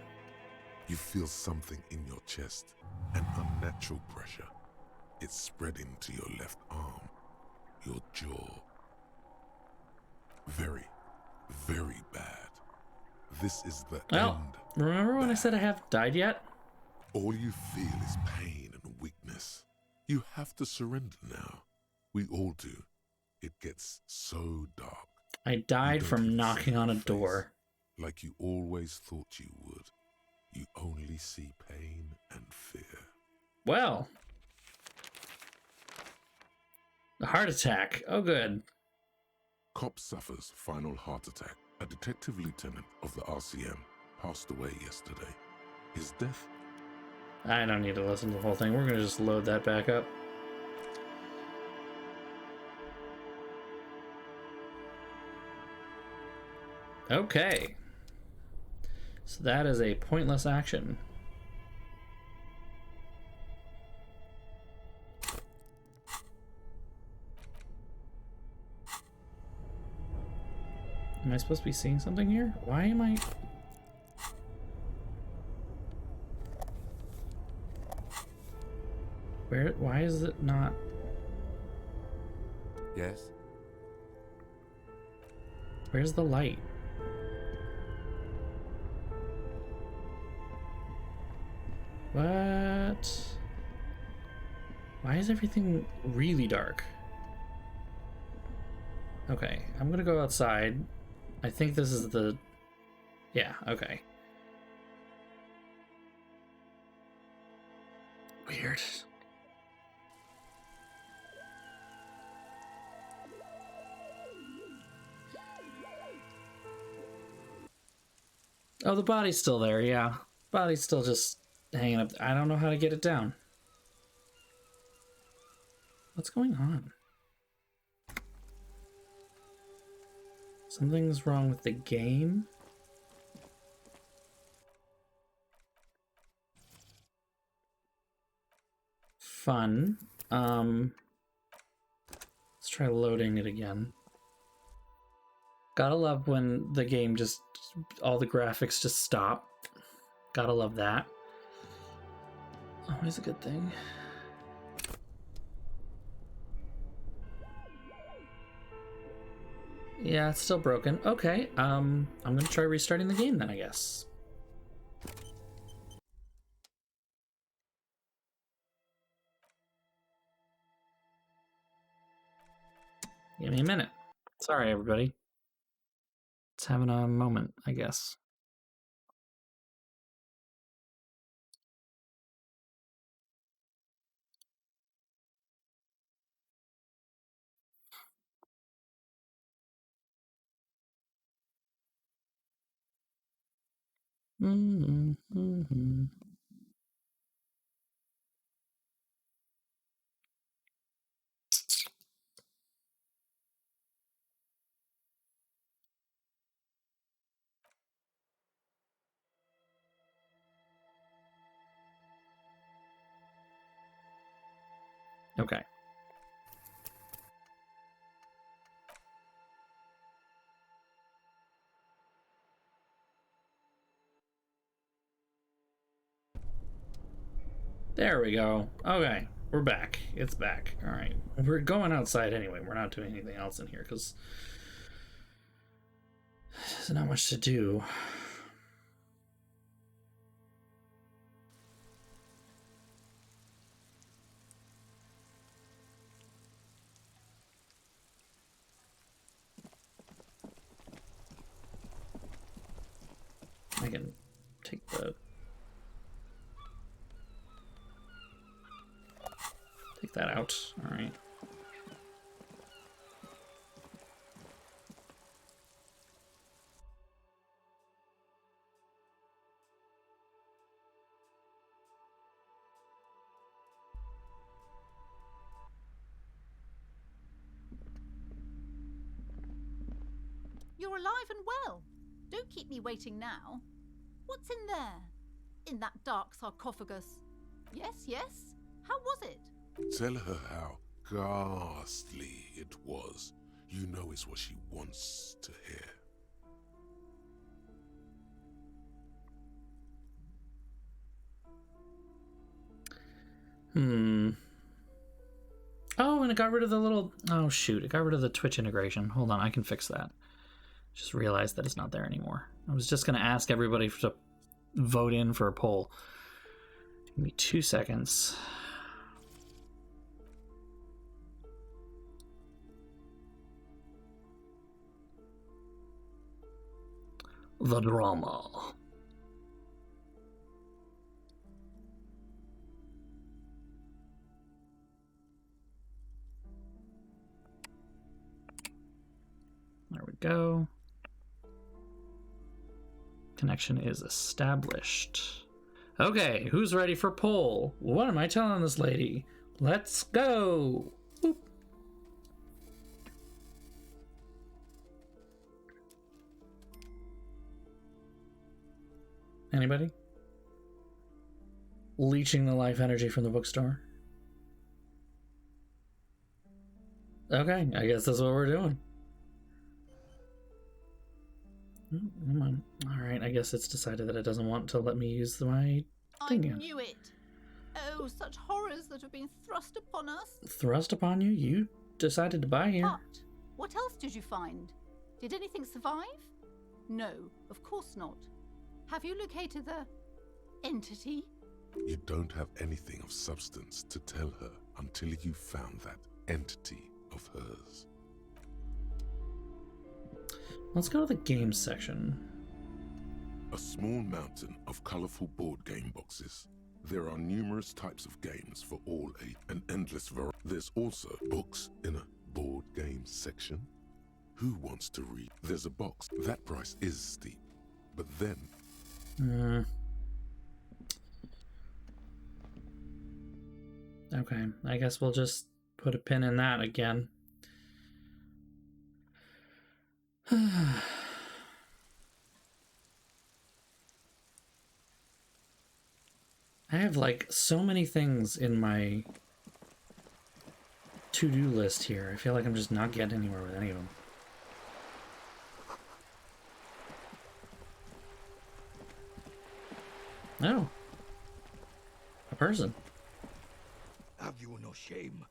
You feel something in your chest, an unnatural pressure. It's spreading to your left arm, your jaw. Very, very bad. This is the end. Remember when I said I haven't died yet? All you feel is pain and weakness. You have to surrender now. We all do. It gets so dark. I died from knocking on a door. Like you always thought you would. You only see pain and fear. Well. A heart attack. Oh, good. Cop suffers final heart attack. A detective lieutenant of the RCM passed away yesterday. His death? I don't need to listen to the whole thing. We're going to just load that back up. Okay. So that is a pointless action. Am I supposed to be seeing something here? Why am I... Why is it not... Yes? Where's the light? What? Why is everything really dark? Okay, I'm gonna go outside. I think this is the... Yeah, okay. Weird. Oh, the body's still there, yeah. Body's still just hanging up. I don't know how to get it down. What's going on? Something's wrong with the game? Fun. Let's try loading it again. Gotta love when the game just, all the graphics just stop. Gotta love that. Always a good thing. Yeah, it's still broken. Okay, I'm gonna try restarting the game then, I guess. Give me a minute. Sorry, everybody. It's having a moment, I guess. Mm-hmm. Okay. There we go. Okay, we're back. It's back. All right. We're going outside anyway. We're not doing anything else in here because there's not much to do. I can take that out. All right. You're alive and well. Don't keep me waiting now. What's in there? In that dark sarcophagus? Yes, yes. How was it? Tell her how ghastly it was. You know it's what she wants to hear. Oh, and it got rid of the little... Oh, shoot. It got rid of the Twitch integration. Hold on, I can fix that. Just realized that it's not there anymore. I was just going to ask everybody to vote in for a poll. Give me 2 seconds. The drama. There we go. Connection is established. Okay, who's ready for poll? What am I telling this lady? Let's go. Boop. Anybody? Leeching the life energy from the bookstore. Okay, I guess that's what we're doing. Come on. Alright, I guess it's decided that it doesn't want to let me use my thing again. I knew it. Oh, such horrors that have been thrust upon us. Thrust upon you? You decided to buy here. But what else did you find? Did anything survive? No, of course not. Have you located the entity? You don't have anything of substance to tell her until you found that entity of hers. Let's go to the games section. A small mountain of colorful board game boxes. There are numerous types of games for all age, an endless variety. There's also books in a board game section. Who wants to read? There's a box. That price is steep. But then... Okay, I guess we'll just put a pin in that again. I have like so many things in my to-do list here. I feel like I'm just not getting anywhere with any of them. Oh. A person. Have you no shame?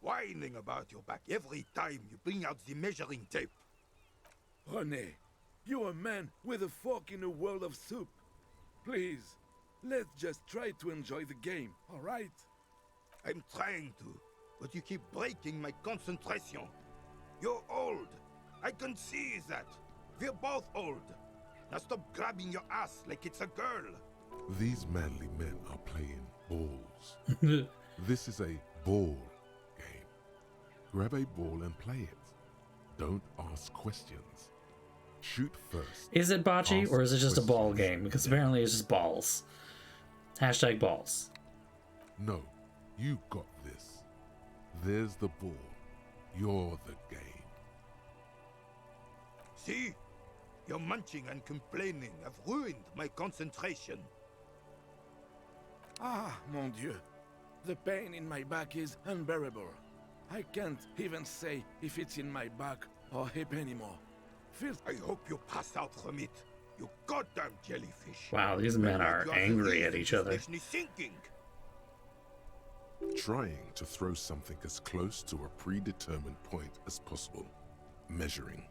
Whining about your back every time you bring out the measuring tape. Honey, you're a man with a fork in a world of soup. Please, let's just try to enjoy the game, all right? I'm trying to, but you keep breaking my concentration. You're old. I can see that. We're both old. Now stop grabbing your ass like it's a girl. These manly men are playing balls. This is a ball game. Grab a ball and play it. Don't ask questions. Shoot first. Is it bocce or is it just a ball questions. game? Because apparently it's just balls. Hashtag balls. No, you got this. There's the ball. You're the game. See? Your munching and complaining have ruined my concentration. Ah, mon Dieu. The pain in my back is unbearable. I can't even say if it's in my back or hip anymore. I hope you pass out from it, you goddamn jellyfish. Wow, these men are angry at each other. Thinking. Trying to throw something as close to a predetermined point as possible. Measuring.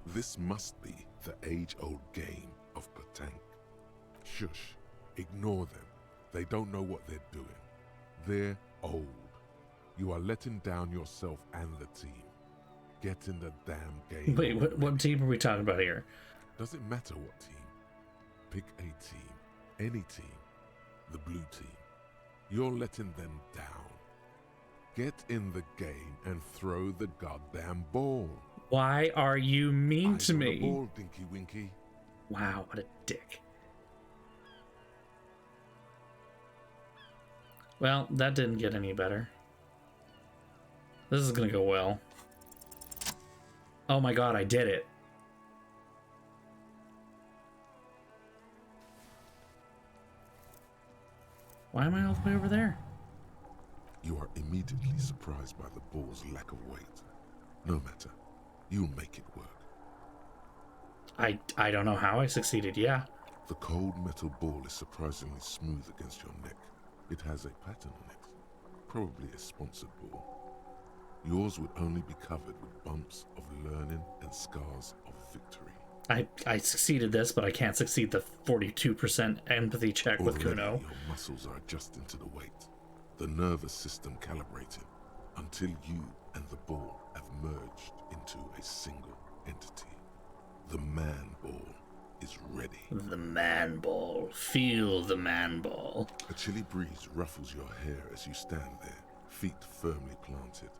This must be the age-old game of petanque. Shush. Ignore them. They don't know what they're doing. They're old. You are letting down yourself and the team. Get in the damn game. Wait, what team are we talking about here? Doesn't matter what team. Pick a team. Any team. The blue team. You're letting them down. Get in the game and throw the goddamn ball. Why are you mean to me? The ball, Dinky Winky. Wow, what a dick. Well, that didn't get any better. This is gonna go well. Oh my god, I did it. Why am I all the way over there? You are immediately surprised by the ball's lack of weight. No matter. You'll make it work. I don't know how I succeeded, yeah. The cold metal ball is surprisingly smooth against your neck. It has a pattern on it. Probably a sponsored ball. Yours would only be covered with bumps of learning and scars of victory. I succeeded this, but I can't succeed the 42% empathy check with Already, Kuno. your muscles are adjusting to the weight. The nervous system calibrated until you and the ball have merged into a single entity. The man ball is ready. The man ball. Feel the man ball. A chilly breeze ruffles your hair as you stand there, feet firmly planted.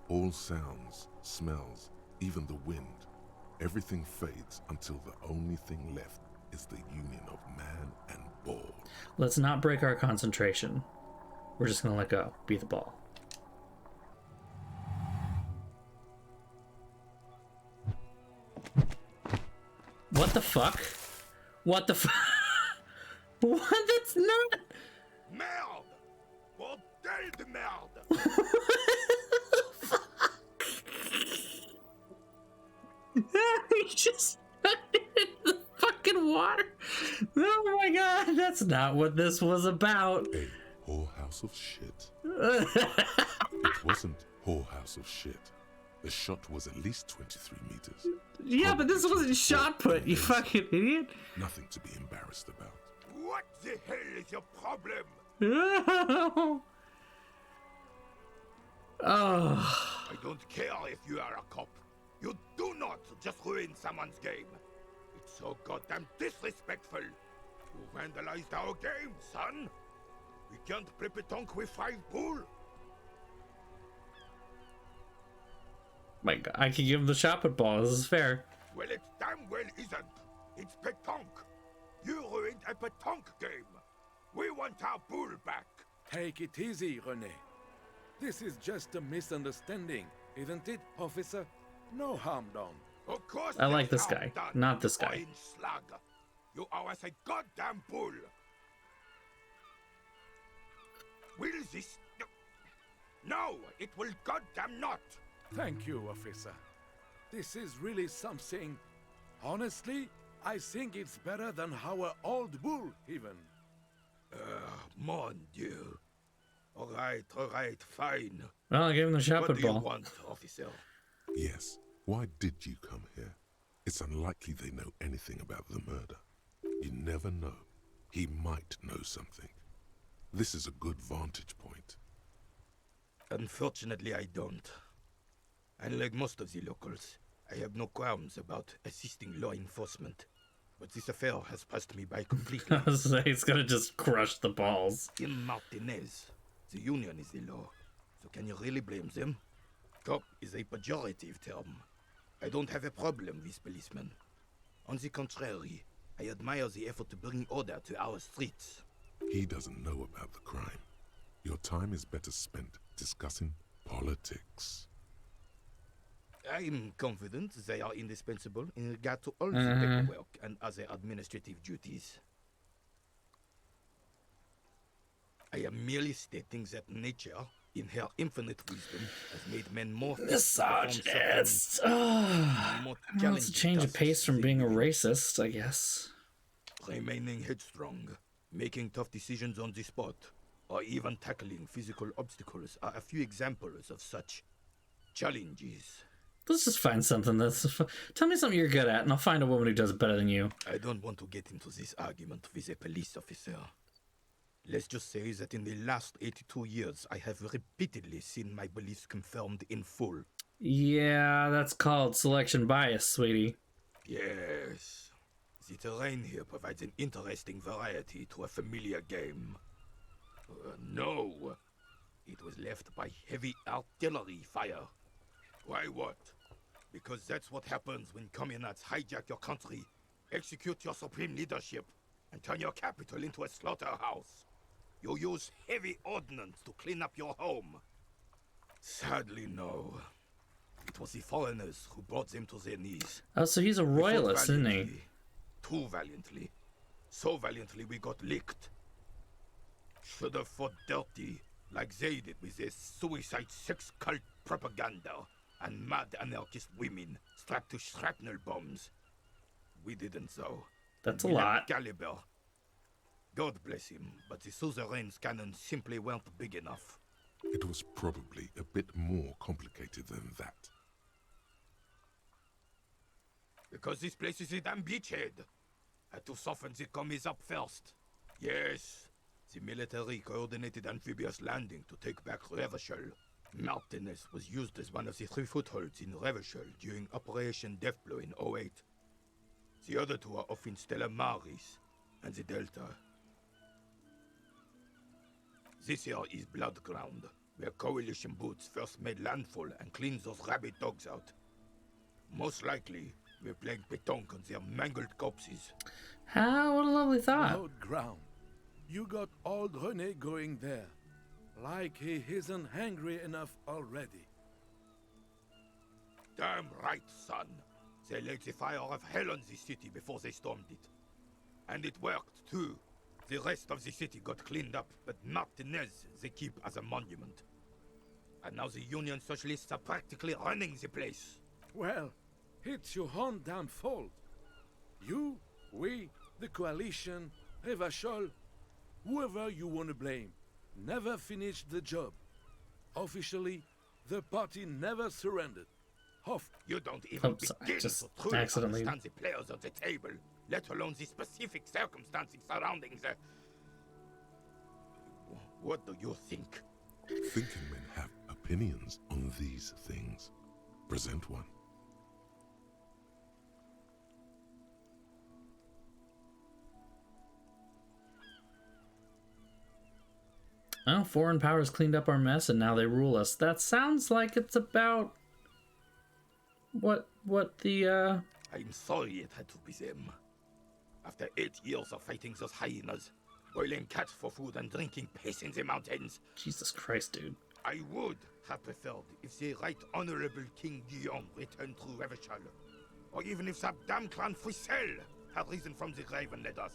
All sounds, smells, even the wind, everything fades until the only thing left is the union of man and ball. Let's not break our concentration. We're just gonna let go. Be the ball. What the fuck? What the fuck? What? That's not... Merde! Bordel de merde! He just put it in the fucking water. Oh my god, that's not what this was about. A whorehouse of shit. It wasn't whorehouse of shit. The shot was at least 23 meters. Yeah, but this wasn't shot put, you fucking idiot. Nothing to be embarrassed about. What the hell is your problem? Oh. I don't care if you are a cop. You do not just ruin someone's game. It's so goddamn disrespectful. You vandalized our game, son. We can't play petanque with 5 bull. My god, I can give him the shot put ball. This is fair. Well, it damn well isn't. It's petanque. You ruined a petanque game. We want our bull back. Take it easy, René. This is just a misunderstanding, isn't it, officer? No harm done. Of course. I like there's this harm guy, done, not this you guy. orange slug. You owe us a goddamn bull. Will this... No, it will goddamn not. Thank you, officer. This is really something. Honestly, I think it's better than our old bull, even. Mon Dieu. All right, fine. Well, I gave him the shot What put do you ball. want, officer? Yes. Why did you come here? It's unlikely they know anything about the murder. You never know. He might know something. This is a good vantage point. Unfortunately, I don't. Unlike most of the locals, I have no qualms about assisting law enforcement, but this affair has passed me by completely. I was saying it's gonna just crush the balls. In Martinez, the union is the law, so can you really blame them? Cop is a pejorative term. I don't have a problem with policemen. On the contrary, I admire the effort to bring order to our streets. He doesn't know about the crime. Your time is better spent discussing politics. I'm confident they are indispensable in regard to all the paperwork and other administrative duties. I am merely stating that nature, in her infinite wisdom, has made men more misogynist. Well, it's a change of pace from being a racist, I guess. Remaining headstrong, making tough decisions on the spot, or even tackling physical obstacles are a few examples of such challenges. Let's just find something tell me something you're good at, and I'll find a woman who does it better than you. I don't want to get into this argument with a police officer. Let's just say that in the last 82 years, I have repeatedly seen my beliefs confirmed in full. Yeah, that's called selection bias, sweetie. Yes. The terrain here provides an interesting variety to a familiar game. No. It was left by heavy artillery fire. Why what? Because that's what happens when communards hijack your country, execute your supreme leadership, and turn your capital into a slaughterhouse. You use heavy ordnance to clean up your home. Sadly, no. It was the foreigners who brought them to their knees. Oh, so he's a royalist, isn't he? Too valiantly. So valiantly we got licked. Should have fought dirty, like they did with their suicide sex cult propaganda and mad anarchist women strapped to shrapnel bombs. We didn't, though. That's a lot. Caliber. God bless him, but the suzerain's cannons simply weren't big enough. It was probably a bit more complicated than that. Because this place is a damn beachhead. Had to soften the commies up first. Yes, the military coordinated amphibious landing to take back Revachol. Martinez was used as one of the 3 footholds in Revachol during Operation Deathblow in 08. The other 2 are off in Stella Maris and the Delta. This here is Blood Ground, where Coalition boots first made landfall and cleaned those rabid dogs out. Most likely, we're playing pétanque on their mangled corpses. How? What a lovely thought. Blood Ground. You got old René going there. Like he isn't hungry enough already. Damn right, son. They laid the fire of hell on the city before they stormed it. And it worked, too. The rest of the city got cleaned up, but Martinez they keep as a monument. And now the Union Socialists are practically running the place. Well, it's your own damn fault. You, we, the Coalition, Revachol, whoever you want to blame, never finished the job. Officially, the party never surrendered. You don't even begin just to truly accidentally understand the players of the table, let alone the specific circumstances surrounding the... What do you think? Thinking men have opinions on these things. Present one. Oh, foreign powers cleaned up our mess and now they rule us. That sounds like it's about what the I'm sorry it had to be them. After 8 years of fighting those hyenas, boiling cats for food and drinking piss in the mountains. Jesus Christ, dude. I would have preferred if the Right Honorable King Guillaume returned through Revachol, or even if that damn clan Frisel had risen from the grave and led us.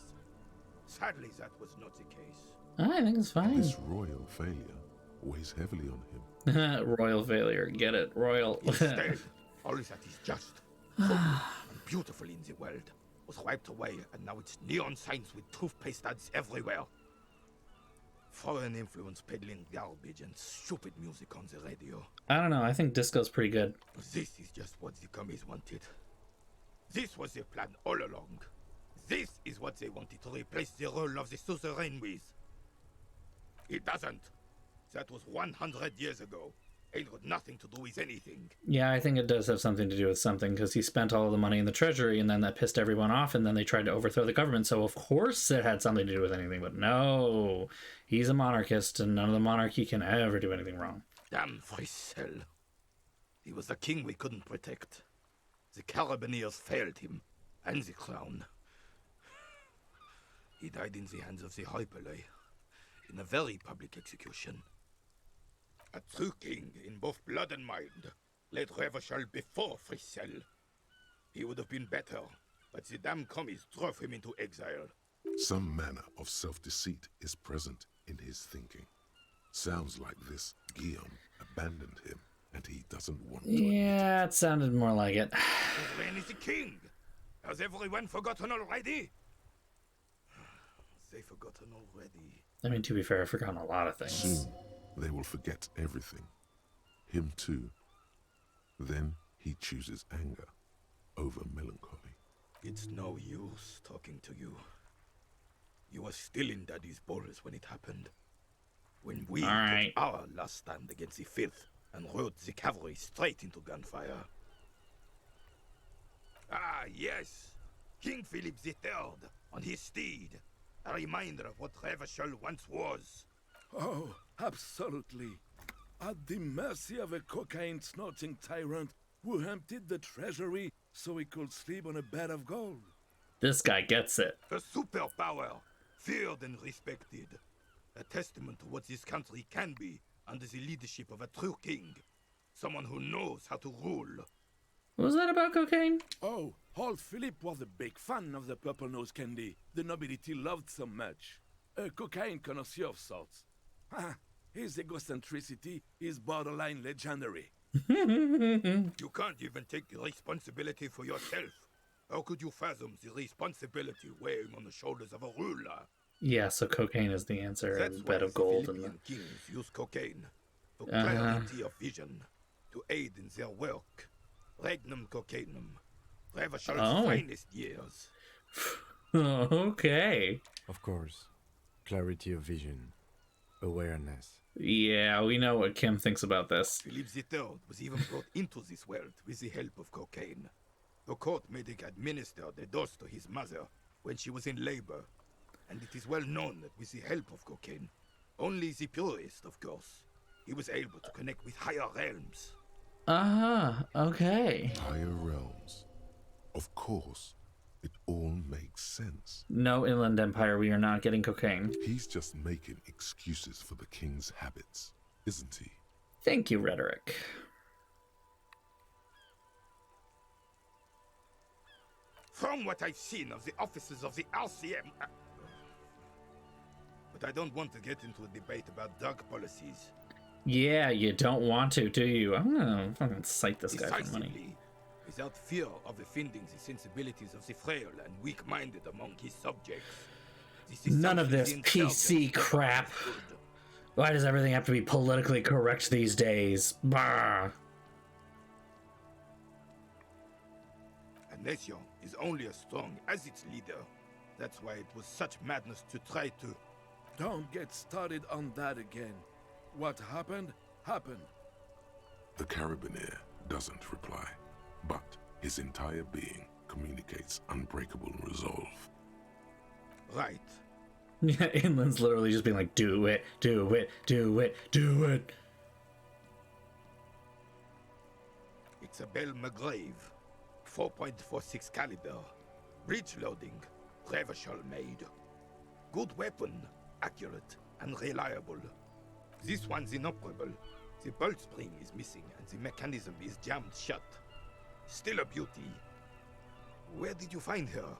Sadly, that was not the case. I think it's fine. This royal failure weighs heavily on him. Royal failure, get it? Royal. Instead, all that is just, holy and beautiful in the world was wiped away, and now it's neon signs with toothpaste ads everywhere. Foreign influence peddling garbage and stupid music on the radio. I don't know, I think disco's pretty good. This is just what the commies wanted. This was their plan all along. This is what they wanted to replace the role of the suzerain with. It doesn't. That was 100 years ago. Ain't got nothing to do with anything. Yeah, I think it does have something to do with something, because he spent all of the money in the treasury, and then that pissed everyone off, and then they tried to overthrow the government, so of course it had something to do with anything, but no. He's a monarchist, and none of the monarchy can ever do anything wrong. Damn Fricelle. He was the king we couldn't protect. The Carabineers failed him, and the crown. He died in the hands of the Hyperlay, in a very public execution. A true king in both blood and mind led Revachol before Fricelle. He would have been better, but the damn commies drove him into exile. Some manner of self-deceit is present in his thinking. Sounds like this Guillaume abandoned him, and he doesn't want to. Yeah, it sounded more like it. His reign is the king. Has everyone forgotten already? They've forgotten already. I mean, to be fair, I've forgotten a lot of things. Soon, they will forget everything. Him too. Then he chooses anger over melancholy. It's no use talking to you. You were still in Daddy's balls when it happened. When we took our last stand against the filth and rode the cavalry straight into gunfire. Ah, yes. King Philip III on his steed. A reminder of what Revachol once was. Oh, absolutely. At the mercy of a cocaine-snorting tyrant who emptied the treasury so he could sleep on a bed of gold. This guy gets it. A superpower, feared and respected. A testament to what this country can be under the leadership of a true king. Someone who knows how to rule. What was that about cocaine? Oh, old Philip was a big fan of the purple nose candy the nobility loved so much. A cocaine connoisseur of sorts. His egocentricity is borderline legendary. You can't even take the responsibility for yourself. How could you fathom the responsibility weighing on the shoulders of a ruler? Yeah, so cocaine is the answer. That's A bed why of gold. the Philippian kings use cocaine for clarity of vision, to aid in their work. Regnum cocainum. Revachol's finest years. Okay. Of course. Clarity of vision. Awareness. Yeah, we know what Kim thinks about this. Philip III was even brought into this world with the help of cocaine. The court made him administer the dose to his mother when she was in labor. And it is well known that with the help of cocaine, only the purest, of course, he was able to connect with higher realms. Okay. Higher realms. Of course, it all makes sense. No, Inland Empire, we are not getting cocaine. He's just making excuses for the king's habits, isn't he? Thank you, Rhetoric. From what I've seen of the officers of the RCM... But I don't want to get into a debate about drug policies. Yeah, you don't want to, do you? I'm gonna fucking cite this guy for money. Decisively, without fear of offending the sensibilities of the frail and weak-minded among his subjects. None of this PC crap. Why does everything have to be politically correct these days? Bah. A nation is only as strong as its leader. That's why it was such madness to try to... Don't get started on that again. What happened, happened. The Carabineer doesn't reply, but his entire being communicates unbreakable resolve. Right. Yeah, Inland's literally just being like, do it, do it, do it, do it. It's a Bell McGrave, 4.46 caliber, breech loading, Revachol made. Good weapon, accurate and reliable. This one's inoperable. The bolt spring is missing and the mechanism is jammed shut. Still a beauty. Where did you find her?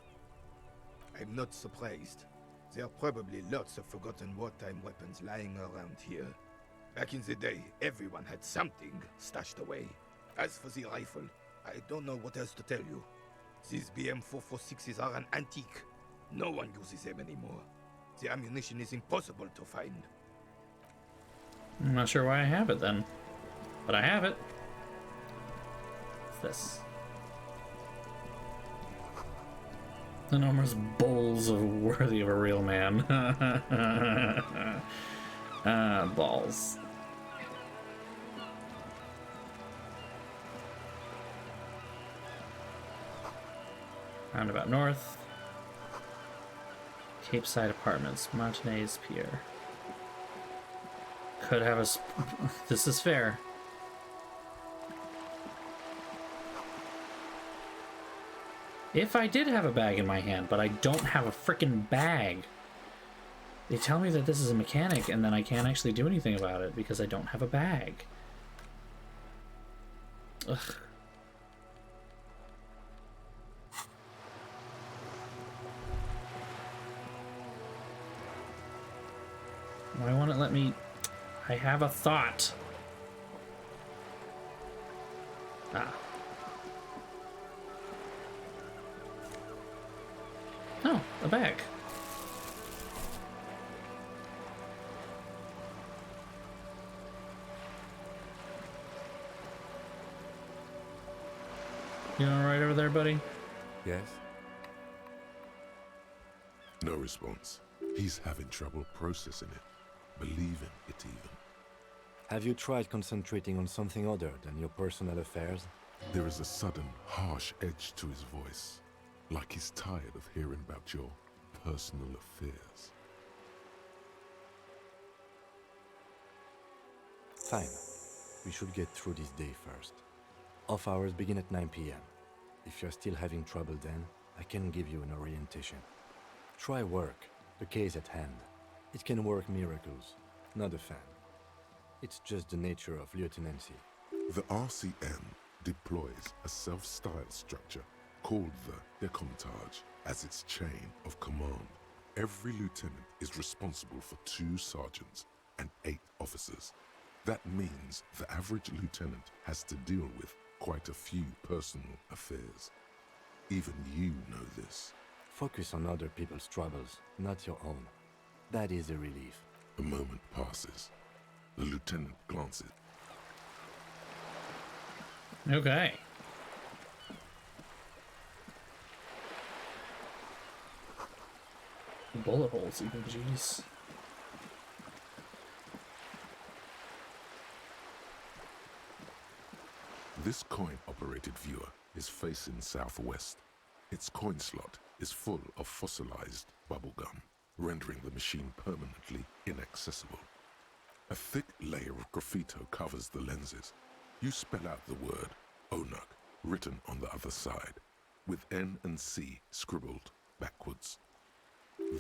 I'm not surprised. There are probably lots of forgotten wartime weapons lying around here. Back in the day, everyone had something stashed away. As for the rifle, I don't know what else to tell you. These BM-446s are an antique. No one uses them anymore. The ammunition is impossible to find. I'm not sure why I have it then, but I have it. What's this? Enormous bowls of worthy of a real man. Balls. Roundabout North. Cape Side Apartments. Martinez Pier. Could have a... This is fair. If I did have a bag in my hand, but I don't have a freaking bag. They tell me that this is a mechanic, and then I can't actually do anything about it because I don't have a bag. Ugh. Why won't it let me... I have a thought. Ah. Oh, a bag. You alright over there, buddy? Yes? No response. He's having trouble processing it, believing it even. Have you tried concentrating on something other than your personal affairs? There is a sudden, harsh edge to his voice, like he's tired of hearing about your personal affairs. Fine. We should get through this day first. Off hours begin at 9 p.m. If you're still having trouble then, I can give you an orientation. Try work, the case at hand. It can work miracles. Not a fan. It's just the nature of lieutenancy. The RCM deploys a self-styled structure called the Decomptage as its chain of command. Every lieutenant is responsible for 2 sergeants and 8 officers. That means the average lieutenant has to deal with quite a few personal affairs. Even you know this. Focus on other people's troubles, not your own. That is a relief. A moment passes. The lieutenant glances. Okay. Bullet holes even, jeez. This coin-operated viewer is facing southwest. Its coin slot is full of fossilized bubblegum, rendering the machine permanently inaccessible. A thick layer of graffito covers the lenses. You spell out the word Onuk written on the other side, with N and C scribbled backwards.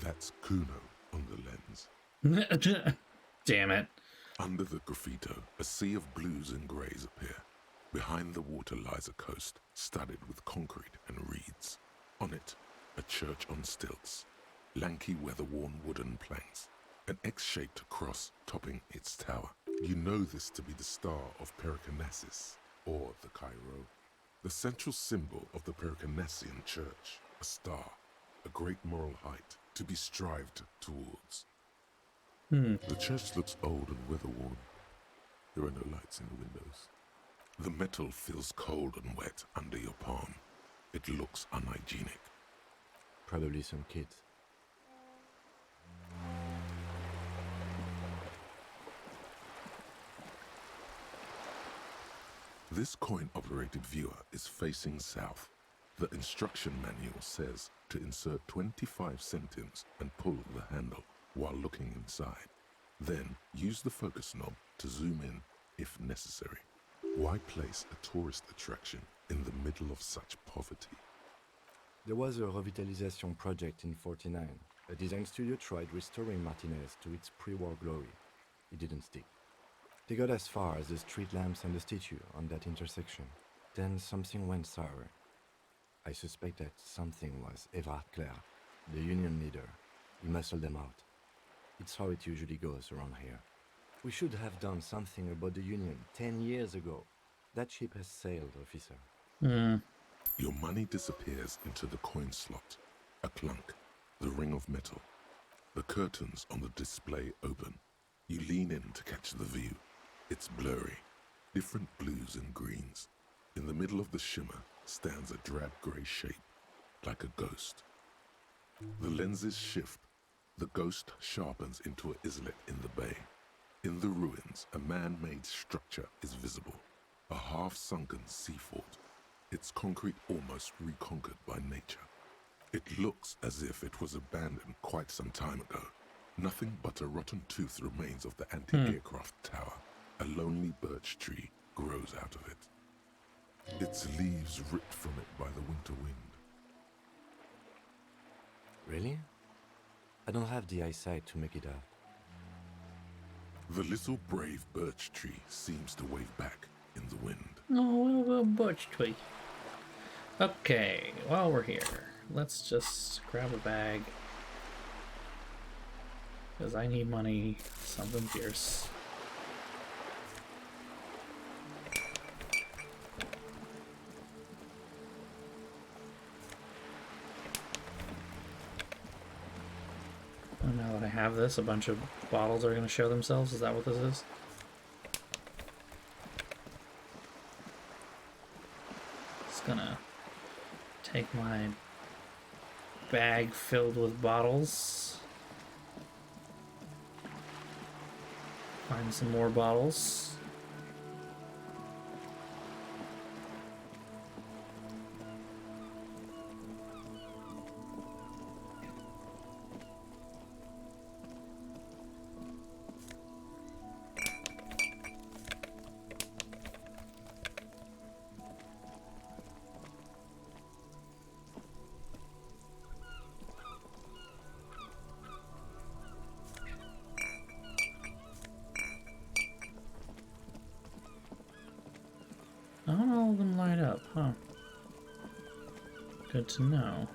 That's Kuno on the lens. Damn it. Under the graffito, a sea of blues and greys appear. Behind the water lies a coast studded with concrete and reeds. On it, a church on stilts, lanky weather-worn wooden planks, an X-shaped cross topping its tower. You know this to be the Star of Pericanasis, or the Cairo, the central symbol of the Pericanassian Church, a star, a great moral height to be strived towards. The church looks old and weather-worn. There are no lights in the windows. The metal feels cold and wet under your palm. It looks unhygienic. Probably some kids. This coin-operated viewer is facing south. The instruction manual says to insert 25 centimes and pull the handle while looking inside. Then use the focus knob to zoom in if necessary. Why place a tourist attraction in the middle of such poverty? There was a revitalization project in '49. A design studio tried restoring Martinez to its pre-war glory. It didn't stick. They got as far as the street lamps and the statue on that intersection. Then something went sour. I suspect that something was Évrard Claire, the union leader. He muscled them out. It's how it usually goes around here. We should have done something about the union 10 years ago. That ship has sailed, officer. Your money disappears into the coin slot. A clunk, the ring of metal. The curtains on the display open. You lean in to catch the view. It's blurry, different blues and greens. In the middle of the shimmer stands a drab grey shape, like a ghost. The lenses shift. The ghost sharpens into an islet in the bay. In the ruins, a man-made structure is visible, a half-sunken sea fort, its concrete almost reconquered by nature. It looks as if it was abandoned quite some time ago. Nothing but a rotten tooth remains of the anti-aircraft tower. A lonely birch tree grows out of it. Its leaves ripped from it by the winter wind. Really? I don't have the eyesight to make it out. The little brave birch tree seems to wave back in the wind. Oh, little birch tree. Okay, while we're here, let's just grab a bag. Because I need money, something fierce. And now that I have this, a bunch of bottles are going to show themselves. Is that what this is? Just gonna take my bag filled with bottles. Find some more bottles. Not all of them light up, huh? Good to know.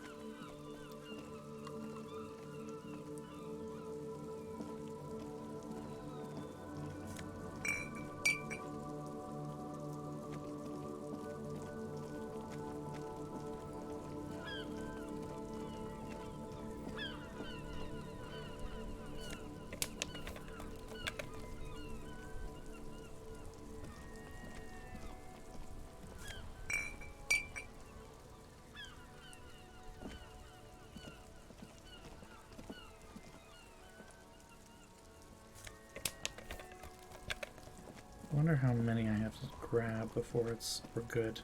I wonder how many I have to grab before we're good.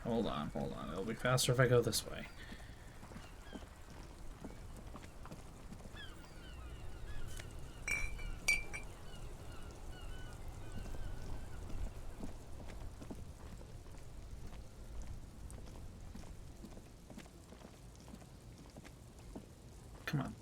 Hold on. It'll be faster if I go this way. Come on.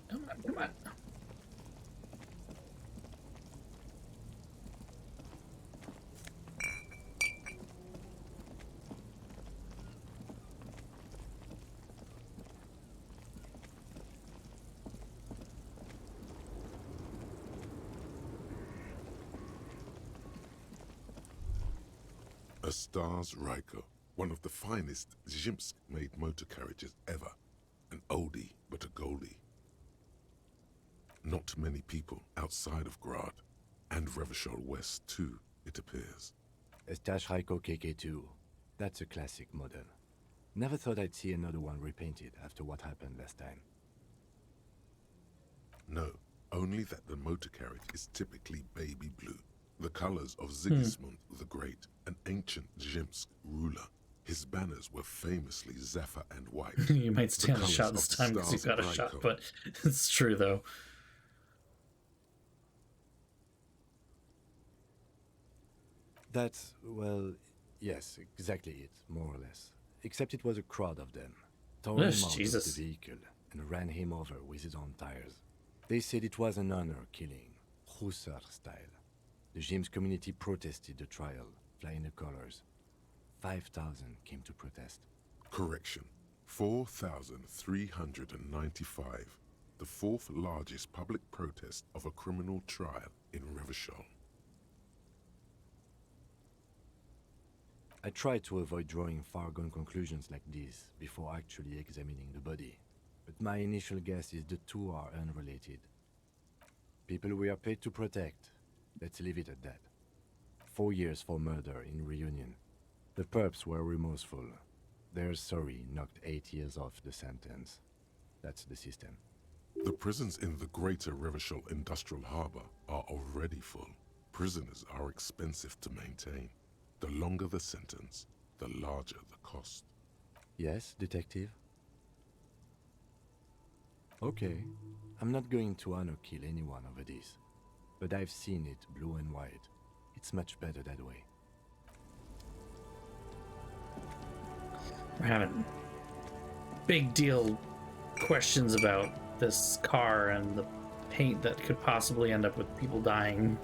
A Stars Ryko, one of the finest Zhimsk-made motor carriages ever. An oldie, but a goldie. Not many people outside of Grad, and Revachol West too, it appears. A Stars Ryko KK2. That's a classic model. Never thought I'd see another one repainted after what happened last time. No, only that the motor carriage is typically baby blue. The colors of Sigismund the Great, an ancient Zhimsk ruler. His banners were famously zephyr and white. You might stand a shot this time because you got a shot, but it's true though. That's, well, yes, exactly it, more or less. Except it was a crowd of them. Tore him out of the vehicle and ran him over with his own tires. They said it was an honor killing, Hussar style. The Zhimsk community protested the trial, flying the colors. 5,000 came to protest. Correction. 4,395. The fourth largest public protest of a criminal trial in Revachol. I tried to avoid drawing far-gone conclusions like these before actually examining the body, but my initial guess is the two are unrelated. People we are paid to protect, Let's leave it at that. 4 years for murder in Reunion. The perps were remorseful. Their sorry knocked 8 years off the sentence. That's the system. The prisons in the greater Revachol Industrial Harbor are already full. Prisoners are expensive to maintain. The longer the sentence, the larger the cost. Yes, detective? Okay, I'm not going to honor kill anyone over this. But I've seen it blue and white. It's much better that way. We're having big deal questions about this car and the paint that could possibly end up with people dying.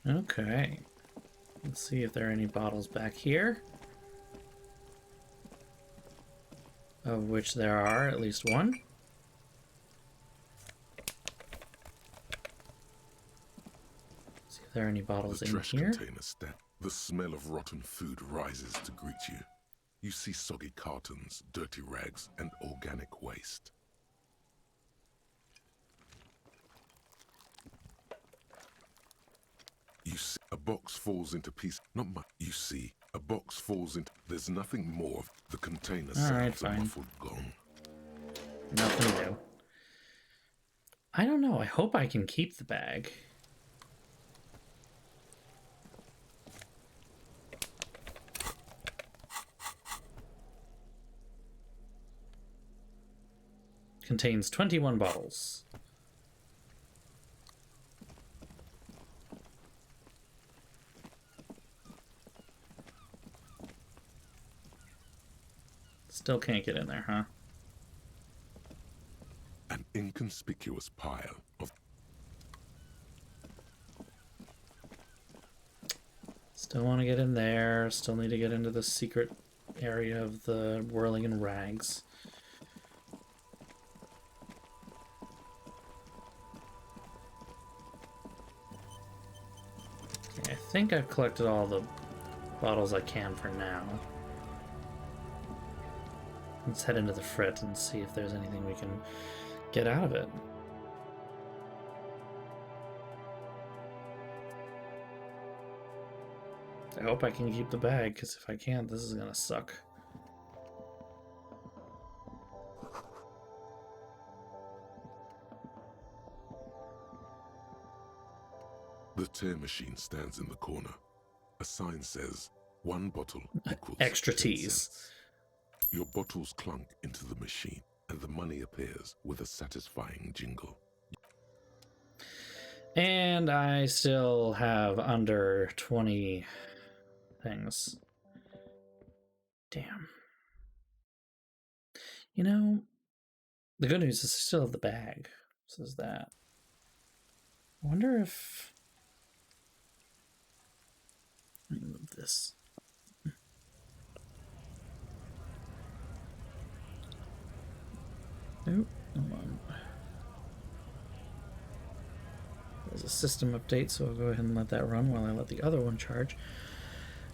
Okay, let's see if there are any bottles back here, of which there are at least one. See if there are any bottles The in trash here. container stack. The smell of rotten food rises to greet you. You see soggy cartons, dirty rags, and organic waste. You see a box falls into pieces. Not much. You see a box falls into. There's nothing more. The container sounds a muffled gong. Nothing new. I don't know. I hope I can keep the bag. Contains 21 bottles. Still can't get in there, huh? An inconspicuous pile of. Still want to get in there. Still need to get into the secret area of the whirling in rags. Okay, I think I've collected all the bottles I can for now. Let's head into the frit and see if there's anything we can get out of it. I hope I can keep the bag, because if I can't, this is gonna suck. The tear machine stands in the corner. A sign says, 1 bottle equals Extra 10 teas. cents. Your bottles clunk into the machine, and the money appears with a satisfying jingle. And I still have under 20 things. Damn. You know, the good news is I still have the bag. So is that. I wonder if... Let me move this. Nope, hold on. There's a system update, so I'll go ahead and let that run while I let the other one charge.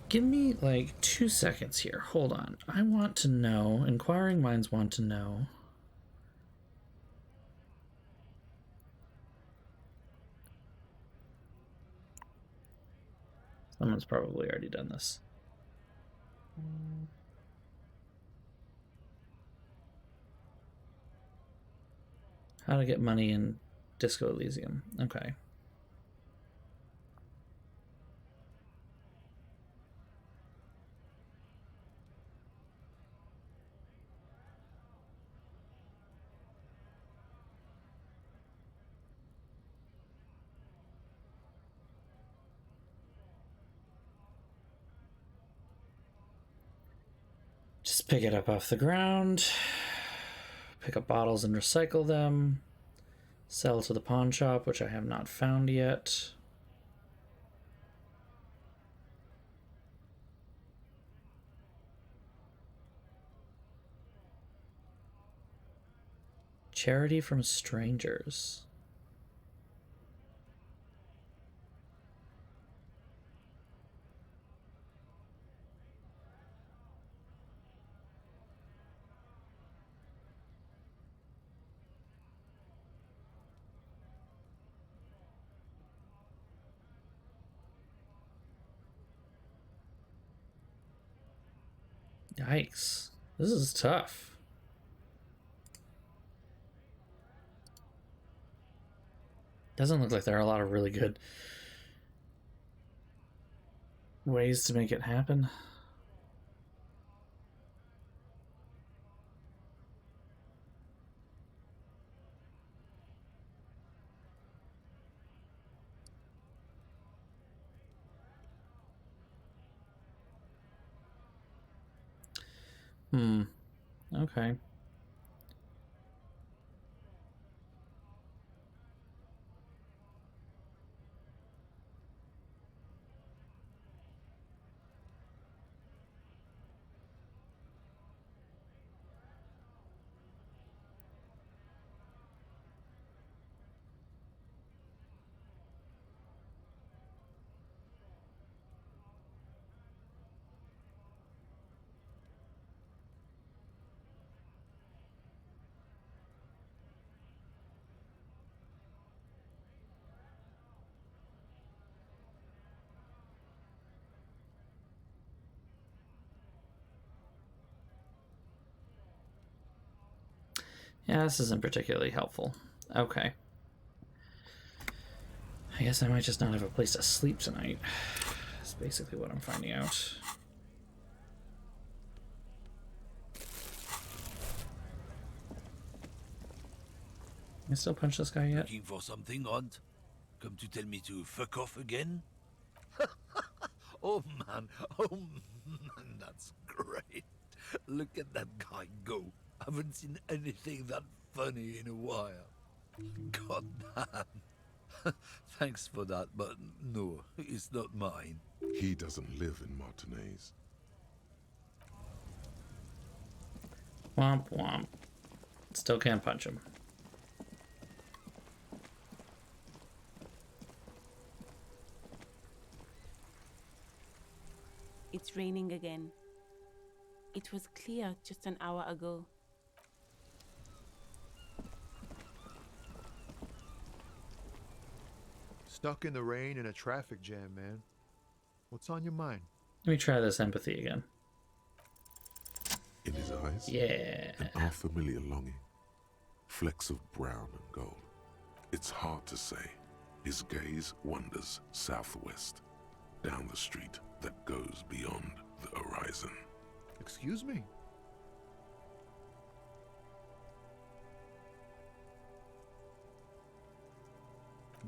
Give me like 2 seconds here. Hold on. I want to know, inquiring minds want to know. Someone's probably already done this. How to get money in Disco Elysium. Okay. Just pick it up off the ground. Pick up bottles and recycle them. Sell to the pawn shop, which I have not found yet. Charity from strangers. Yikes. This is tough. Doesn't look like there are a lot of really good ways to make it happen. Okay. Yeah, this isn't particularly helpful. Okay. I guess I might just not have a place to sleep tonight. That's basically what I'm finding out. Can I still punch this guy yet? Looking for something, Hunt? Come to tell me to fuck off again? Oh man, that's great. Look at that guy go. Haven't seen anything that funny in a while. God damn. Thanks for that, but no, it's not mine. He doesn't live in Martinez. Womp womp. Still can't punch him. It's raining again. It was clear just an hour ago. Stuck in the rain in a traffic jam, man. What's on your mind? Let me try this empathy again. In his eyes, yeah, an unfamiliar longing. Flecks of brown and gold. It's hard to say. His gaze wanders southwest, down the street that goes beyond the horizon. Excuse me?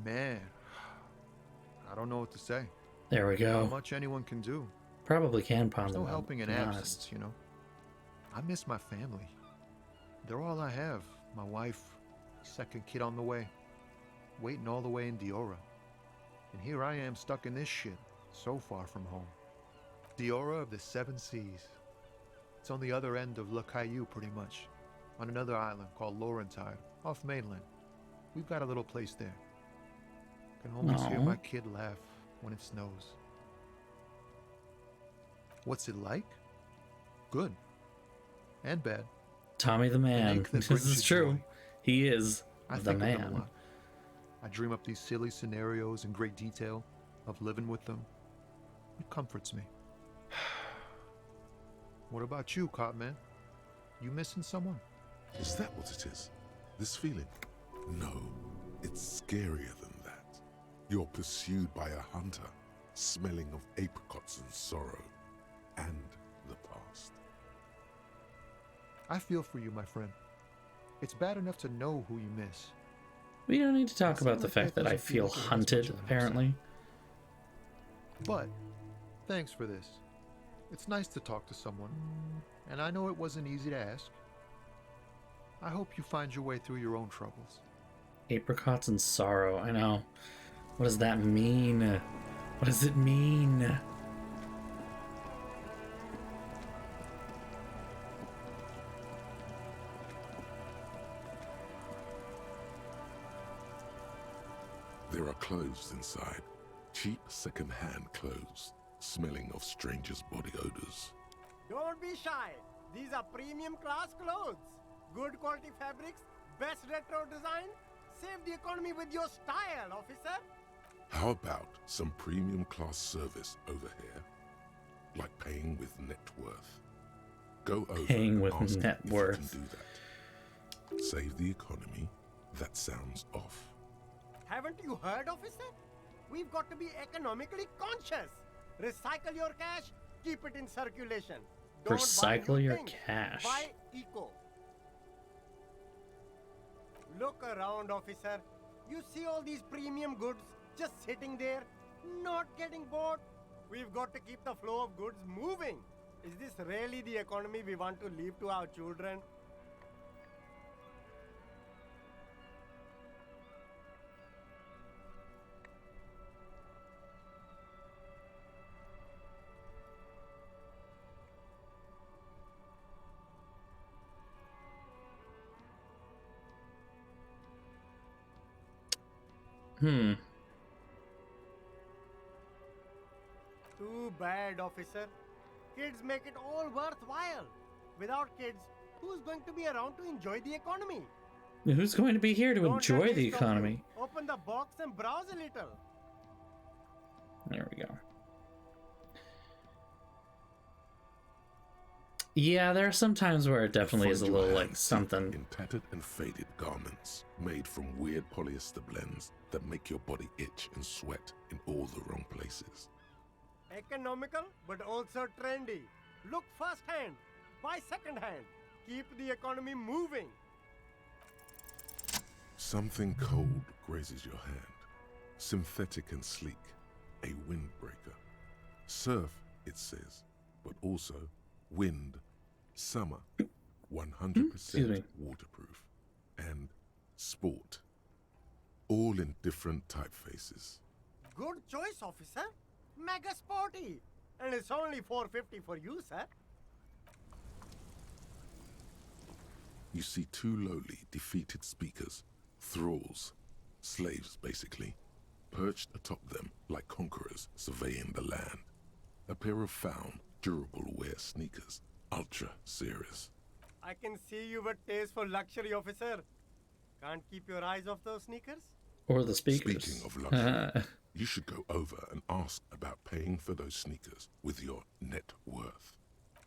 Man, I don't know what to say. There we go. Not much anyone can do. Probably can pawn There's them no out, helping to in be absence, honest. you know. I miss my family. They're all I have. My wife, second kid on the way, waiting all the way in Diora. And here I am stuck in this shit, so far from home. Diora of the Seven Seas. It's on the other end of Le Caillou, pretty much, on another island called Laurentide, off mainland. We've got a little place there. Can almost hear my kid laugh when it snows. What's it like? Good. And bad. Tommy the man. This is true. He is the think of them a man. lot. I dream up these silly scenarios in great detail of living with them. It comforts me. What about you, Copman? You missing someone? Is that what it is? This feeling? No, it's scarier than that. You're pursued by a hunter, smelling of apricots and sorrow, and the past. I feel for you, my friend. It's bad enough to know who you miss. We don't need to talk about the fact that I feel hunted, apparently. But, thanks for this. It's nice to talk to someone, and I know it wasn't easy to ask. I hope you find your way through your own troubles. Apricots and sorrow. I know. What does that mean? What does it mean? There are clothes inside. Cheap second-hand clothes, smelling of strangers' body odors. Don't be shy. These are premium class clothes. Good quality fabrics, best retro design. Save the economy with your style, officer. How about some premium class service over here? Like paying with net worth. Go over Paying and with ask net if worth. you can do that. Save the economy. That sounds off. Haven't you heard, officer? We've got to be economically conscious. Recycle your cash, keep it in circulation. Don't buy Recycle new your things. cash. Buy eco. Look around, officer. You see all these premium goods just sitting there, not getting bought? We've got to keep the flow of goods moving. Is this really the economy we want to leave to our children? Hmm. Too bad, officer. Kids make it all worthwhile. Without kids, who's going to be around to enjoy the economy? Who's going to be here to Don't enjoy let the me stop you. economy? Open the box and browse a little. There we go. Yeah, there are some times where it definitely is a little like something. In tattered and faded garments made from weird polyester blends that make your body itch and sweat in all the wrong places. Economical, but also trendy. Look first-hand, buy second-hand. Keep the economy moving. Something cold grazes your hand. Synthetic and sleek. A windbreaker. Surf, it says, but also wind, summer, 100% waterproof, and sport. All in different typefaces. Good choice, officer. Mega sporty. And it's only $4.50 for you, sir. You see two lowly, defeated speakers, thralls, slaves basically, perched atop them like conquerors surveying the land. A pair of found, durable wear sneakers, ultra serious. I can see you with taste for luxury, officer. Can't keep your eyes off those sneakers? Or the speakers. Speaking of luxury, you should go over and ask about paying for those sneakers with your net worth.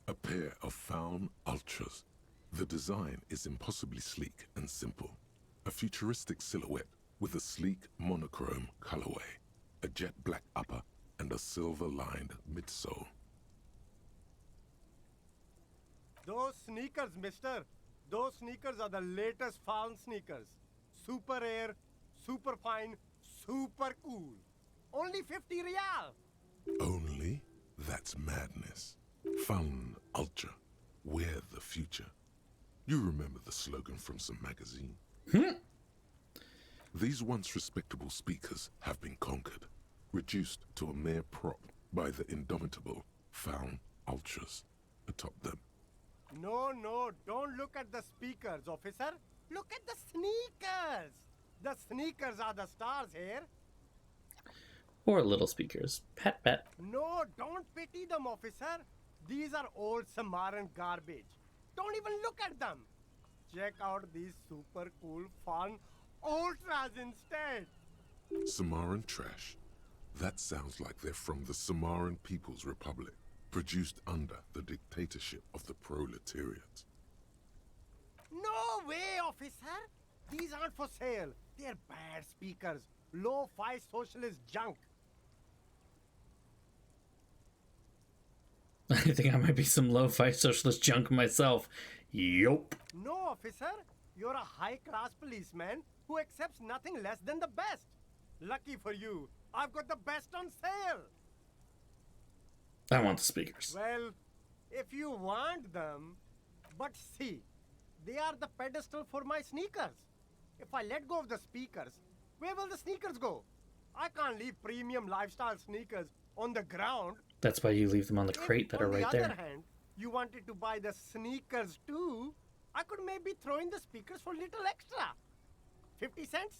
A pair of found ultras. The design is impossibly sleek and simple. A futuristic silhouette with a sleek monochrome colorway, a jet black upper, and a silver-lined midsole. Those sneakers, mister. Those sneakers are the latest found sneakers. Super air, super fine, super cool. Only 50 real. Only? That's madness. Fun ultra. Wear the future. You remember the slogan from some magazine? These once respectable speakers have been conquered, reduced to a mere prop by the indomitable found ultras atop them. No, don't look at the speakers, officer. Look at the sneakers. The sneakers are the stars here. Or little speakers. Pet, pet. No, don't pity them, officer. These are old Samaran garbage. Don't even look at them. Check out these super cool, fun ultras instead. Samaran trash. That sounds like they're from the Samaran People's Republic, produced under the dictatorship of the proletariat. No way, officer. These aren't for sale. They're bad speakers. Low-fi socialist junk. I think I might be some lo-fi socialist junk myself. Yup. No, officer. You're a high-class policeman who accepts nothing less than the best. Lucky for you, I've got the best on sale. I want the speakers. Well, if you want them, but see, they are the pedestal for my sneakers. If I let go of the speakers, where will the sneakers go? I can't leave premium lifestyle sneakers on the ground. That's why you leave them on the crate that are right On the there. other hand, you wanted to buy the sneakers too, I could maybe throw in the speakers for little extra. 50 cents?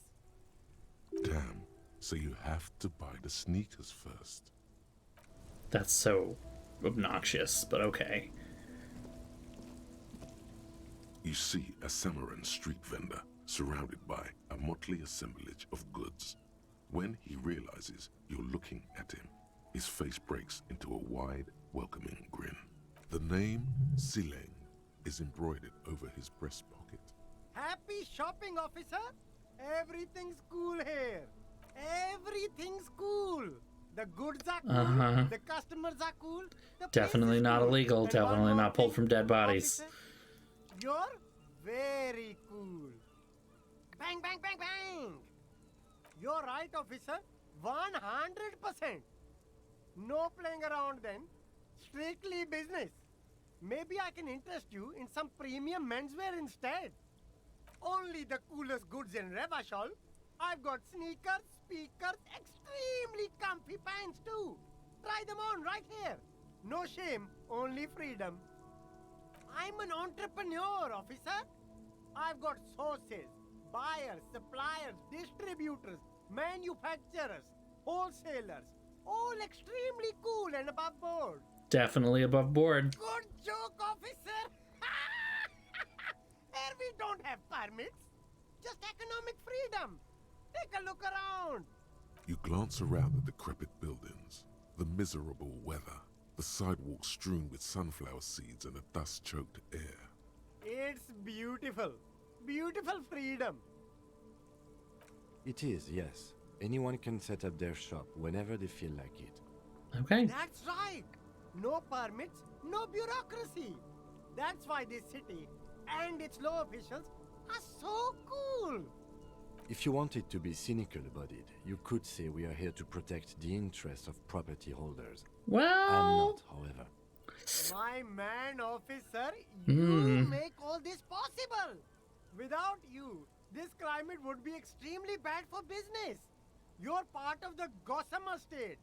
Damn, so you have to buy the sneakers first. That's so obnoxious, but okay. You see a Samaran street vendor surrounded by a motley assemblage of goods. When he realizes you're looking at him, his face breaks into a wide, welcoming grin. The name Sileng is embroidered over his breast pocket. Happy shopping, officer! Everything's cool here. Everything's cool. The goods are cool. The customers are cool. The Definitely not cool. illegal. And Definitely one not more pulled thing, from dead bodies. officer, you're very cool. Bang, bang, bang, bang! You're right, officer. 100%. No playing around then. Strictly business. Maybe I can interest you in some premium menswear instead. Only the coolest goods in Revachol. I've got sneakers, speakers, extremely comfy pants too. Try them on right here. No shame, only freedom. I'm an entrepreneur, officer. I've got sources, buyers, suppliers, distributors, manufacturers, wholesalers, all extremely cool and above board. Definitely above board. Good joke, officer. Here we don't have permits, just economic freedom. Take a look around. You glance around the decrepit buildings, the miserable weather, the sidewalks strewn with sunflower seeds and a dust-choked air. It's beautiful. Beautiful freedom. It is, yes. Anyone can set up their shop whenever they feel like it. Okay. That's right. No permits, no bureaucracy. That's why this city and its law officials are so cool. If you wanted to be cynical about it, you could say we are here to protect the interests of property holders. Well, I'm not, however. My man, officer, you make all this possible. Without you, this climate would be extremely bad for business. You're part of the Gossamer state.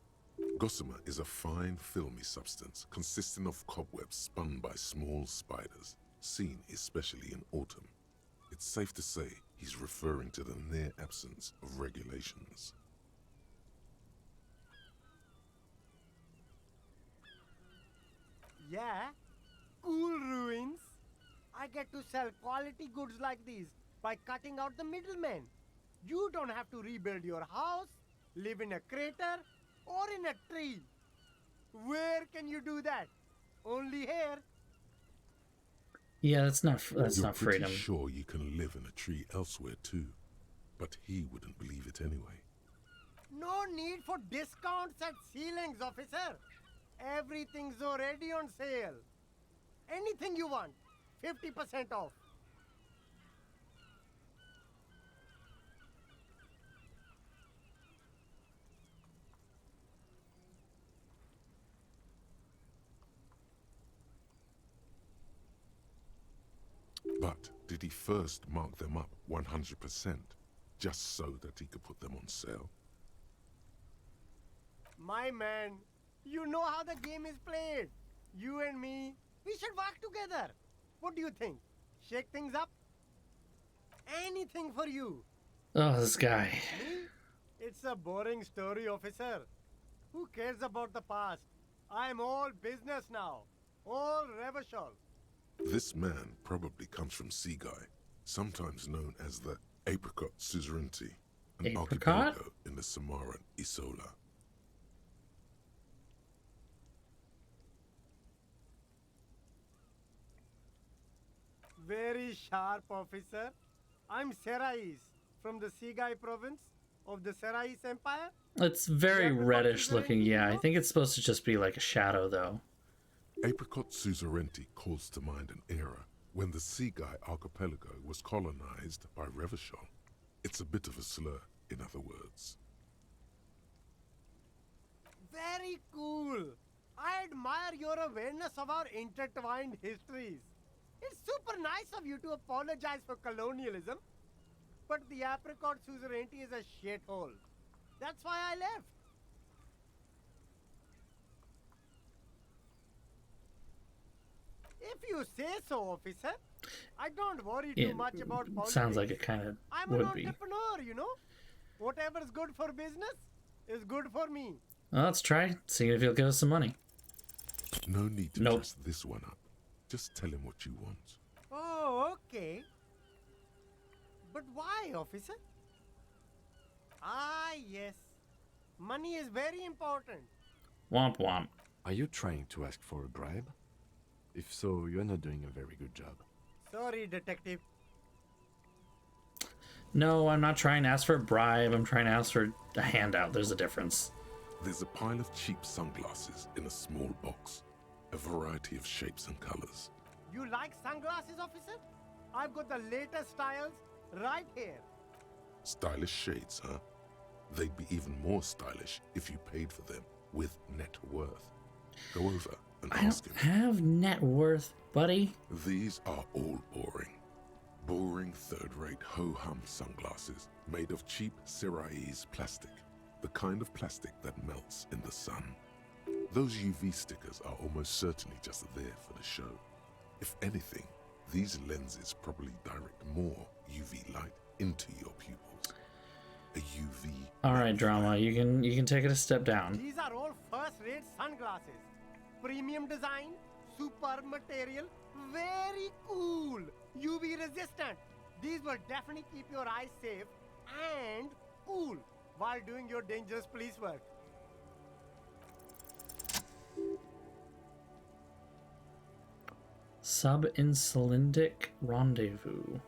Gossamer is a fine, filmy substance consisting of cobwebs spun by small spiders, seen especially in autumn. It's safe to say he's referring to the near absence of regulations. Yeah, cool ruins. I get to sell quality goods like these by cutting out the middlemen. You don't have to rebuild your house, live in a crater, or in a tree. Where can you do that? Only here. Yeah, that's not You're freedom. pretty sure you can live in a tree elsewhere too, but he wouldn't believe it anyway. No need for discounts at ceilings, officer. Everything's already on sale. Anything you want, 50% off. But did he first mark them up 100%, just so that he could put them on sale? My man, you know how the game is played. You and me, we should work together. What do you think? Shake things up? Anything for you. Oh, this guy. Me? It's a boring story, officer. Who cares about the past? I'm all business now. All Revachol. This man probably comes from Seaguy, sometimes known as the Apricot Suzerainty, an Apricot? archipelago in the Samaran Isola. Very sharp, officer. I'm Serais, from the Seaguy province of the Serais Empire. It's very reddish looking. Yeah, I think it's supposed to just be like a shadow, though. Apricot Suzerainty calls to mind an era when the Seaguy archipelago was colonized by Revachol. It's a bit of a slur, in other words. Very cool. I admire your awareness of our intertwined histories. It's super nice of you to apologize for colonialism. but the apricot suzerainty is a shithole. That's why I left. If you say so, officer. I don't worry too much about politics. Sounds like it kind of I'm would an be. entrepreneur, you know. Whatever's good for business is good for me. Well, let's try. See if he'll give us some money. No need to dress this one up. Just tell him what you want. Oh, okay. But why, officer? Ah, yes. Money is very important. Womp womp. Are you trying to ask for a bribe? If so, you're not doing a very good job. Sorry, detective. No, I'm not trying to ask for a bribe. I'm trying to ask for a handout. There's a difference. There's a pile of cheap sunglasses in a small box. A variety of shapes and colors. You like sunglasses, officer? I've got the latest styles right here. Stylish shades, huh? They'd be even more stylish if you paid for them with net worth. Go over and ask him. Have net worth, buddy. These are all boring. Boring third-rate ho-hum sunglasses made of cheap Syrahese plastic. The kind of plastic that melts in the sun. Those UV stickers are almost certainly just there for the show. If anything, these lenses probably direct more UV light into your pupils. A UV. All right, drama. You can take it a step down. These are all first-rate sunglasses. Premium design, superb material, very cool, UV resistant. These will definitely keep your eyes safe and cool while doing your dangerous police work. Sub-insulindic rendezvous.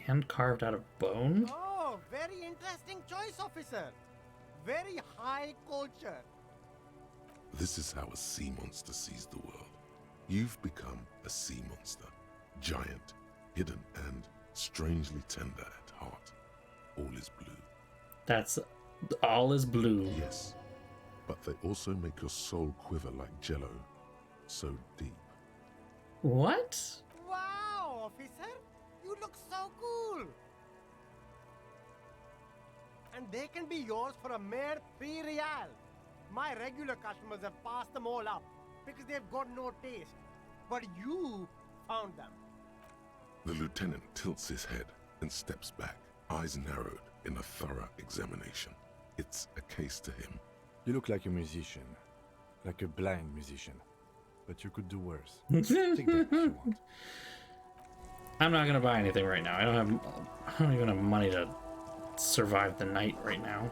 Hand carved out of bone? Oh, very interesting choice, officer. Very high culture. This is how a sea monster sees the world. You've become a sea monster. Giant, hidden, and strangely tender at heart. All is blue. That's... all is blue. Yes. But they also make your soul quiver like jello. So deep. What? Wow, officer. You look so cool. And they can be yours for a mere 3 real. My regular customers have passed them all up because they've got no taste. But you found them. The lieutenant tilts his head and steps back, eyes narrowed in a thorough examination. It's a case to him. You look like a musician. Like a blind musician. But you could do worse. Take that if you want. I'm not gonna buy anything right now. I don't even have money to survive the night right now.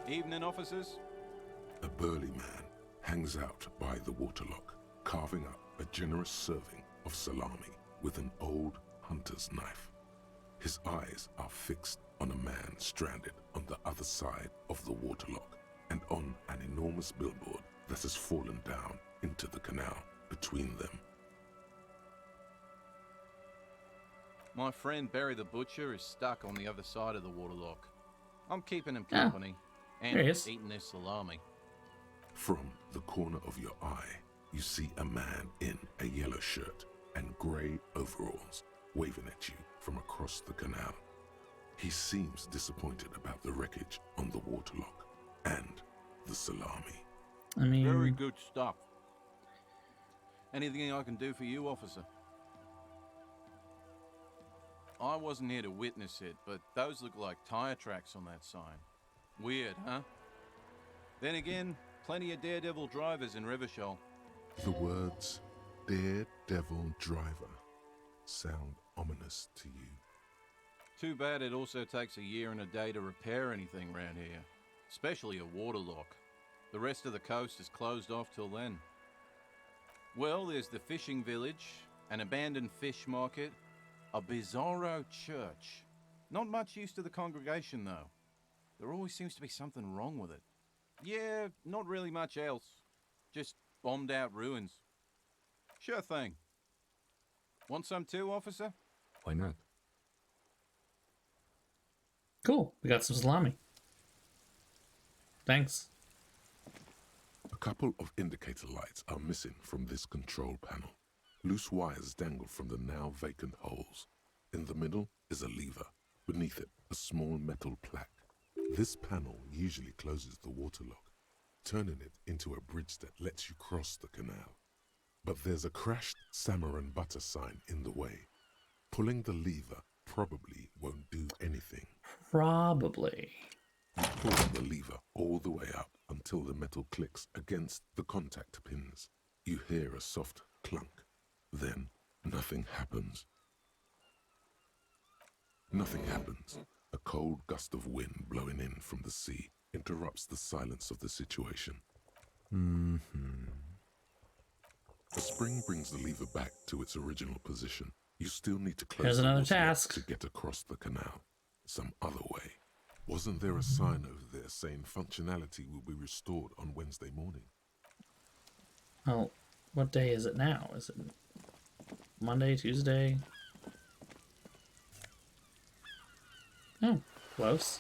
Evening, officers. A burly man hangs out by the waterlock, carving up a generous serving of salami with an old hunter's knife. His eyes are fixed on a man stranded on the other side of the waterlock and on an enormous billboard that has fallen down into the canal between them. My friend Barry the Butcher is stuck on the other side of the waterlock. I'm keeping him company and there he is. eating his salami. From the corner of your eye, you see a man in a yellow shirt and grey overalls waving at you from across the canal. He seems disappointed about the wreckage on the waterlock and the salami. I mean... Very good stuff. Anything I can do for you, officer? I wasn't here to witness it, but those look like tire tracks on that sign. Weird, huh? Then again, plenty of daredevil drivers in Rivershell. The words daredevil driver sound ominous to you. Too bad it also takes a year and a day to repair anything around here, especially a waterlock. The rest of the coast is closed off till then. Well, there's the fishing village, an abandoned fish market, a bizarro church. Not much use to the congregation, though. There always seems to be something wrong with it. Yeah, not really much else. Just bombed out ruins. Sure thing. Want some too, officer? Why not? Cool. We got some salami. Thanks. A couple of indicator lights are missing from this control panel. Loose wires dangle from the now vacant holes. In the middle is a lever. Beneath it, a small metal plaque. This panel usually closes the waterlock, turning it into a bridge that lets you cross the canal. But there's a crashed salmon and butter sign in the way. Pulling the lever probably won't do anything. Probably. You pull the lever all the way up until the metal clicks against the contact pins. You hear a soft clunk. Then nothing happens. Nothing happens. A cold gust of wind blowing in from the sea interrupts the silence of the situation. A spring brings the lever back to its original position. You still need to close Here's the another waterlock task to get across the canal. Some other way. Wasn't there a sign over there saying functionality will be restored on Wednesday morning? Oh, what day is it now? Is it Monday, Tuesday? Oh, close.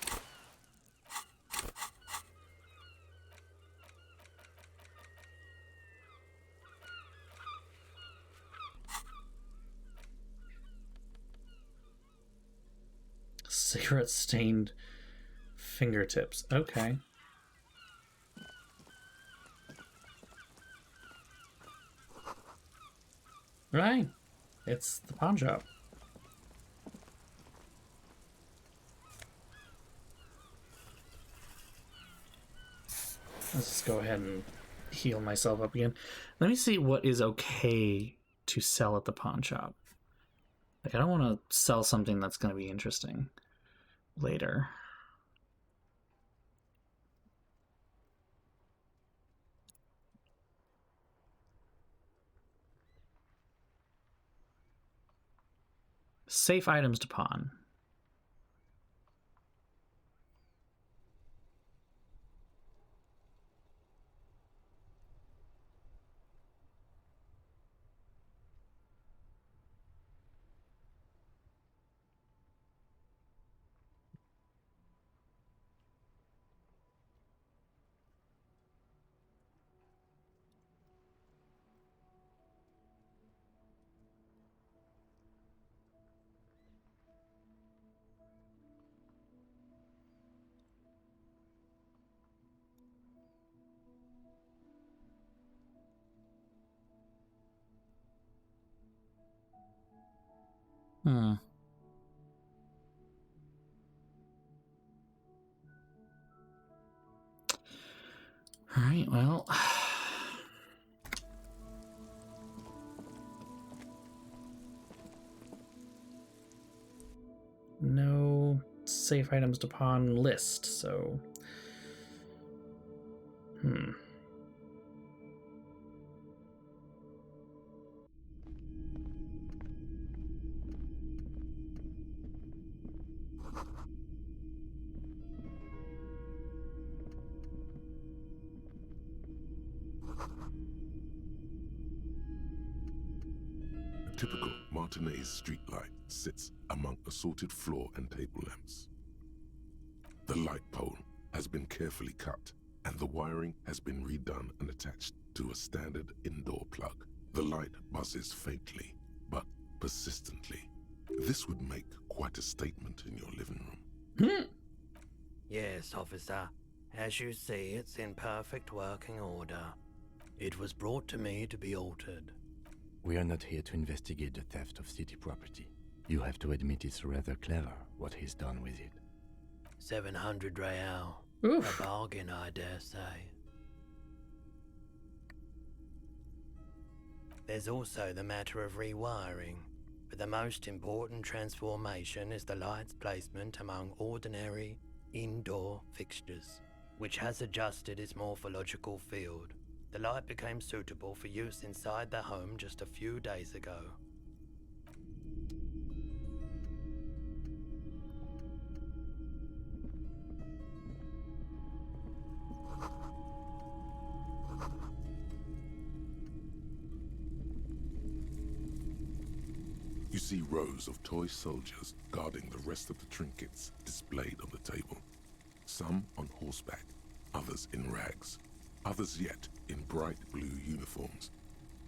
Cigarette stained fingertips. Okay. Right. It's the pawn shop. Let's just go ahead and heal myself up again. Let me see what is okay to sell at the pawn shop. Like, I don't want to sell something that's going to be interesting later. Safe items to pawn. Hmm. All right, well. No safe items to pawn list, so. A typical Martinez streetlight sits among assorted floor and table lamps. The light pole has been carefully cut, and the wiring has been redone and attached to a standard indoor plug. The light buzzes faintly, but persistently. This would make quite a statement in your living room. Yes, officer. As you see, it's in perfect working order. It was brought to me to be altered. We are not here to investigate the theft of city property. You have to admit it's rather clever what he's done with it. 700 real. Oof. A bargain, I dare say. There's also the matter of rewiring, but the most important transformation is the light's placement among ordinary indoor fixtures, which has adjusted its morphological field. The light became suitable for use inside the home just a few days ago. see rows of toy soldiers guarding the rest of the trinkets displayed on the table. Some on horseback, others in rags, others yet in bright blue uniforms.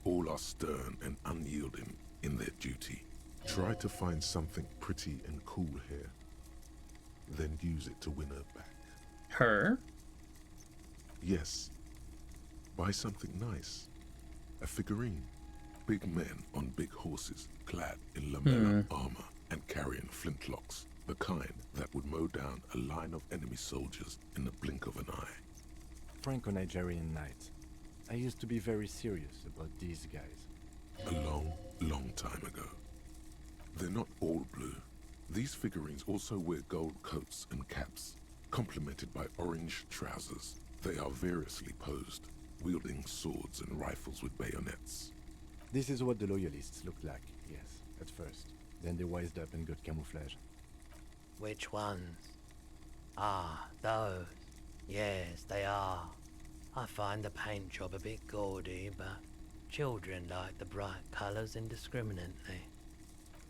All are stern and unyielding in their duty. Try to find something pretty and cool here, then use it to win her back. Her? Yes. Buy something nice. A figurine. Big men on big horses, clad in lamella armor and carrying flintlocks, the kind that would mow down a line of enemy soldiers in the blink of an eye. Franco-Nigerian knight. I used to be very serious about these guys. A long, long time ago. They're not all blue. These figurines also wear gold coats and caps, complemented by orange trousers. They are variously posed, wielding swords and rifles with bayonets. This is what the loyalists looked like, yes, at first. Then they wised up and got camouflage. Which ones? Ah, those. Yes, they are. I find the paint job a bit gaudy, but children like the bright colours indiscriminately.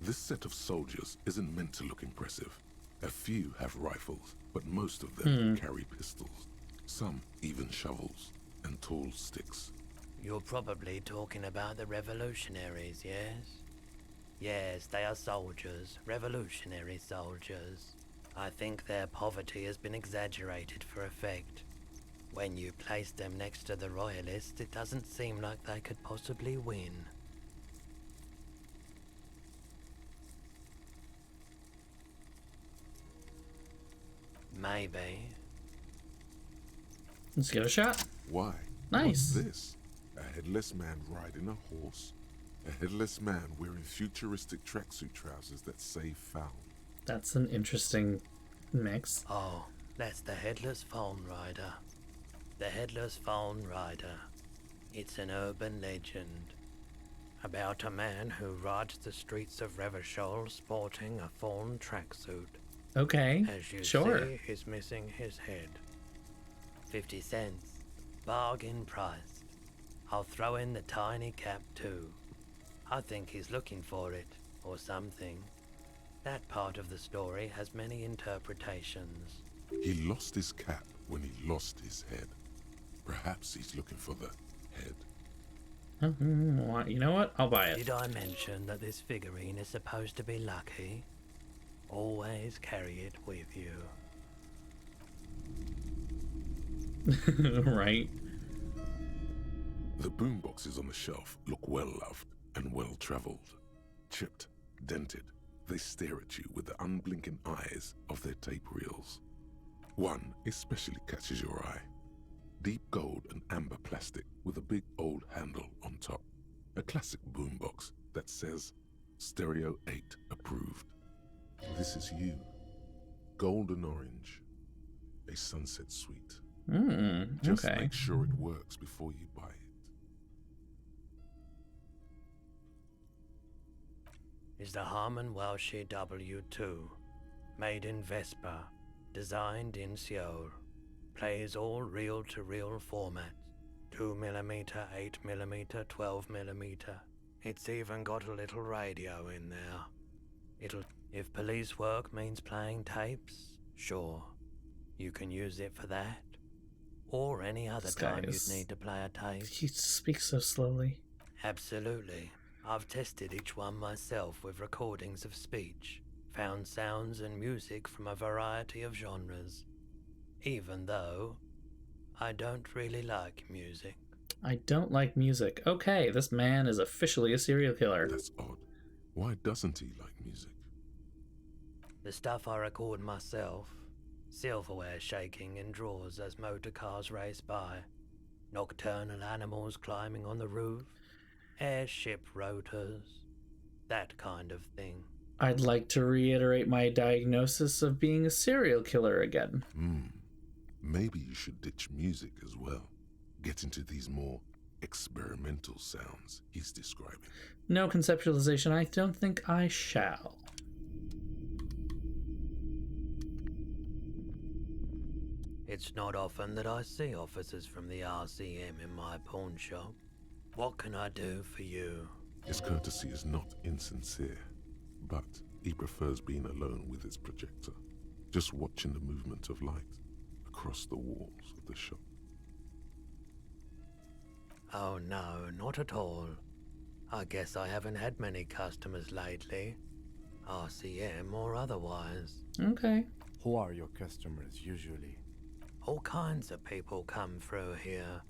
This set of soldiers isn't meant to look impressive. A few have rifles, but most of them carry pistols. Some even shovels and tall sticks. You're probably talking about the revolutionaries, yes? Yes, they are soldiers, revolutionary soldiers. I think their poverty has been exaggerated for effect. When you place them next to the royalists, it doesn't seem like they could possibly win. Maybe. Let's give it a shot. Why? Nice. What's this? A headless man riding a horse? A headless man wearing futuristic tracksuit trousers that say found. That's an interesting mix. Oh, that's the Headless Phone Rider. The Headless Phone Rider. It's an urban legend about a man who rides the streets of Revachol sporting a fawn tracksuit. Okay, As you sure. see, he's missing his head. 50 cents. Bargain priced. I'll throw in the tiny cap too. I think he's looking for it, or something. That part of the story has many interpretations. He lost his cap when he lost his head. Perhaps he's looking for the head. You know what? I'll buy it. Did I mention that this figurine is supposed to be lucky? Always carry it with you. Right. The boomboxes on the shelf look well loved and well traveled. Chipped, dented, they stare at you with the unblinking eyes of their tape reels. One especially catches your eye. Deep gold and amber plastic with a big old handle on top. A classic boombox that says Stereo 8 approved. This is you. Golden orange. A sunset suite. Just Okay. make sure it works before you buy it. Is the Harman Welsh W2, made in Vespa, designed in Seoul, plays all reel-to-reel formats, 2mm, 8mm, 12mm. It's even got a little radio in there. If police work means playing tapes, sure, you can use it for that. Or any other time you'd need to play a tape. He speaks so slowly. Absolutely. I've tested each one myself with recordings of speech, found sounds and music from a variety of genres. Even though I don't really like music. I don't like music. Okay, this man is officially a serial killer. That's odd. Why doesn't he like music? The stuff I record myself, silverware shaking in drawers as motor cars race by, nocturnal animals climbing on the roof, airship rotors, that kind of thing. I'd like to reiterate my diagnosis of being a serial killer again. Maybe you should ditch music as well. Get into these more experimental sounds he's describing. No conceptualization. I don't think I shall. It's not often that I see officers from the RCM in my pawn shop. What can I do for you? His courtesy is not insincere. but he prefers being alone with his projector, just watching the movement of light across the walls of the shop. Oh no, not at all. I guess I haven't had many customers lately, RCM or otherwise. Okay. Who are your customers usually? All kinds of people come through here.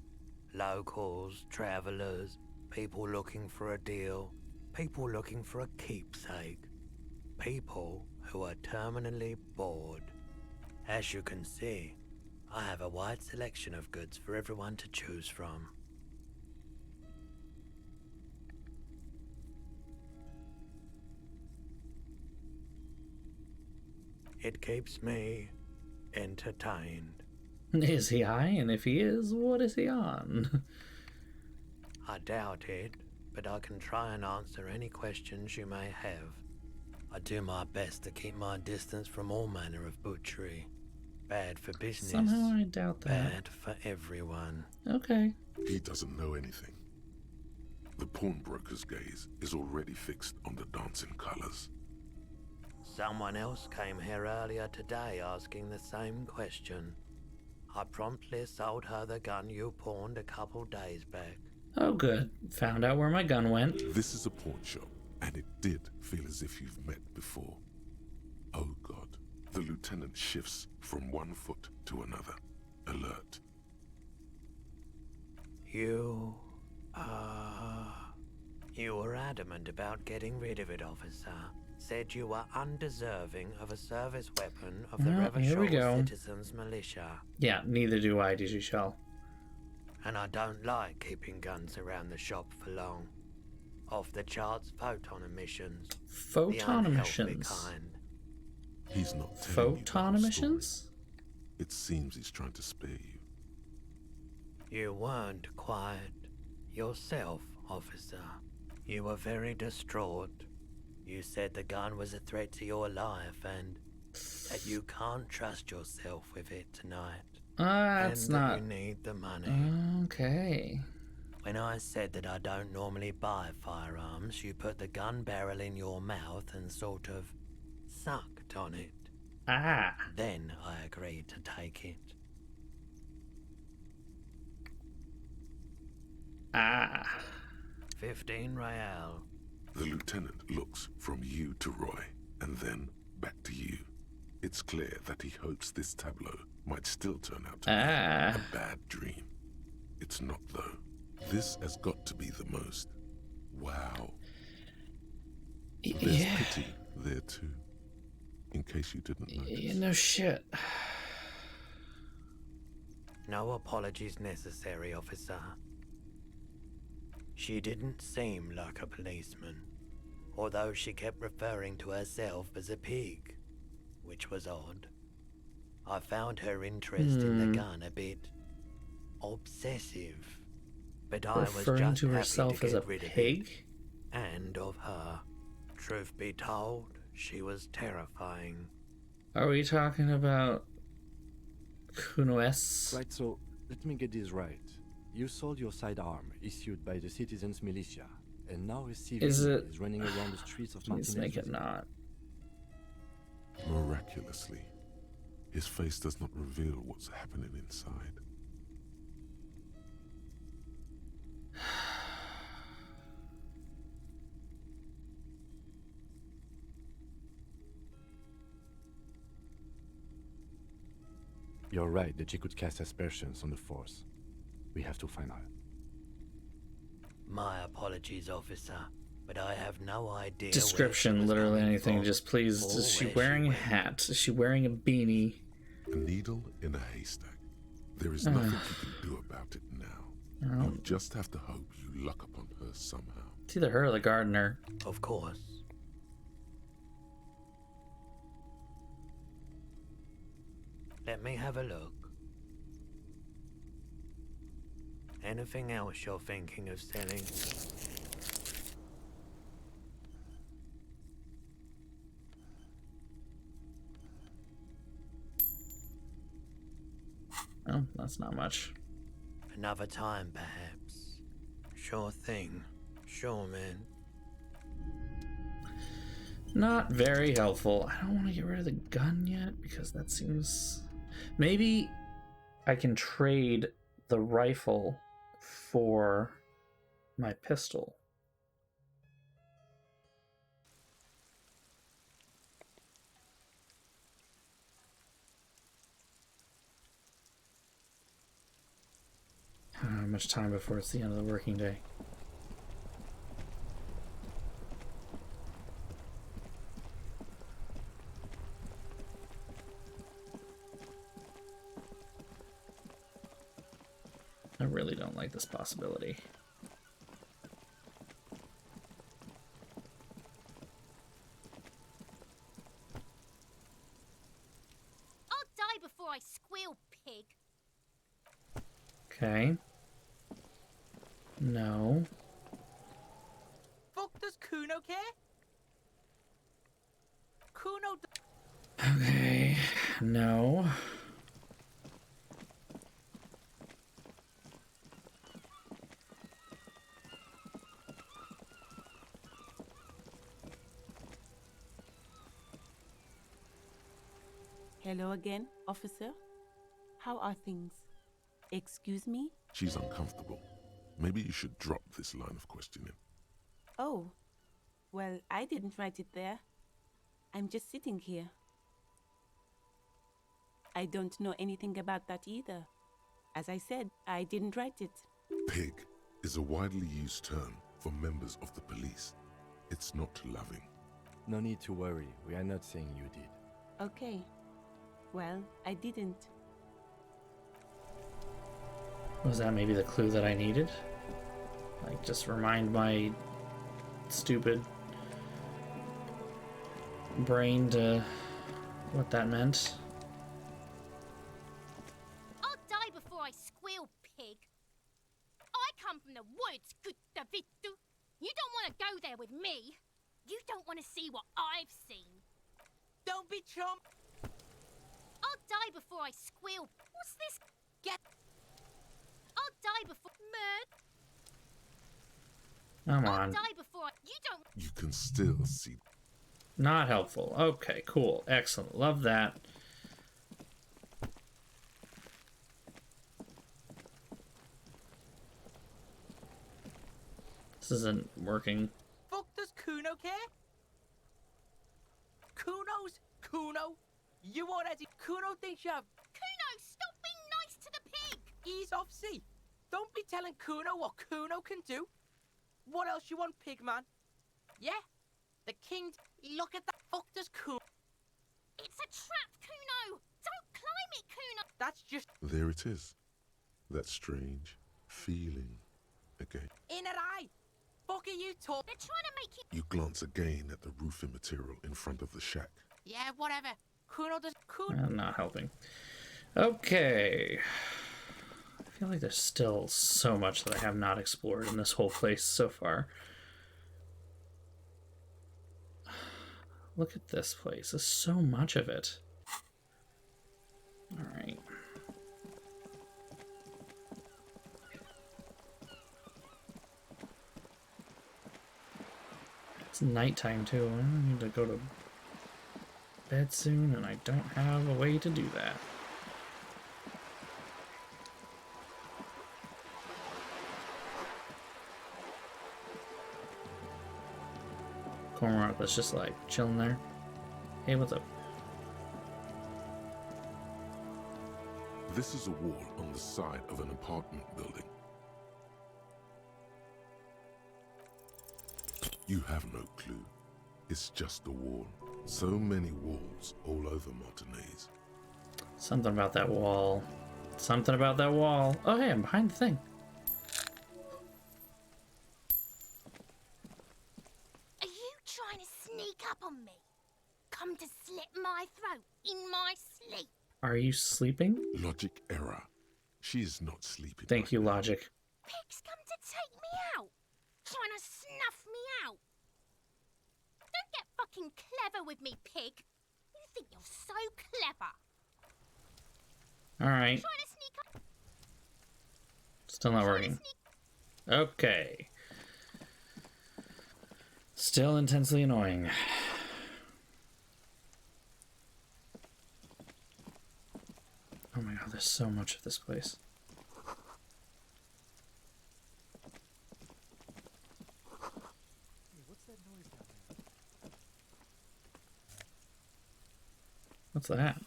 Locals, travelers, people looking for a deal, people looking for a keepsake, people who are terminally bored. As you can see, I have a wide selection of goods for everyone to choose from. It keeps me entertained. Is he high? And if he is, what is he on? I doubt it, but I can try and answer any questions you may have. I do my best to keep my distance from all manner of butchery. Bad for business. Somehow I doubt that. Bad for everyone. Okay. He doesn't know anything. The pawnbroker's gaze is already fixed on the dancing colors. Someone else came here earlier today asking the same question. I promptly sold her the gun you pawned a couple days back. Oh, good. Found out where my gun went. This is a pawn shop, and it did feel as if you've met before. Oh God. The lieutenant shifts from one foot to another. Alert. You were adamant about getting rid of it, officer. Said you were undeserving of a service weapon of the Here we go. Revachol Citizens Militia. Yeah, neither do I, did you, Shell? And I don't like keeping guns around the shop for long. Off the charts photon emissions. Photon the emissions? kind. He's not telling Photon you the emissions? story. It seems he's trying to spare you. You weren't quiet yourself, officer. You were very distraught. You said the gun was a threat to your life and that you can't trust yourself with it tonight. That's and not... that you need the money. Okay. When I said that I don't normally buy firearms, you put the gun barrel in your mouth and sort of sucked on it. Ah. Then I agreed to take it. Ah. 15 real. The lieutenant looks from you to Roy, and then back to you. It's clear that he hopes this tableau might still turn out to be a bad dream. It's not, though. This has got to be the most. Wow. There's pity there, too. In case you didn't notice. No shit. No apologies necessary, officer. She didn't seem like a policeman, although she kept referring to herself as a pig, which was odd. I found her interest in the gun a bit obsessive, but I was Referring just to happy herself to as a get rid of pig? it, and of her. Truth be told, she was terrifying. Are we talking about Kuno S? Right, so let me get this right. You sold your sidearm issued by the Citizens Militia, and now a civilian is running around the streets of Martinez. Please make it not. Miraculously, his face does not reveal what's happening inside. You're right that she could cast aspersions on the Force. We have to find her. My apologies, officer, but I have no idea. Description, literally anything. Just please, is she wearing a hat? Is she wearing a beanie? A needle in a haystack. There is nothing you can do about it now. You just have to hope you luck upon her somehow. It's either her or the gardener. Of course. Let me have a look. Anything else you're thinking of selling? Oh, that's not much. Another time, perhaps. Sure thing. Sure, man. Not very helpful. I don't want to get rid of the gun yet because that seems... Maybe I can trade the rifle for my pistol. How much time before it's the end of the working day? I really don't like this possibility. I'll die before I squeal, pig. Okay. No. Fuck does Kuno care? Kuno. Okay. No. Hello again, officer. How are things? Excuse me? She's uncomfortable. Maybe you should drop this line of questioning. Oh, well, I didn't write it there. I'm just sitting here. I don't know anything about that either. As I said, I didn't write it. Pig is a widely used term for members of the police. It's not loving. No need to worry. We are not saying you did. Okay. Well, I didn't. Was that maybe the clue that I needed? Like, just remind my stupid brain to what that meant. I'll die before I squeal, pig. I come from the woods, good Davidu. You don't want to go there with me. You don't want to see what I've seen. Don't be chump. I'll die before I squeal. What's this? Get. I'll die before Come on. I'll die before you don't. You can still see. Not helpful. Okay, cool. Excellent. Love that. This isn't working. Fuck does Kuno care? Kuno? You already... Kuno thinks you have... Kuno, stop being nice to the pig! Ease off, see? Don't be telling Kuno what Kuno can do. What else you want, pig man? Yeah? The king... Look at that. Fuck does Kuno... It's a trap, Kuno! Don't climb it, Kuno! That's just... There it is. That strange feeling again. In an eye! Fuck are you talking? They're trying to make you... You glance again at the roofing material in front of the shack. Yeah, whatever. Kuno does... Kuno... I'm not helping. Okay. I feel like there's still so much that I have not explored in this whole place so far. Look at this place. There's so much of it. Alright. It's nighttime too. I need to go to bed soon, and I don't have a way to do that. Cormorant was just like chilling there. Hey, what's up? This is a wall on the side of an apartment building. You have no clue. It's just a wall. So many walls all over Martinez. Something about that wall. Something about that wall. Oh, hey, I'm behind the thing. Are you trying to sneak up on me? Come to slit my throat in my sleep? Are you sleeping? Logic error. She is not sleeping. Thank you, Logic. Pigs come to take me out. Trying to snuff me out. Don't get fucking clever with me, pig. You think you're so clever. Alright. Trying to sneak up. Still not working. Okay. Still intensely annoying. there's so much of this place. What's that?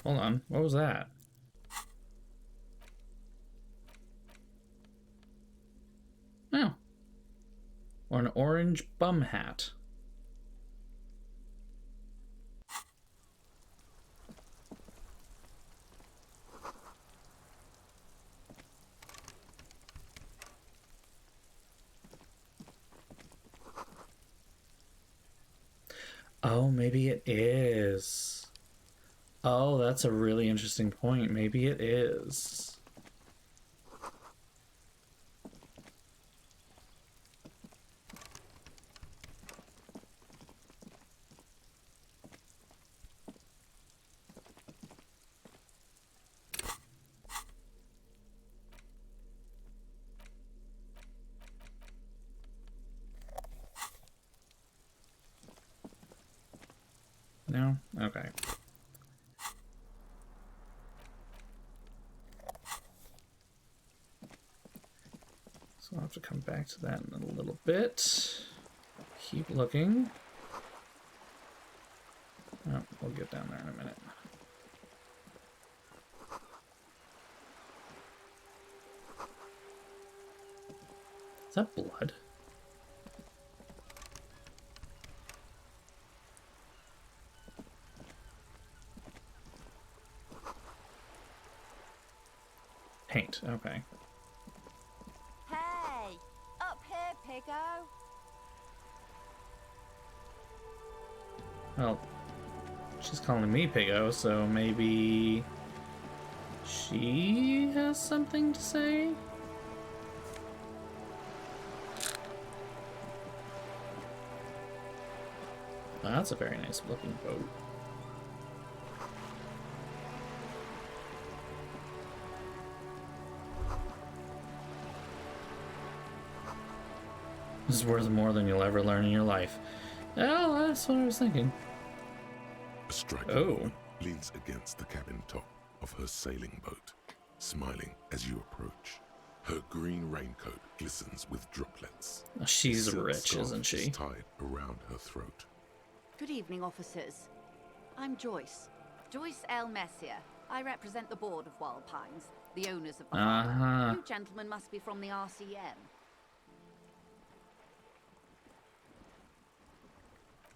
Hold on, what was that? Oh. Or an orange bum hat. Oh, maybe it is. Oh, that's a really interesting point. Maybe it is. No? Okay. So I'll have to come back to that in a little bit. Keep looking. Oh, we'll get down there in a minute. Is that blood? Paint, okay. Hey! Up here, Piggo! Well, she's calling me Piggo, so maybe she has something to say? Oh, that's a very nice looking boat. This is worth more than you'll ever learn in your life. Oh, that's what I was thinking. A striking woman leans against the cabin top of her sailing boat, smiling as you approach. Her green raincoat glistens with droplets. She's A silk rich, scarf isn't she? is tied around her throat. Good evening, officers. I'm Joyce. Joyce L. Messier. I represent the board of Wild Pines, the owners of the harbor. You gentlemen must be from the RCM.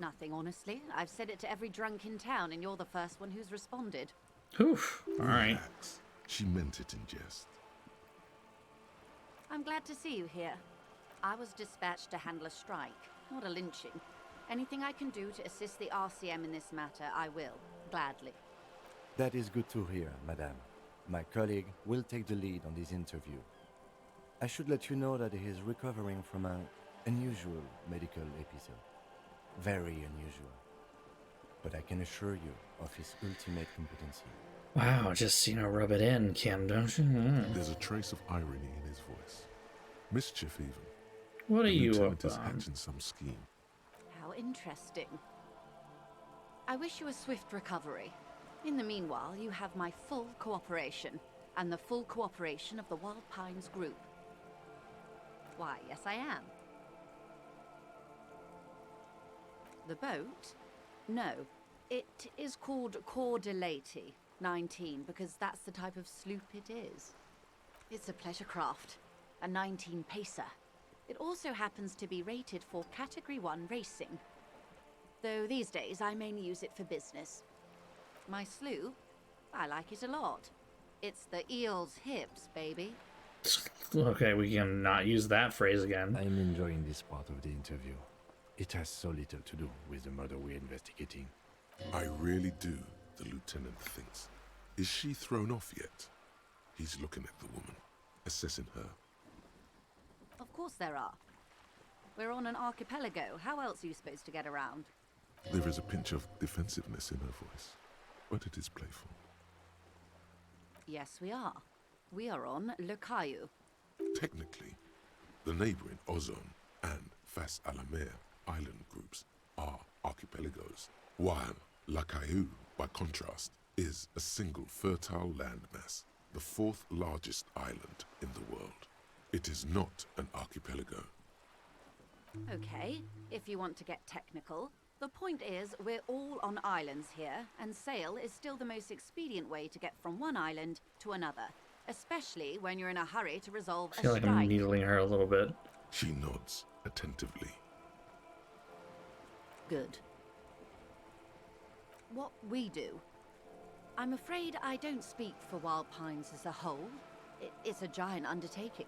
Nothing, honestly. I've said it to every drunk in town, and you're the first one who's responded. Oof. All right. Relax. She meant it in jest. I'm glad to see you here. I was dispatched to handle a strike, not a lynching. Anything I can do to assist the RCM in this matter, I will, gladly. That is good to hear, madame. My colleague will take the lead on this interview. I should let you know that he is recovering from an unusual medical episode. Very unusual. But I can assure you of his ultimate competency. Wow, just, rub it in, Kim, don't you? There's a trace of irony in his voice. Mischief, even. What are The you lieutenant up is on? hatching some scheme. How interesting. I wish you a swift recovery. In the meanwhile, you have my full cooperation, and the full cooperation of the Wild Pines group. Why, yes I am. The boat? No. It is called Cordelati 19 because that's the type of sloop it is. It's a pleasure craft, a 19 pacer. It also happens to be rated for Category 1 racing. Though these days I mainly use it for business. My sloop? I like it a lot. It's the eel's hips, baby. Okay, we can not use that phrase again. I'm enjoying this part of the interview. It has so little to do with the murder we're investigating. I really do, the lieutenant thinks. Is she thrown off yet? He's looking at the woman, assessing her. Of course there are. We're on an archipelago. How else are you supposed to get around? There is a pinch of defensiveness in her voice, but it is playful. Yes, we are. We are on Le Caillou. Technically, the neighboring Ozone and Fas a la Mer island groups are archipelagos, while La Caillou, by contrast, is a single fertile landmass, the 4th largest island in the world. It is not an archipelago. Okay, if you want to get technical, the point is we're all on islands here, and sail is still the most expedient way to get from one island to another, especially when you're in a hurry to resolve I feel a like strike. I'm needling her a little bit. She nods attentively. Good. What we do. I'm afraid I don't speak for Wild Pines as a whole. It's a giant undertaking.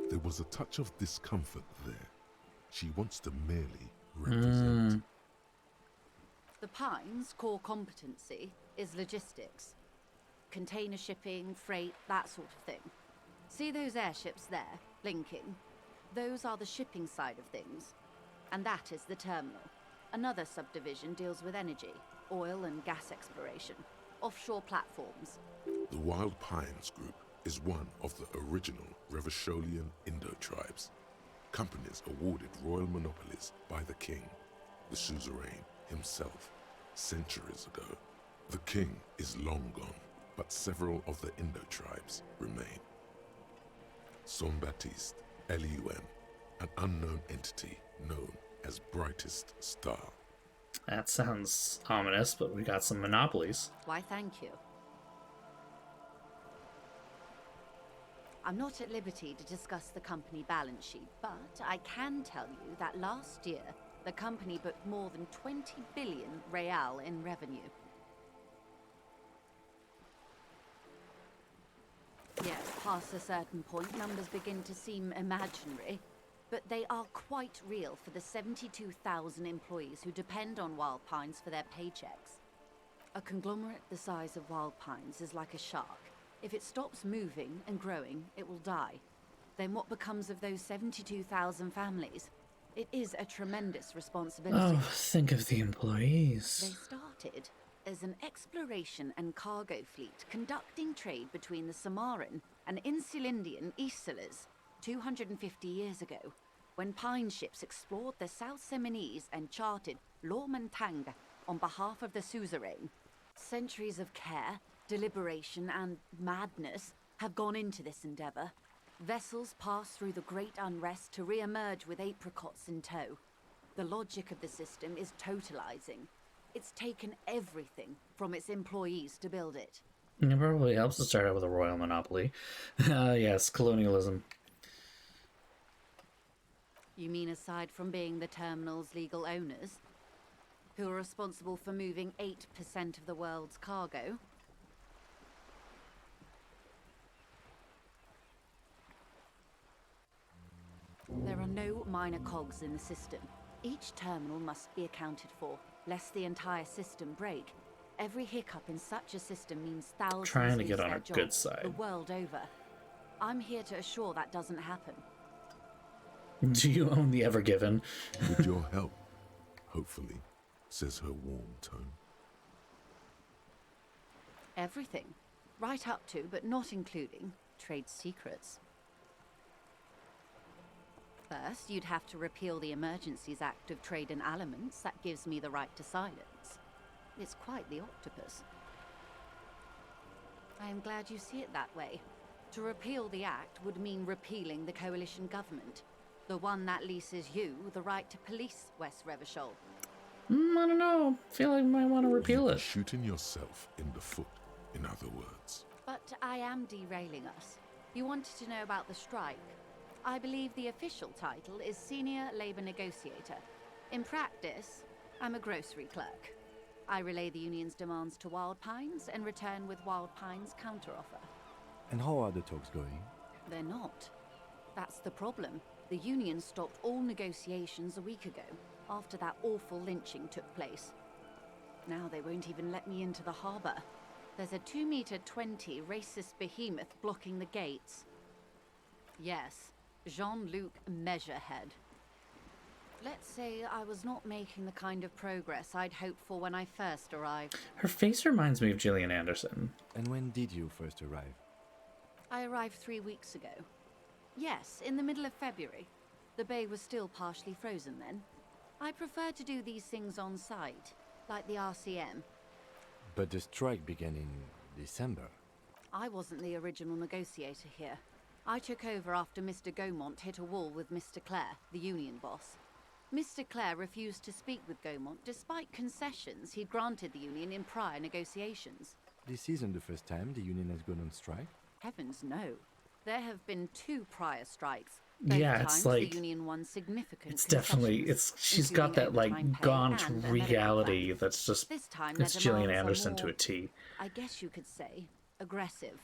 There was a touch of discomfort there. She wants to merely represent. The Pines' core competency is logistics. Container shipping, freight, that sort of thing. See those airships there, blinking? Those are the shipping side of things. And that is the terminal. Another subdivision deals with energy, oil and gas exploration, offshore platforms. The Wild Pines Group is one of the original Revacholian Indo-tribes. Companies awarded royal monopolies by the king, the suzerain himself, centuries ago. The king is long gone, but several of the Indo-tribes remain. Saint-Baptiste, Elysium, an unknown entity known as Brightest Star. That sounds ominous, but we got some monopolies. Why, thank you. I'm not at liberty to discuss the company balance sheet, but I can tell you that last year, the company booked more than 20 billion real in revenue. Yes, past a certain point, numbers begin to seem imaginary, but they are quite real for the 72,000 employees who depend on Wild Pines for their paychecks. A conglomerate the size of Wild Pines is like a shark. If it stops moving and growing, it will die. Then what becomes of those 72,000 families? It is a tremendous responsibility. Oh, think of the employees. They started as an exploration and cargo fleet conducting trade between the Samaran and Insulindian Isolas 250 years ago, when pine ships explored the South Seminese and charted Lomantang on behalf of the suzerain. Centuries of care, deliberation and madness have gone into this endeavor. Vessels pass through the great unrest to re-emerge with apricots in tow. The logic of the system is totalizing. It's taken everything from its employees to build it. It probably helps to start out with a royal monopoly. Yes, colonialism. You mean aside from being the terminal's legal owners, who are responsible for moving 8% of the world's cargo? There are no minor cogs in the system. Each terminal must be accounted for, lest the entire system break. Every hiccup in such a system means thousands Trying to lose get on their our job, good side. the world over. I'm here to assure that doesn't happen. Do you own the Ever Given? With your help, hopefully, says her warm tone. Everything. Right up to, but not including, trade secrets. First, you'd have to repeal the Emergencies Act of Trade and Aliments that gives me the right to silence. It's quite the octopus. I am glad you see it that way. To repeal the act would mean repealing the coalition government, the one that leases you the right to police West Revachol. I don't know. I feel like I might want to repeal it. Shooting yourself in the foot, in other words. But I am derailing us. You wanted to know about the strike. I believe the official title is Senior Labor Negotiator. In practice, I'm a grocery clerk. I relay the union's demands to Wild Pines and return with Wild Pines' counteroffer. And how are the talks going? They're not. That's the problem. The union stopped all negotiations a week ago, after that awful lynching took place. Now they won't even let me into the harbour. There's a 2-meter 20 racist behemoth blocking the gates. Yes, Jean-Luc Measurehead. Let's say I was not making the kind of progress I'd hoped for when I first arrived. Her face reminds me of Gillian Anderson. And when did you first arrive? I arrived 3 weeks ago. Yes, in the middle of February. The bay was still partially frozen then. I prefer to do these things on site, like the RCM. But the strike began in December. I wasn't the original negotiator here. I took over after Mr. Gaumont hit a wall with Mr. Clare, the union boss. Mr. Clare refused to speak with Gaumont despite concessions he'd granted the union in prior negotiations. This isn't the first time the union has gone on strike. Heavens no. There have been 2 prior strikes. Both Yeah, times it's like the union won significant it's definitely she's got that like gaunt reality that's just This time it's their Gillian demands are Anderson more, to a T. I guess you could say, aggressive.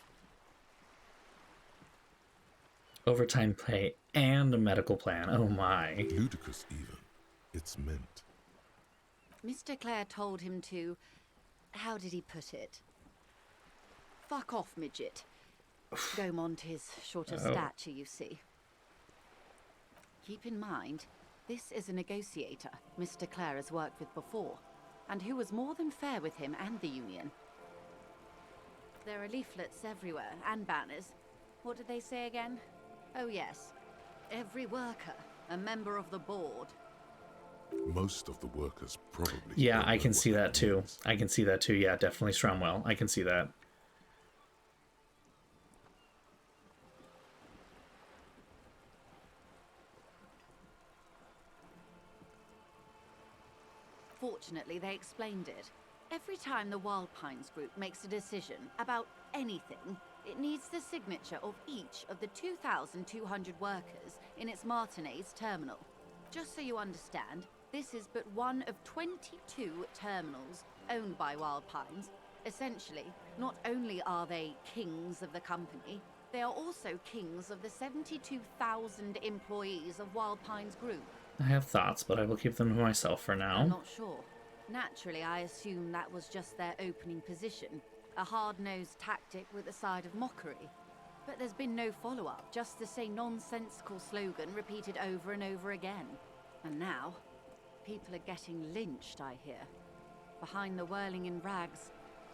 Overtime pay and a medical plan. Oh my. Ludicrous even. It's meant. Mr. Clare told him to... how did he put it? Fuck off, midget. Gaumont is short of stature, you see. Keep in mind, this is a negotiator Mr. Clare has worked with before, and who was more than fair with him and the union. There are leaflets everywhere, and banners. What did they say again? Oh yes, every worker, a member of the board. Most of the workers probably... Yeah, I can see that too. I can see that too. Yeah, definitely Stromwell. I can see that. Fortunately, they explained it. Every time the Wild Pines group makes a decision about anything, it needs the signature of each of the 2,200 workers in its Martinez terminal. Just so you understand, this is but one of 22 terminals owned by Wild Pines. Essentially, not only are they kings of the company, they are also kings of the 72,000 employees of Wild Pines Group. I have thoughts, but I will keep them to myself for now. I'm not sure. Naturally, I assume that was just their opening position, a hard-nosed tactic with a side of mockery. But there's been no follow-up, just the same nonsensical slogan repeated over and over again. And now, people are getting lynched, I hear. Behind the whirling in rags,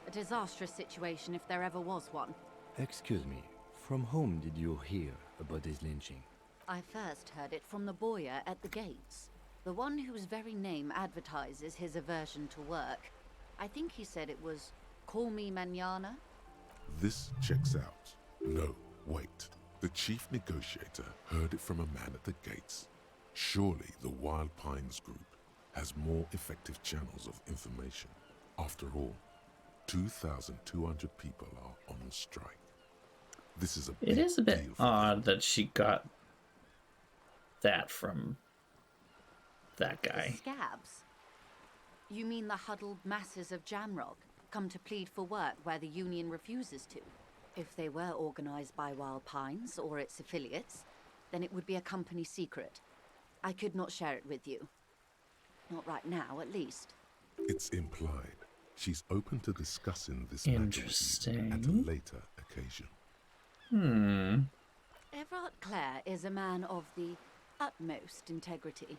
a disastrous situation if there ever was one. Excuse me, from whom did you hear about this lynching? I first heard it from the boyer at the gates. The one whose very name advertises his aversion to work. I think he said it was, "Call me mañana." This checks out. No, wait. The chief negotiator heard it from a man at the gates. Surely the Wild Pines Group has more effective channels of information. After all, 2,200 people are on strike. This is a big It is a bit deal for odd that she got that from that guy. The scabs? You mean the huddled masses of Jamrock come to plead for work where the union refuses to? If they were organized by Wild Pines or its affiliates, then it would be a company secret. I could not share it with you. Not right now, at least. It's implied. She's open to discussing this matter with you at a later occasion. Everard Clare is a man of the utmost integrity.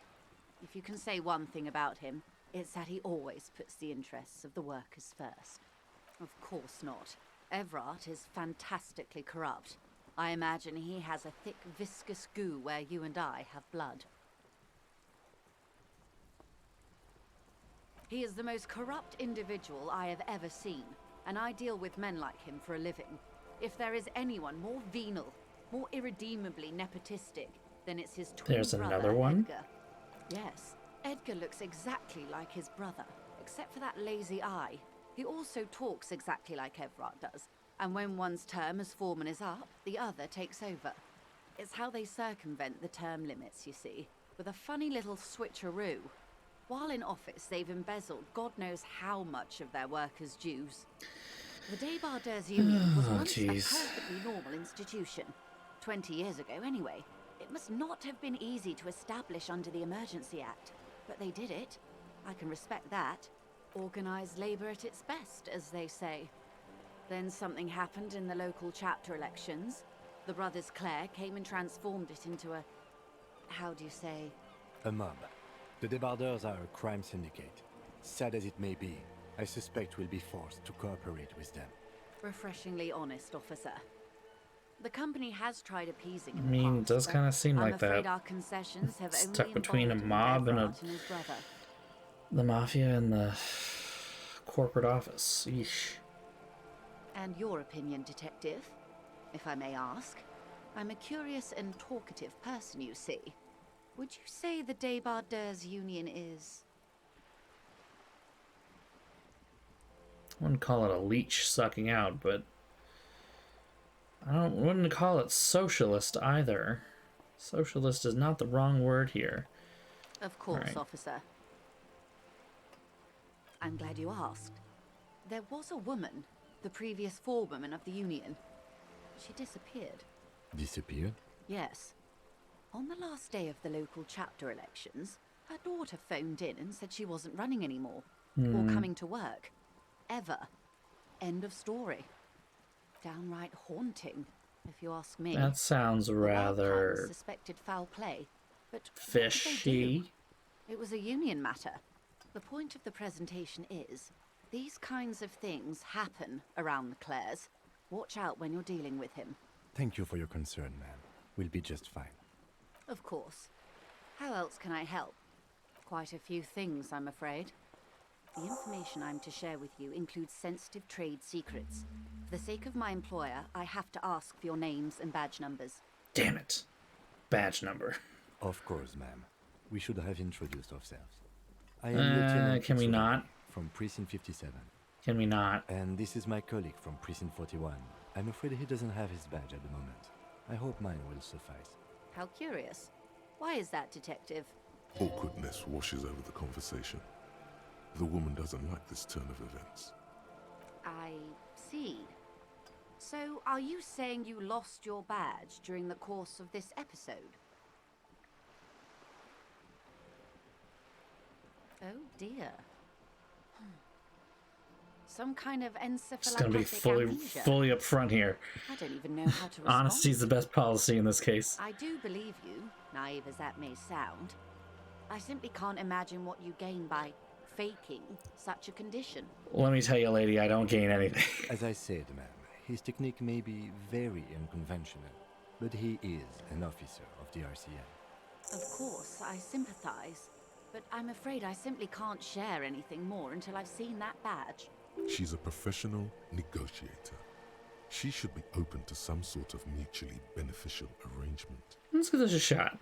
If you can say one thing about him, it's that he always puts the interests of the workers first. Of course not. Everard is fantastically corrupt. I imagine he has a thick, viscous goo where you and I have blood. He is the most corrupt individual I have ever seen, and I deal with men like him for a living. If there is anyone more venal, more irredeemably nepotistic, then it's his twin There's brother, another one? Edgar. Yes, Edgar looks exactly like his brother, except for that lazy eye. He also talks exactly like Everard does, and when one's term as foreman is up, the other takes over. It's how they circumvent the term limits, you see, with a funny little switcheroo. While in office, they've embezzled God knows how much of their workers' dues. The Débardeurs Union was once a perfectly normal institution. 20 years ago, anyway. It must not have been easy to establish under the Emergency Act, but they did it. I can respect that. Organised labour at its best, as they say. Then something happened in the local chapter elections. The brothers Clare came and transformed it into a... how do you say? A mob. The Débardeurs are a crime syndicate. Sad as it may be, I suspect we'll be forced to cooperate with them. Refreshingly honest, officer. The company has tried appeasing I mean, it does kind of seem I'm like afraid that. our concessions have Stuck only between a emboldened mob and Everard and his brother. the mafia and the corporate office. Yeesh. And your opinion, Detective, if I may ask? I'm a curious and talkative person, you see. Would you say the Débardeurs Union is... I wouldn't call it a leech sucking out, but wouldn't call it socialist either. Socialist is not the wrong word here. Of course, Right. officer. I'm glad you asked. There was a woman, the previous forewoman of the Union. She disappeared. Disappeared? Yes. On the last day of the local chapter elections, her daughter phoned in and said she wasn't running anymore, or coming to work. Ever. End of story. Downright haunting, if you ask me. That sounds The Wild rather Clans suspected foul play, but what did they do? fishy. It was a union matter. The point of the presentation is, these kinds of things happen around the Clares. Watch out when you're dealing with him. Thank you for your concern, ma'am. We'll be just fine. Of course. How else can I help? Quite a few things, I'm afraid. The information I'm to share with you includes sensitive trade secrets. For the sake of my employer, I have to ask for your names and badge numbers. Damn it. Badge number. Of course, ma'am. We should have introduced ourselves. I am Lieutenant can we Fitzroy not? From Precinct 57. Can we not? And this is my colleague from Precinct 41. I'm afraid he doesn't have his badge at the moment. I hope mine will suffice. How curious. Why is that, Detective? Awkwardness washes over the conversation. The woman doesn't like this turn of events. I see. So, are you saying you lost your badge during the course of this episode? Oh dear. Some kind of encephalopathic Just gonna be amnesia. fully up front here. I don't even know how to respond. Honesty's the best policy in this case. I do believe you, naive as that may sound. I simply can't imagine what you gain by faking such a condition. Let me tell you, lady, I don't gain anything. As I said, ma'am, his technique may be very unconventional, but he is an officer of the RCA. Of course, I sympathize, but I'm afraid I simply can't share anything more until I've seen that badge. She's a professional negotiator. She should be open to some sort of mutually beneficial arrangement. Let's give this a shot.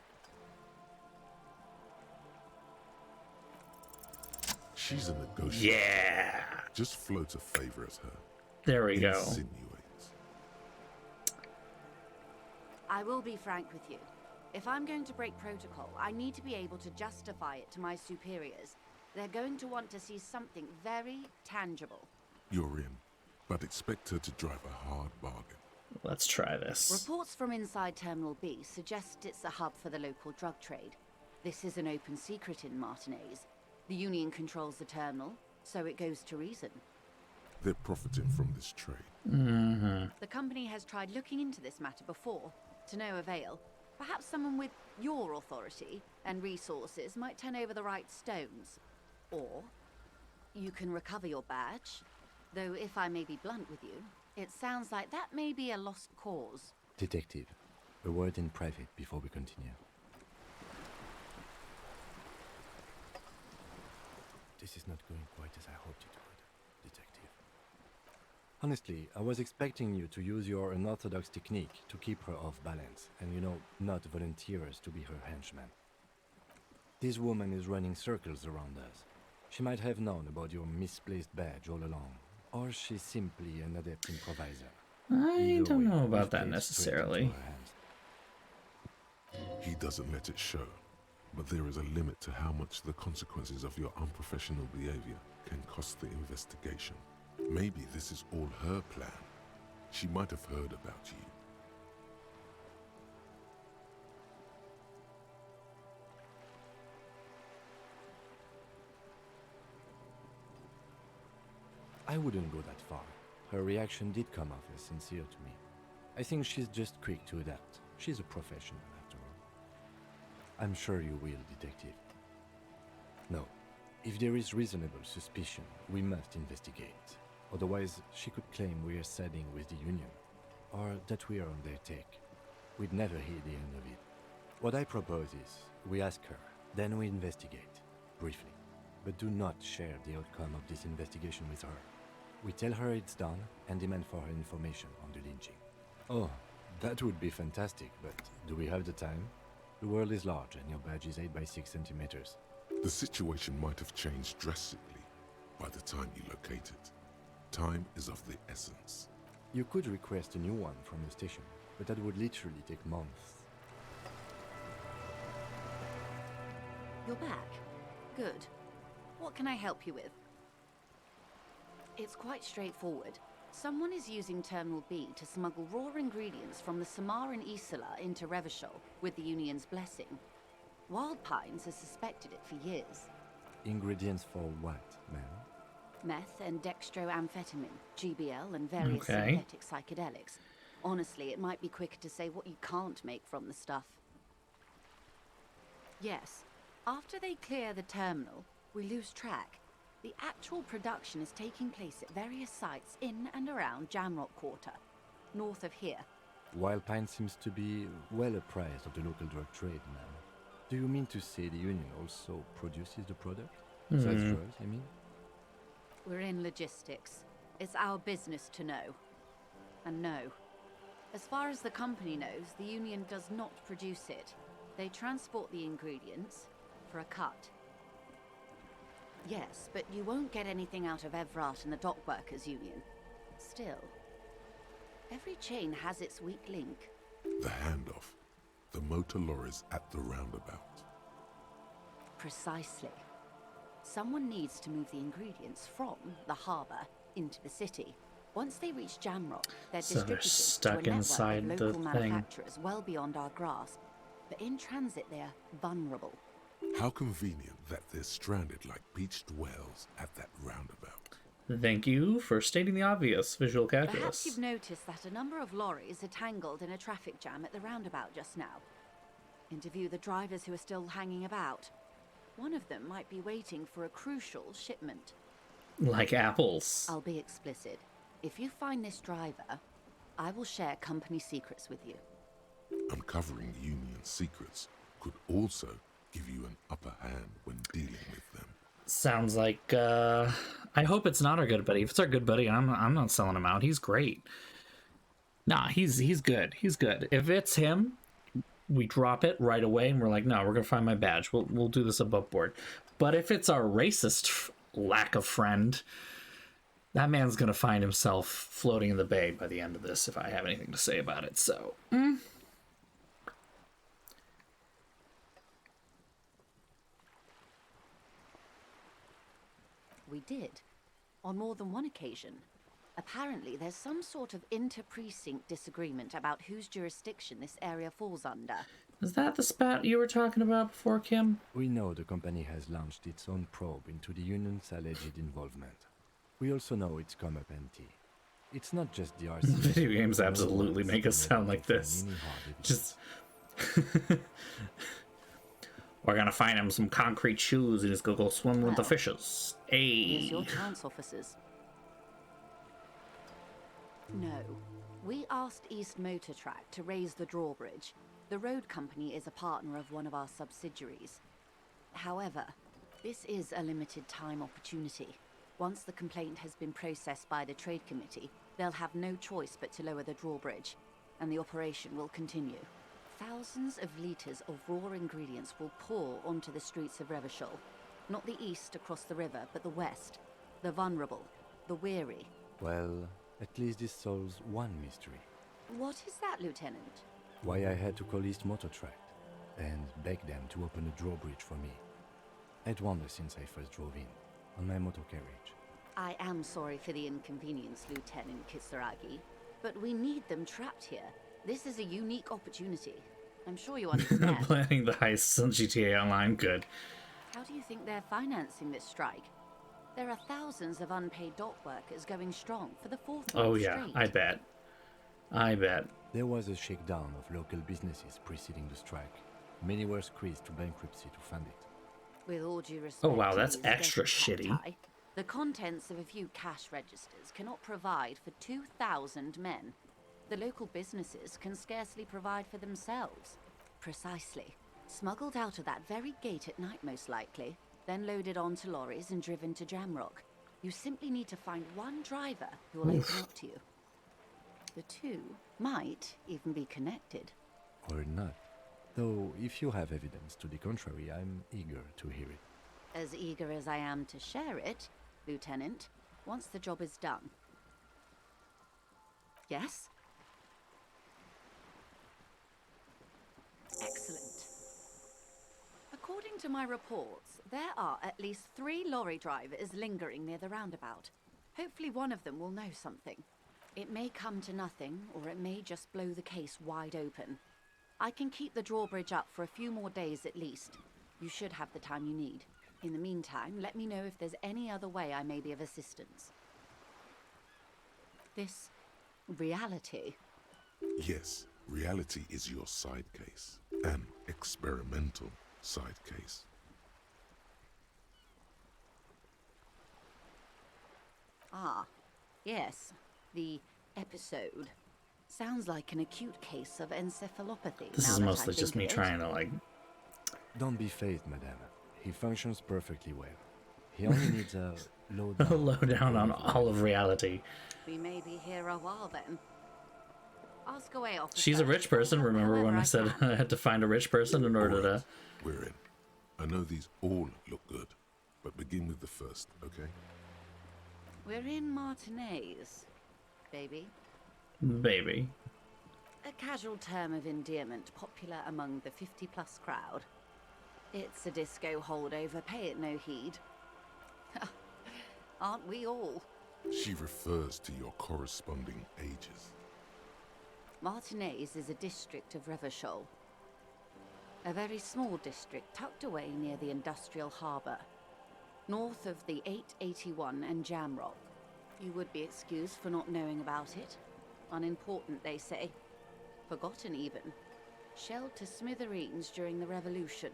She's a negotiator. Yeah. Just float a favor at her. There we go. Insinuates. I will be frank with you. If I'm going to break protocol, I need to be able to justify it to my superiors. They're going to want to see something very tangible. You're in, but expect her to drive a hard bargain. Let's try this. Reports from inside Terminal B suggest it's a hub for the local drug trade. This is an open secret in Martinez. The Union controls the terminal, so it goes to reason. They're profiting from this trade. The company has tried looking into this matter before, to no avail. Perhaps someone with your authority and resources might turn over the right stones. Or you can recover your badge, though if I may be blunt with you, it sounds like that may be a lost cause. Detective, a word in private before we continue. This is not going quite as I hoped it would, Detective. Honestly, I was expecting you to use your unorthodox technique to keep her off balance, and not volunteer us to be her henchman. This woman is running circles around us. She might have known about your misplaced badge all along, or she's simply an adept improviser. I don't know about that necessarily. He doesn't let it show, but there is a limit to how much the consequences of your unprofessional behavior can cost the investigation. Maybe this is all her plan. She might have heard about you. I wouldn't go that far. Her reaction did come off as sincere to me. I think she's just quick to adapt. She's a professional, after all. I'm sure you will, Detective. No, if there is reasonable suspicion, we must investigate. Otherwise, she could claim we are siding with the Union, or that we are on their take. We'd never hear the end of it. What I propose is, we ask her, then we investigate, briefly. but do not share the outcome of this investigation with her. We tell her it's done and demand for her information on the lynching. Oh, that would be fantastic, but do we have the time? The world is large and your badge is 8 by 6 centimeters. The situation might have changed drastically by the time you locate it. Time is of the essence. You could request a new one from the station, but that would literally take months. You're back. Good. What can I help you with? It's quite straightforward. Someone is using Terminal B to smuggle raw ingredients from the Samar and Isola into Revachol with the Union's blessing. Wild Pines has suspected it for years. Ingredients for what, ma'am? Meth and dextroamphetamine, GBL, and various synthetic psychedelics. Honestly, it might be quicker to say what you can't make from the stuff. Yes, after they clear the terminal, we lose track. The actual production is taking place at various sites in and around Jamrock Quarter, north of here. Wild Pine seems to be well apprised of the local drug trade, ma'am. Do you mean to say the Union also produces the product? Besides drugs, I mean? We're in logistics. It's our business to know. And no. As far as the company knows, the Union does not produce it. They transport the ingredients for a cut. Yes, but you won't get anything out of Evrat and the Dock Workers Union. Still, every chain has its weak link. The handoff. The motor lorries at the roundabout. Precisely. Someone needs to move the ingredients from the harbour into the city. Once they reach Jamrock, they're distributed stuck to a inside network the of local thing. manufacturers well beyond our grasp. But in transit, they're vulnerable. How convenient that they're stranded like beached whales at that roundabout. Thank you for stating the obvious, visual Perhaps calculus. you've noticed that a number of lorries are tangled in a traffic jam at the roundabout just now. Interview the drivers who are still hanging about. One of them might be waiting for a crucial shipment. Like apples. I'll be explicit. If you find this driver, I will share company secrets with you. Uncovering Union secrets could also give you an upper hand when dealing with them. Sounds like, I hope it's not our good buddy. If it's our good buddy, I'm not selling him out. He's great. Nah, he's good. He's good. If it's him, we drop it right away and we're like, no, we're gonna find my badge. We'll do this above board. But if it's our racist lack of friend, that man's gonna find himself floating in the bay by the end of this if I have anything to say about it. So, We did. On more than one occasion. Apparently, there's some sort of inter-precinct disagreement about whose jurisdiction this area falls under. is that the spat you were talking about before, Kim? We know the company has launched its own probe into the Union's alleged involvement. We also know it's come up empty. It's not just the RC. Video games absolutely make us sound like this. Just... We're gonna find him some concrete shoes and he's gonna go swim with the fishes. Hey. Here's your chance, officers. No. We asked East Motor Track to raise the drawbridge. The road company is a partner of one of our subsidiaries. However, this is a limited time opportunity. Once the complaint has been processed by the Trade Committee, they'll have no choice but to lower the drawbridge, and the operation will continue. Thousands of litres of raw ingredients will pour onto the streets of Revachol. Not the east across the river, but the west. The vulnerable, the weary. Well, at least this solves one mystery. What is that, Lieutenant? Why I had to call East Motor Track and beg them to open a drawbridge for me. I'd wondered since I first drove in, on my motor carriage. I am sorry for the inconvenience, Lieutenant Kisaragi, but we need them trapped here. This is a unique opportunity. I'm sure you understand. Planning the heists on GTA Online, good. How do you think they're financing this strike? There are thousands of unpaid dock workers going strong for the fourth month Oh yeah, straight. I bet. I bet. There was a shakedown of local businesses preceding the strike. Many were squeezed to bankruptcy to fund it. With all due respect Oh wow, to that's these extra desert shitty. cacti, the contents of a few cash registers cannot provide for 2,000 men. The local businesses can scarcely provide for themselves. Precisely. Smuggled out of that very gate at night, most likely. then loaded onto lorries and driven to Jamrock. You simply need to find one driver who will open up to you. The two might even be connected. Or not. Though, if you have evidence to the contrary, I'm eager to hear it. As eager as I am to share it, Lieutenant, once the job is done. Yes? Excellent. According to my reports, there are at least 3 lorry drivers lingering near the roundabout. Hopefully one of them will know something. It may come to nothing, or it may just blow the case wide open. I can keep the drawbridge up for a few more days at least. You should have the time you need. In the meantime, let me know if there's any other way I may be of assistance. This reality. Yes, reality is your side case. An experimental side case. Ah, yes. The episode. Sounds like an acute case of encephalopathy. This is mostly just me trying to, like... Don't be phased, madame. He functions perfectly well. He only needs a lowdown. lowdown on all of reality. We may be here a while then. Ask away, officer. She's a rich person. Remember when I said I had to find a rich person in order to... We're in. I know these all look good, but begin with the first, okay? We're in Martinez, baby. Baby. A casual term of endearment popular among the 50-plus crowd. It's a disco holdover, pay it no heed. Aren't we all? She refers to your corresponding ages. Martinez is a district of Revachol. A very small district tucked away near the industrial harbour, north of the 881 and Jamrock. You would be excused for not knowing about it. Unimportant, they say. Forgotten, even. Shelled to smithereens during the Revolution.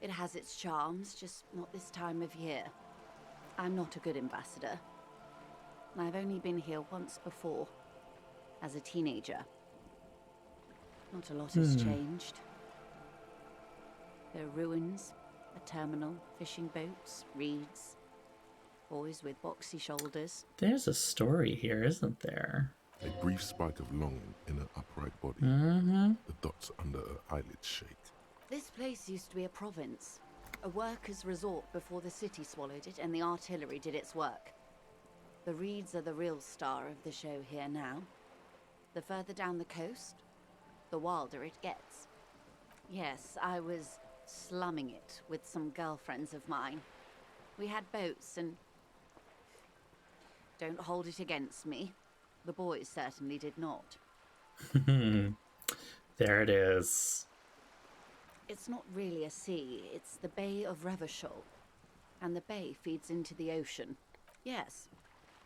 It has its charms, just not this time of year. I'm not a good ambassador. I've only been here once before, as a teenager. Not a lot has changed. There are ruins, a terminal, fishing boats, reeds, boys with boxy shoulders. There's a story here, isn't there? A brief spike of longing in her upright body. The dots under her eyelids shake. This place used to be a province, a workers' resort before the city swallowed it and the artillery did its work. The reeds are the real star of the show here now. The further down the coast, the wilder it gets. Yes, I was slumming it with some girlfriends of mine. We had boats and... Don't hold it against me. The boys certainly did not. There it is. It's not really a sea, it's the Bay of Revachol. And the bay feeds into the ocean. Yes,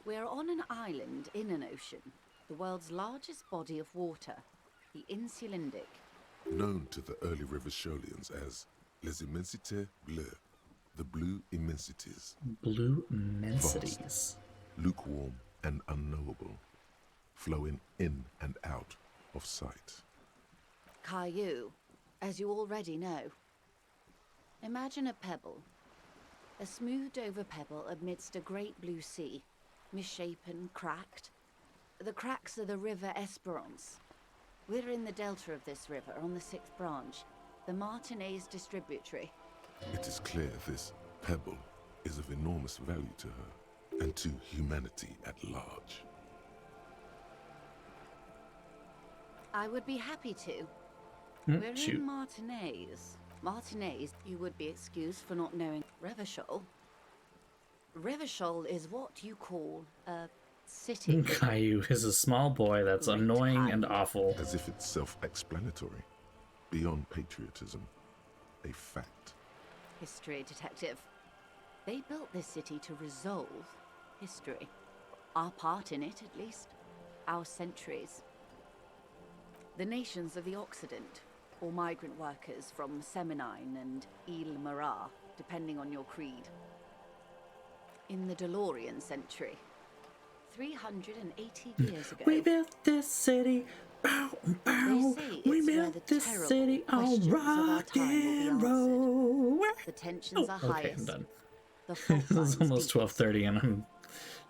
we're on an island in an ocean. The world's largest body of water, the Insulindic. Known to the early Revacholians as Les Immensités Bleues, the blue immensities. Blue immensities. Vast, lukewarm and unknowable, flowing in and out of sight. Caillou, as you already know. Imagine a pebble. A smoothed over pebble amidst a great blue sea, misshapen, cracked. The cracks are the river Esperance. We're in the delta of this river, on the 6th branch, the Martinez distributary. It is clear this pebble is of enormous value to her, and to humanity at large. I would be happy to. We're in Martinez. Martinez, you would be excused for not knowing Revachol. Revachol is what you call a city. Caillou is a small boy that's annoying and awful. As if it's self-explanatory. Beyond patriotism. A fact. History detective. They built this city to resolve history. Our part in it, at least. Our centuries. The nations of the Occident, or migrant workers from Seminine and Ile Marat, depending on your creed. In the DeLorean century, 380 years ago. We built this city. Bow, bow. We built this city. All rock and roll. The tensions are Okay, I'm highest. done. The fault It's line's almost deepest. 12:30, and I'm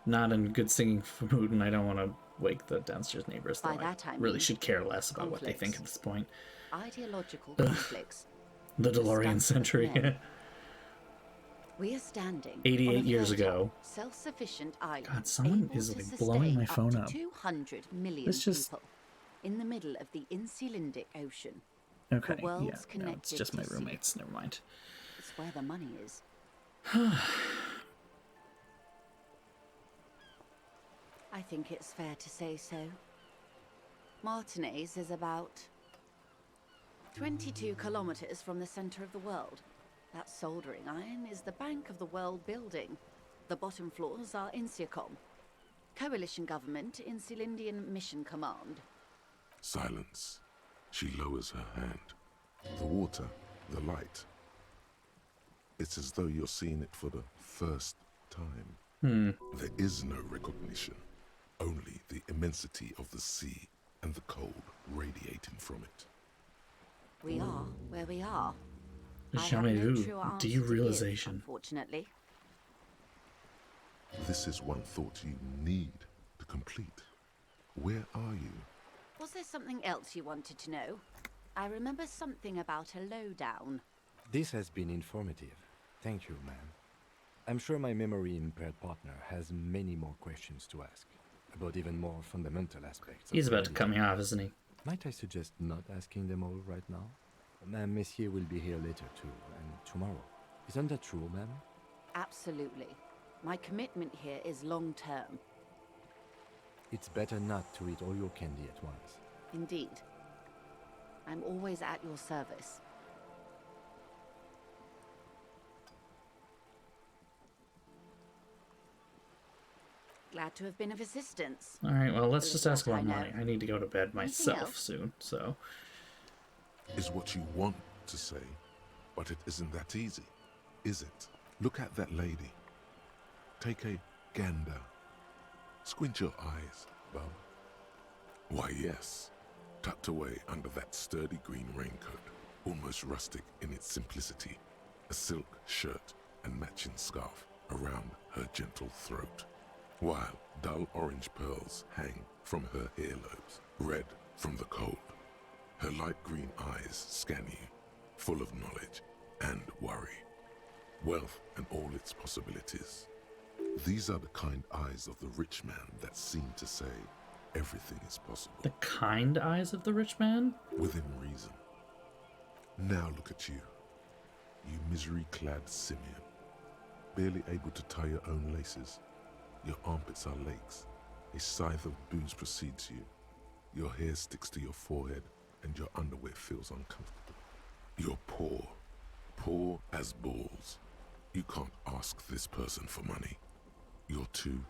not in good singing mood, and I don't want to wake the downstairs neighbors. By Though that I really mean should care less about what they think conflicts. at this point. Ideological Ugh. conflicts. The The DeLorean stuff of century. men. We are standing 88 on a years fertile, ago. self-sufficient island, God, someone able is to like blowing my sustain phone up up. to 200 million Let's just- people in the middle of the Insulindic Ocean. Okay, The world's yeah, no, connected it's just my to sea. roommates. Never mind. It's where the money is. I think it's fair to say so. Martinez is about 22 kilometers from the center of the world. That soldering iron is the Bank of the World building. The bottom floors are Insiacom. Coalition government, Insulindian Mission Command. Silence. She lowers her hand. The water, the light. It's as though you're seeing it for the first time. There is no recognition, only the immensity of the sea and the cold radiating from it. We are where we are. I have Jamais no vu. true answer to give, Derealization. unfortunately. This is one thought you need to complete. Where are you? Was there something else you wanted to know? I remember something about a lowdown. This has been informative. Thank you, ma'am. I'm sure my memory-impaired partner has many more questions to ask, about even more fundamental aspects. He's of about to cut me off, isn't he? Might I suggest not asking them all right now? Ma'am, Messier will be here later too, and tomorrow. Isn't that true, ma'am? Absolutely. My commitment here is long-term. It's better not to eat all your candy at once. Indeed. I'm always at your service. Glad to have been of assistance. All right, well, let's With just ask what I about know. money. I need to go to bed myself else? soon, so. Is what you want to say, but it isn't that easy, is it? Look at that lady. Take a gander. Squint your eyes, bub. Why, yes. Tucked away under that sturdy green raincoat, almost rustic in its simplicity, a silk shirt and matching scarf around her gentle throat, while dull orange pearls hang from her earlobes, red from the cold. Her light green eyes scan you, full of knowledge and worry, wealth and all its possibilities. These are the kind eyes of the rich man that seem to say everything is possible. The kind eyes of the rich man? Within reason. Now look at you, you misery-clad simian, barely able to tie your own laces. Your armpits are lakes. A scythe of booze precedes you. Your hair sticks to your forehead, and your underwear feels uncomfortable. You're poor. Poor as balls. You can't ask this person for money. You're too...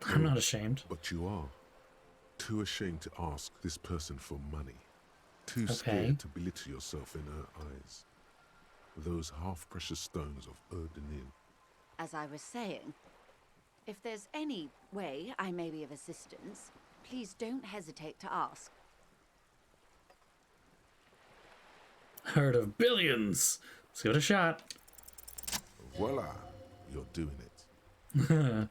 I'm not ashamed. But you are. Too ashamed to ask this person for money. Too Okay. scared to belittle yourself in her eyes. Those half-precious stones of Erdenil. As I was saying, if there's any way I may be of assistance, please don't hesitate to ask. Heard of billions. Let's give it a shot. Voila, you're doing it.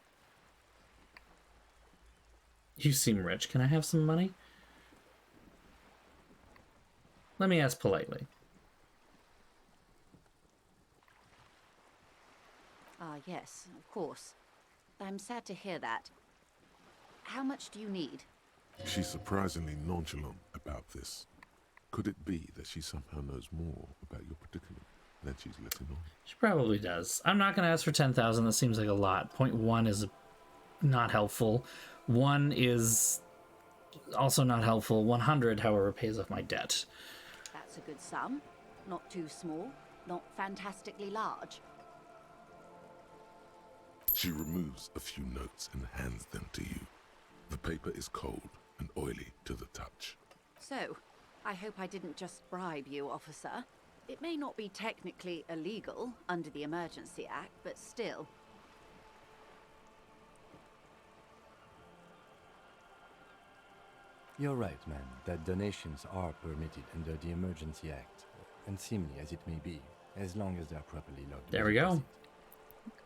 You seem rich. Can I have some money? Let me ask politely. Ah, yes, of course. I'm sad to hear that. How much do you need? She's surprisingly nonchalant about this. Could it be that she somehow knows more about your predicament than she's letting on? She probably does. I'm not going to ask for 10,000. That seems like a lot. 0.1 is not helpful. 1 is also not helpful. 100, however, pays off my debt. That's a good sum. Not too small, not fantastically large. She removes a few notes and hands them to you. The paper is cold and oily to the touch. So, I hope I didn't just bribe you, officer. It may not be technically illegal under the Emergency Act, but still. You're right, man, that donations are permitted under the Emergency Act, unseemly as it may be, as long as they're properly logged. There we go.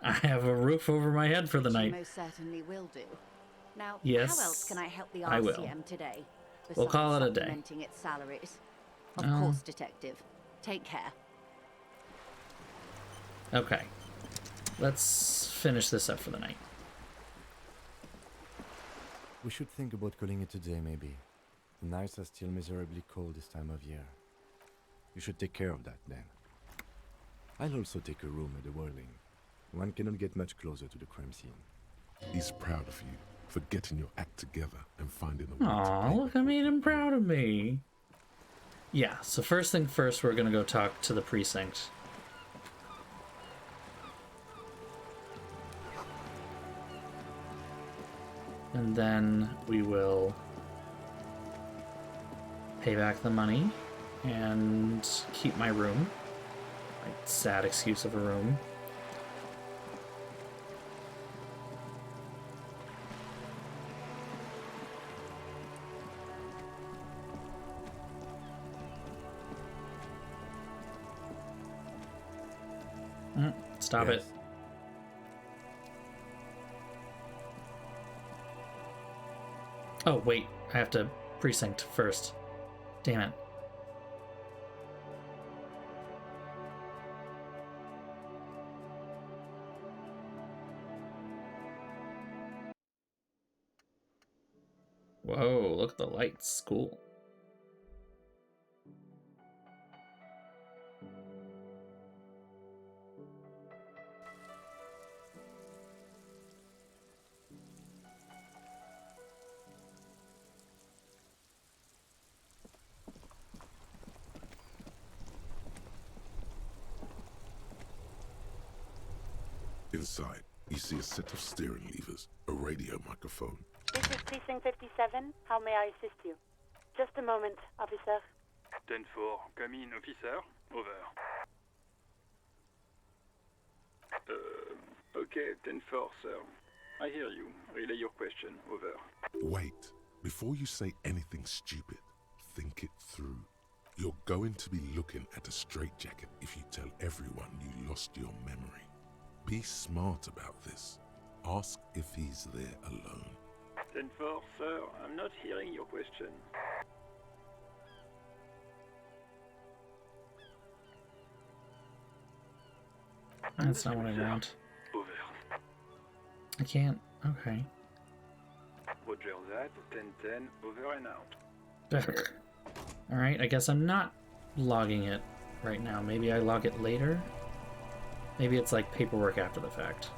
I have a roof over my head for the You night. most certainly will do. Now, Yes, how else can I help the I will. RCM today? We'll call it a besides day. supplementing its salaries? Of Oh. course, Detective. Take care. Okay. Let's finish this up for the night. We should think about calling it a day, maybe. The nights are still miserably cold this time of year. You should take care of that, then. I'll also take a room at the Whirling. One cannot get much closer to the crime scene. He's proud of you for getting your act together and finding a way to Aw, pay. look, I made him proud of me. Yeah, so first thing first, we're gonna go talk to the precinct. And then we will pay back the money and keep my room. My sad excuse of a room. Stop it. Oh, wait. I have to precinct first. Damn it. Whoa, look at the lights. Cool. Inside, you see a set of steering levers, a radio microphone. This is Precinct 57. How may I assist you? Just a moment, officer. 10-4, come in, officer. Over. Okay, 10-4, sir. I hear you. Relay your question. Over. Wait, before you say anything stupid, think it through. You're going to be looking at a straitjacket if you tell everyone you lost your memory. Be smart about this. Ask if he's there alone. 10-4, sir. I'm not hearing your question. That's not what I want. Over. I can't. Okay. Roger that. 10-10. Over and out. Alright, I guess I'm not logging it right now. Maybe I log it later? Maybe it's like paperwork after the fact.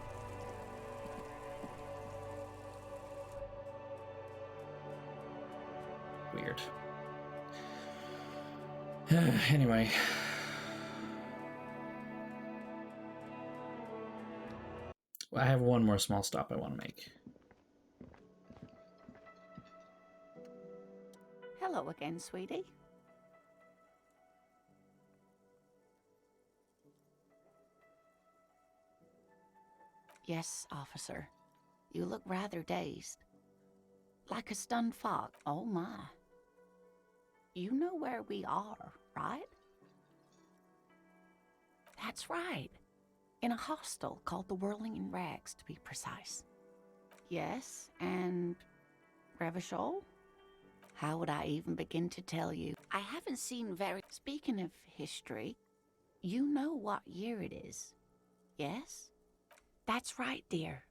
Weird. Anyway. I have one more small stop I want to make. Hello again, sweetie. Yes, officer. You look rather dazed. Like a stunned fox. Oh my. You know where we are, right? That's right. In a hostel called the Whirling in Rags, to be precise. Yes, and Revachol? How would I even begin to tell you? I haven't seen very... Speaking of history, you know what year it is, yes? That's right, dear.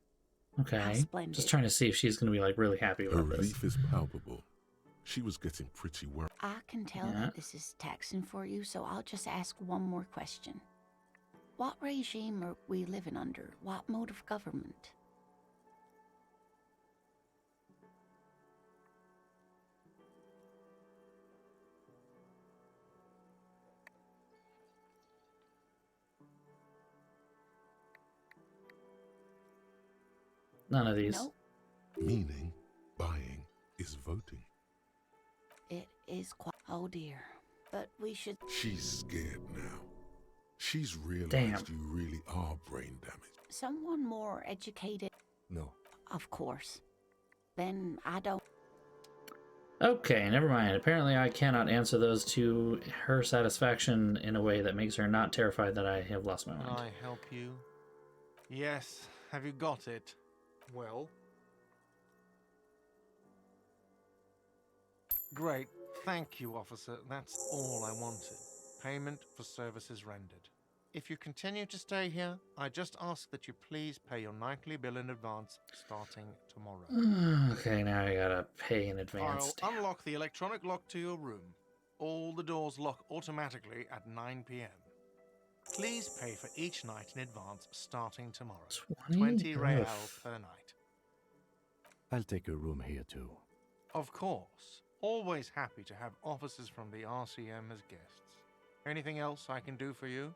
Okay. Just trying to see if she's going to be like really happy Her about this. relief is palpable. She was getting pretty worried. I can tell that this is taxing for you, so I'll just ask one more question. What regime are we living under? What mode of government? None of these. Nope. Meaning, buying is voting. It is quite... Oh dear. But we should... She's scared now. She's realized Damn. you really are brain damaged. Someone more educated. No. Of course. Then I don't. Okay, never mind. Apparently I cannot answer those to her satisfaction in a way that makes her not terrified that I have lost my Can mind. I help you? Yes. Have you got it? Well? Great. Thank you, officer. That's all I wanted. Payment for services rendered. If you continue to stay here, I just ask that you please pay your nightly bill in advance starting tomorrow. Okay, now I gotta pay in advance. I'll unlock the electronic lock to your room. All the doors lock automatically at 9 p.m. Please pay for each night in advance starting tomorrow. 20 real per night. I'll take a room here too. Of course. Always happy to have officers from the RCM as guests. Anything else I can do for you?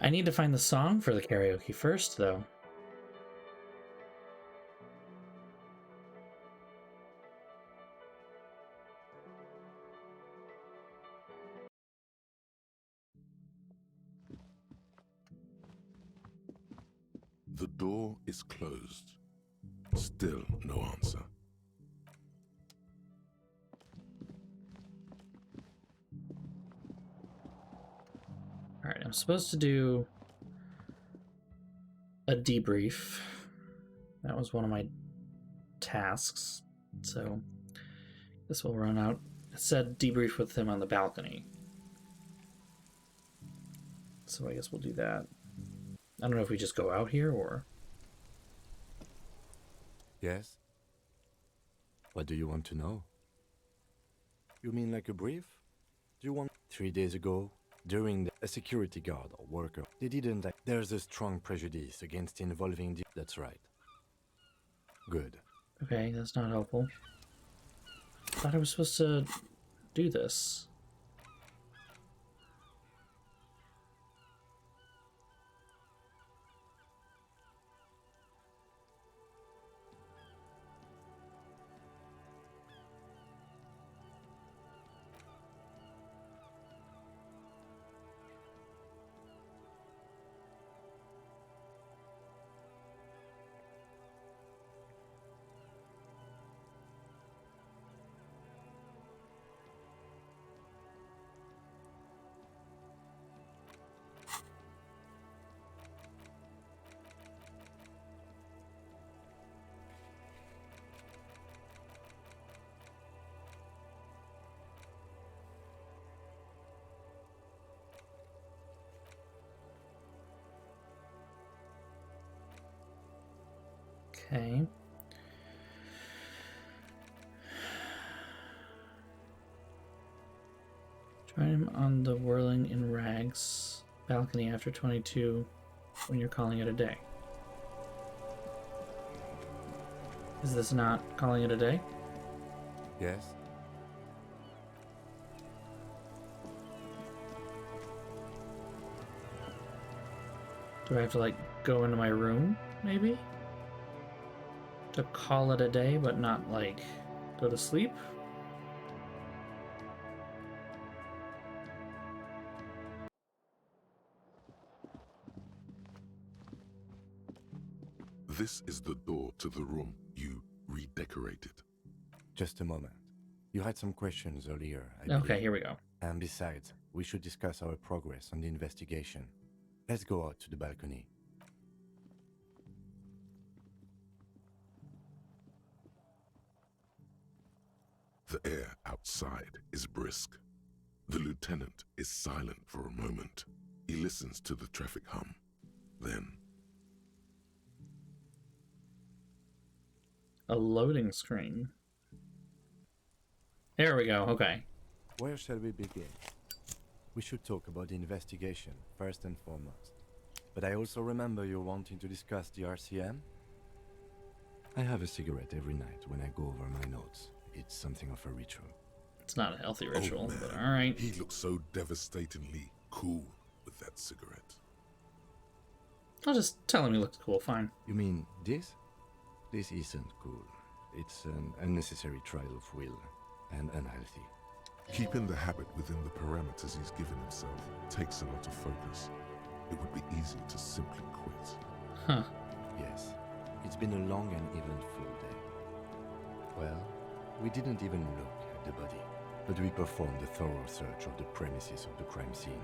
I need to find the song for the karaoke first, though. The door is closed. Still no answer. Alright, I'm supposed to do a debrief. That was one of my tasks, so this will run out. It said debrief with him on the balcony. So I guess we'll do that. I don't know if we just go out here or... Yes? What do you want to know? You mean like a brief? Do you want... 3 days ago, during a security guard or worker, they didn't like... There's a strong prejudice against involving the... That's right. Good. Okay, that's not helpful. I thought I was supposed to do this. Okay. Join him on the whirling in rags balcony after 22 when you're calling it a day. Is this not calling it a day? Yes? Do I have to, like, go into my room, maybe? To call it a day, but not, like, go to sleep? This is the door to the room you redecorated. Just a moment. You had some questions earlier, I Okay, believe. here we go. And besides, we should discuss our progress on the investigation. Let's go out to the balcony. The air outside is brisk. The lieutenant is silent for a moment. He listens to the traffic hum. Then, A loading screen. There we go, okay. Where shall we begin? We should talk about the investigation, first and foremost. But I also remember you wanting to discuss the RCM? I have a cigarette every night when I go over my notes. It's something of a ritual. It's not a healthy ritual, oh man, but alright. He looks so devastatingly cool. with that cigarette. I'll just tell him he looks cool, fine. You mean this? This isn't cool. It's an unnecessary trial of will, and unhealthy. Keeping the habit within the parameters he's given himself takes a lot of focus. It would be easy to simply quit. Huh. Yes. It's been a long and eventful day. Well, we didn't even look at the body, but we performed a thorough search of the premises of the crime scene.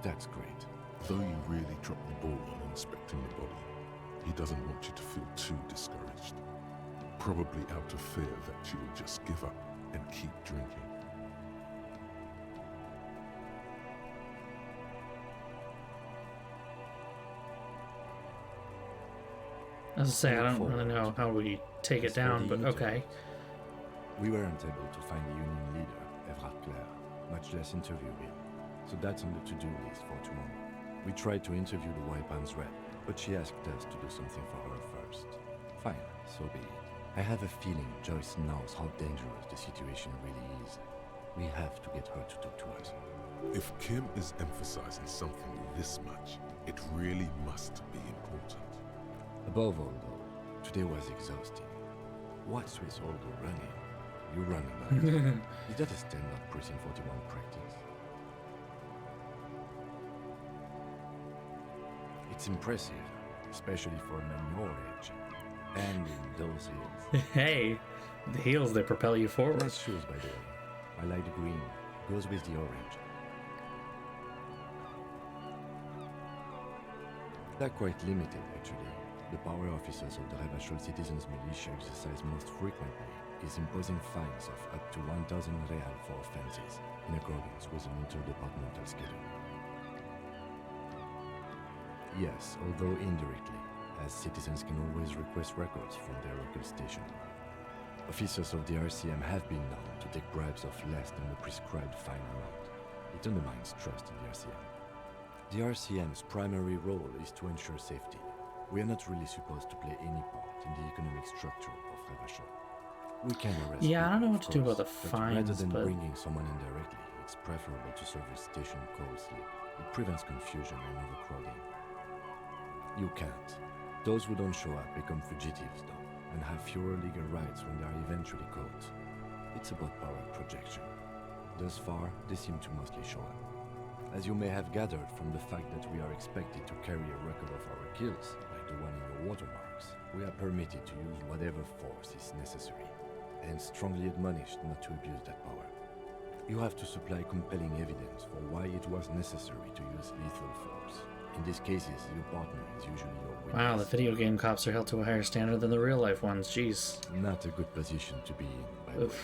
That's great. Though you really dropped the ball on inspecting the body, he doesn't want you to feel too discouraged. Probably out of fear that you will just give up and keep drinking. As I say, I don't really know how we take it down, but okay. We weren't able to find the union leader, Everard Clare, much less interview him. So that's on the to-do list for tomorrow. We tried to interview the Weapons rep, but she asked us to do something for her first. Fine, so be it. I have a feeling Joyce knows how dangerous the situation really is. We have to get her to talk to us. If Kim is emphasizing something this much, it really must be important. Above all, though, today was exhausting. What's with all the running? You run a lot. Is that a standard Precinct 41 practice? It's impressive, especially for a man your age. And in those heels. Hey, the heels that propel you forward. Nice shoes, by the way. I like the green. Goes with the orange. They're quite limited, actually. The power officers of the Revachol Citizens Militia exercise most frequently is imposing fines of up to 1,000 real for offenses, in accordance with an interdepartmental schedule. Yes, although indirectly, as citizens can always request records from their local station. Officers of the RCM have been known to take bribes of less than the prescribed fine amount. It undermines trust in the RCM. The RCM's primary role is to ensure safety. We are not really supposed to play any part in the economic structure of Revachol. We can arrest Yeah, I don't know people, what to do about the but fines, rather than but... bringing someone in directly, it's preferable to serve a station call slip. It prevents confusion and overcrowding. You can't. Those who don't show up become fugitives, though, and have fewer legal rights when they are eventually caught. It's about power projection. Thus far, they seem to mostly show up. As you may have gathered from the fact that we are expected to carry a record of our kills, like the one in your watermarks, we are permitted to use whatever force is necessary, and strongly admonished not to abuse that power. You have to supply compelling evidence for why it was necessary to use lethal force. In these cases, your partner is usually your witness. Wow, the video game cops are held to a higher standard than the real-life ones, jeez. Not a good position to be in, by the way.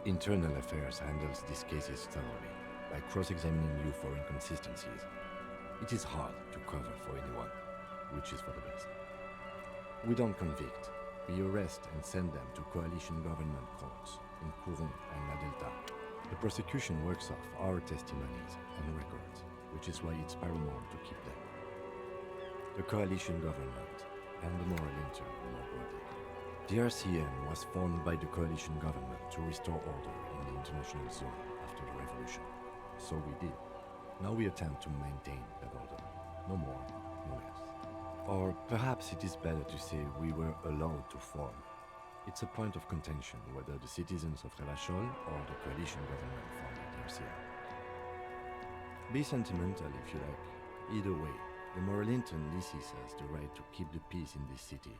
Internal Affairs handles these cases thoroughly, by cross-examining you for inconsistencies. It is hard to cover for anyone, which is for the best. We don't convict. We arrest and send them to coalition government courts in Courant and La Delta. The prosecution works off our testimonies and records, which is why it's paramount to keep them. The coalition government and the moral inter more broadly. The RCM was formed by the coalition government to restore order in the international zone after the revolution. So we did. Now we attempt to maintain that order. No more, no less. Or perhaps it is better to say we were allowed to form. It's a point of contention whether the citizens of Revachol or the coalition government founded the RCM. Be sentimental if you like. Either way, the Moralinton leases us the right to keep the peace in this city,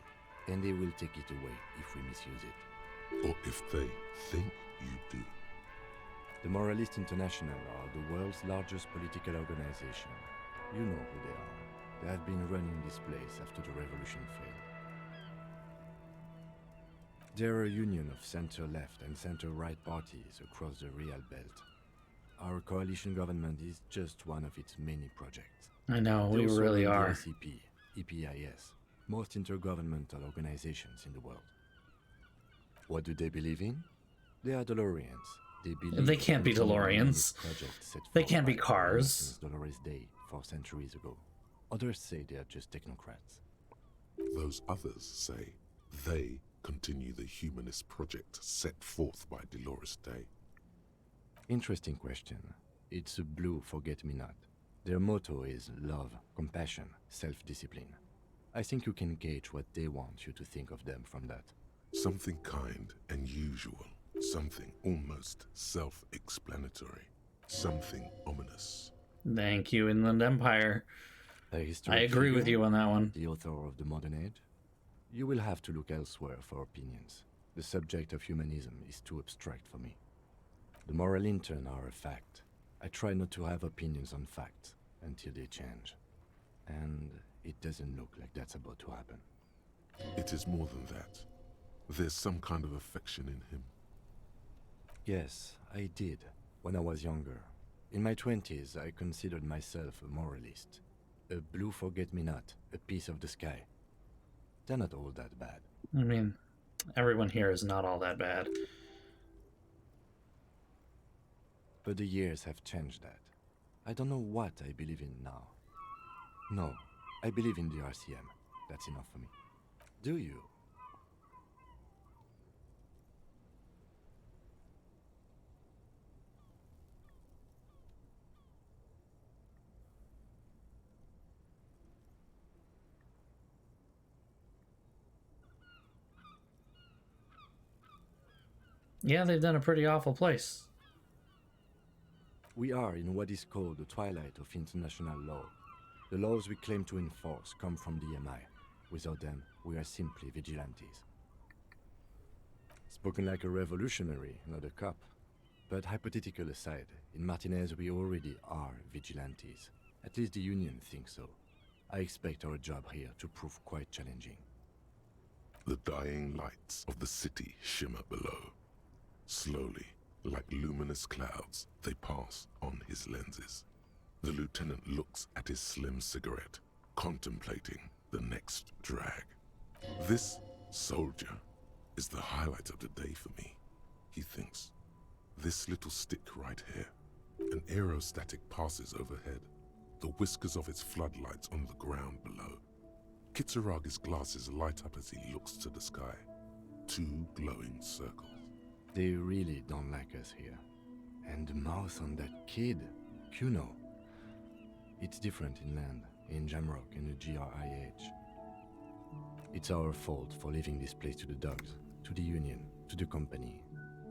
and they will take it away if we misuse it. Or if they think you do. The Moralist International are the world's largest political organization. You know who they are. They have been running this place after the revolution failed. They're a union of center-left and center-right parties across the Real Belt. Our coalition government is just one of its many projects. I know, They we also really run the are. ICP, EPIS, most intergovernmental organizations in the world. What do they believe in? They are DeLoreans. They can't be DeLoreans. They can't be cars. Dolores Day 4 centuries ago. Others say they are just technocrats. Those others say they continue the humanist project set forth by Dolores Day. Interesting question. It's a blue forget-me-not. Their motto is love, compassion, self-discipline. I think you can gauge what they want you to think of them from that. Something kind and usual. Something almost self-explanatory. Something ominous. Thank you, Inland Empire. I agree with you on that one. The author of the modern age? You will have to look elsewhere for opinions. The subject of humanism is too abstract for me. The moral intern are a fact. I try not to have opinions on facts until they change. And it doesn't look like that's about to happen. It is more than that. There's some kind of affection in him. Yes, I did, when I was younger. In my 20s, I considered myself a moralist. A blue forget-me-not, a piece of the sky. They're not all that bad. I mean, everyone here is not all that bad. But the years have changed that. I don't know what I believe in now. No, I believe in the RCM. That's enough for me. Do you? Yeah, they've done a pretty awful place. We are in what is called the twilight of international law. The laws we claim to enforce come from the MI. Without them, we are simply vigilantes. Spoken like a revolutionary, not a cop. But hypothetical aside, in Martinez we already are vigilantes. At least the Union thinks so. I expect our job here to prove quite challenging. The dying lights of the city shimmer below. Slowly, like luminous clouds, they pass on his lenses. The lieutenant looks at his slim cigarette, contemplating the next drag. This soldier is the highlight of the day for me, he thinks. This little stick right here. An aerostatic passes overhead, the whiskers of its floodlights on the ground below. Kitsuragi's glasses light up as he looks to the sky. Two glowing circles. They really don't like us here. And the mouth on that kid, Kuno. It's different inland, in Jamrock and the GRIH. It's our fault for leaving this place to the dogs, to the Union, to the company,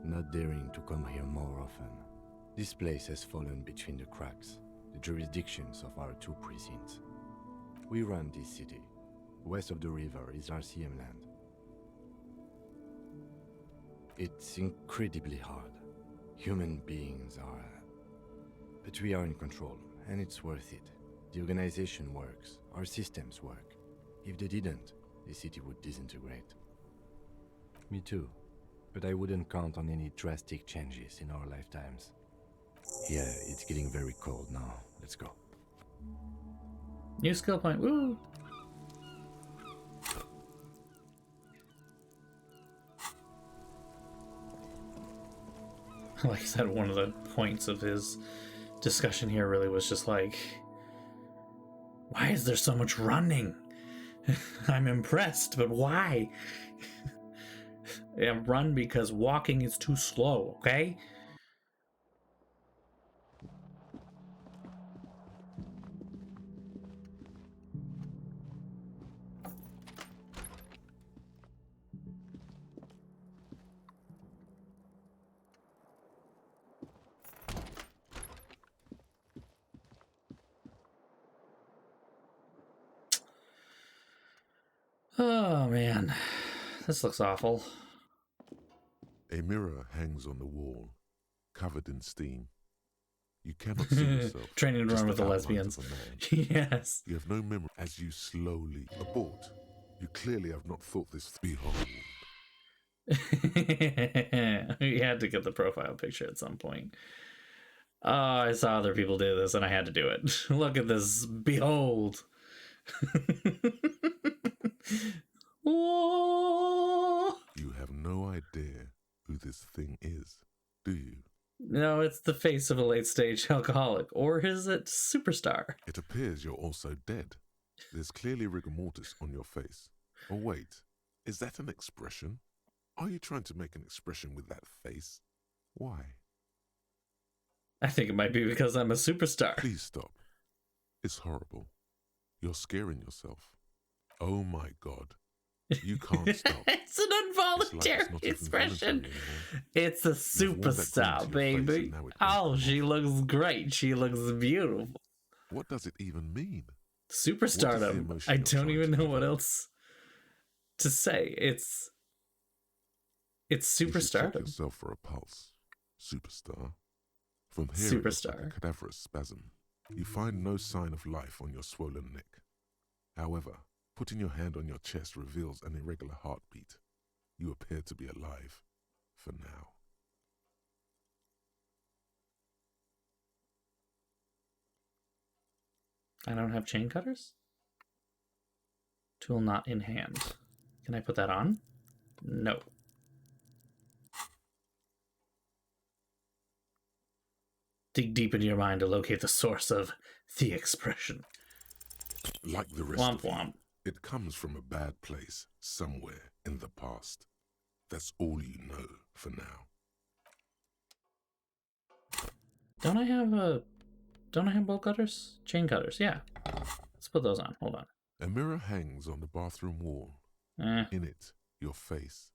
not daring to come here more often. This place has fallen between the cracks, the jurisdictions of our two precincts. We run this city. West of the river is RCM land. It's incredibly hard. Human beings are... But we are in control, and it's worth it. The organization works, our systems work. If they didn't, the city would disintegrate. Me too. But I wouldn't count on any drastic changes in our lifetimes. Yeah, it's getting very cold now. Let's go. New skill point, woo! Like I said, one of the points of his discussion here really was just like, why is there so much running? I'm impressed, but why? Yeah, run because walking is too slow, okay? Oh man, this looks awful. A mirror hangs on the wall, covered in steam. You cannot see yourself. Training to just run with the outline lesbians. of a man. Yes. You have no memory as you slowly abort. You clearly have not thought this. Behold. You had to get the profile picture at some point. Oh, I saw other people do this and I had to do it. Look at this. Behold. You have no idea who this thing is, do you? No, it's the face of a late-stage alcoholic. Or is it superstar? It appears you're also dead. There's clearly rigor mortis on your face. Oh wait, is that an expression? Are you trying to make an expression with that face? Why? I think it might be because I'm a superstar. Please stop. It's horrible. You're scaring yourself. Oh my god. You can't stop. It's an involuntary expression. It's a superstar, baby. Oh, she looks great. She looks beautiful. What does it even mean? Superstardom. I don't even know what else to say. It's superstardom. Check yourself for a pulse. Superstar. From here, it looks like a cadaverous spasm. You find no sign of life on your swollen neck. However, putting your hand on your chest reveals an irregular heartbeat. You appear to be alive, for now. I don't have chain cutters? Tool not in hand. Can I put that on? No. Dig deep into your mind to locate the source of the expression. Like the rest of you, it comes from a bad place, somewhere in the past. That's all you know for now. Don't I have bolt cutters? Chain cutters, yeah. Let's put those on. Hold on. A mirror hangs on the bathroom wall. In it, your face,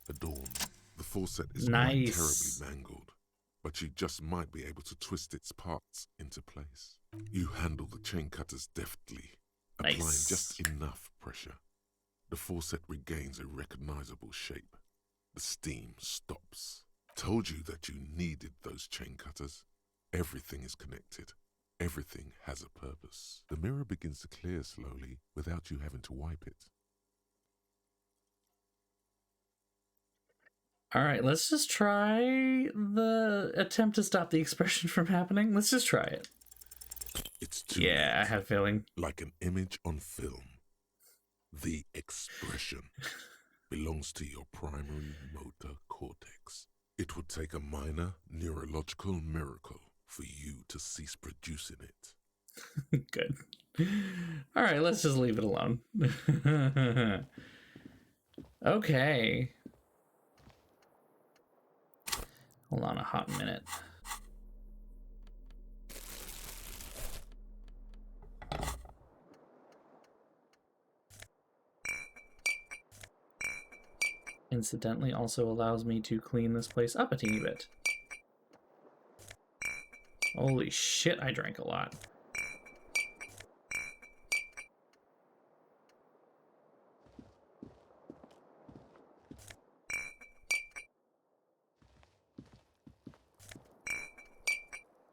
adorned. The faucet is quite terribly mangled, but you just might be able to twist its parts into place. You handle the chain cutters deftly, applying just enough pressure. The faucet regains a recognizable shape. The steam stops. Told you that you needed those chain cutters. Everything is connected. Everything has a purpose. The mirror begins to clear slowly without you having to wipe it. All right, let's just try the attempt to stop the expression from happening. Let's just try it. It's too late. I have a feeling. Like an image on film. The expression belongs to your primary motor cortex. It would take a minor neurological miracle for you to cease producing it. Good. All right, let's just leave it alone. Okay. Hold on a hot minute. Incidentally, also allows me to clean this place up a teeny bit. Holy shit, I drank a lot.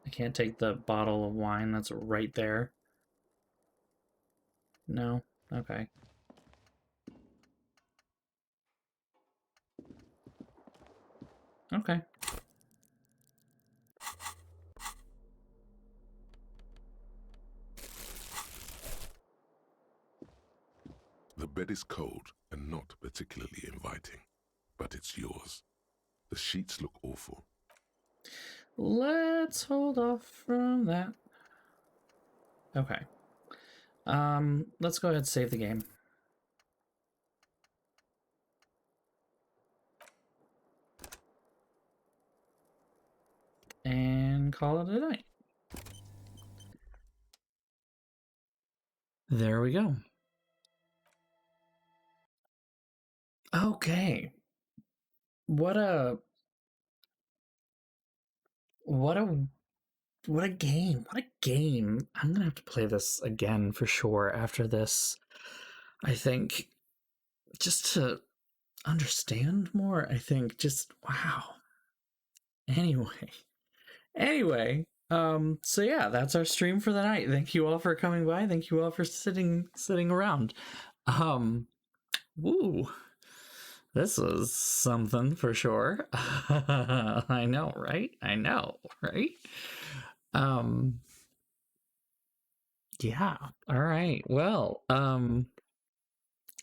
I can't take the bottle of wine that's right there. No? Okay. Okay. The bed is cold and not particularly inviting, but it's yours. The sheets look awful. Let's hold off from that. Okay. Let's go ahead and save the game. And call it a night. There we go. Okay. What a game. What a game. I'm gonna have to play this again for sure after this. I think just to understand more, I think just wow. Anyway, so yeah, that's our stream for the night. Thank you all for coming by. Thank you all for sitting around. Woo. This was something for sure. I know, right? Yeah. All right. Well, I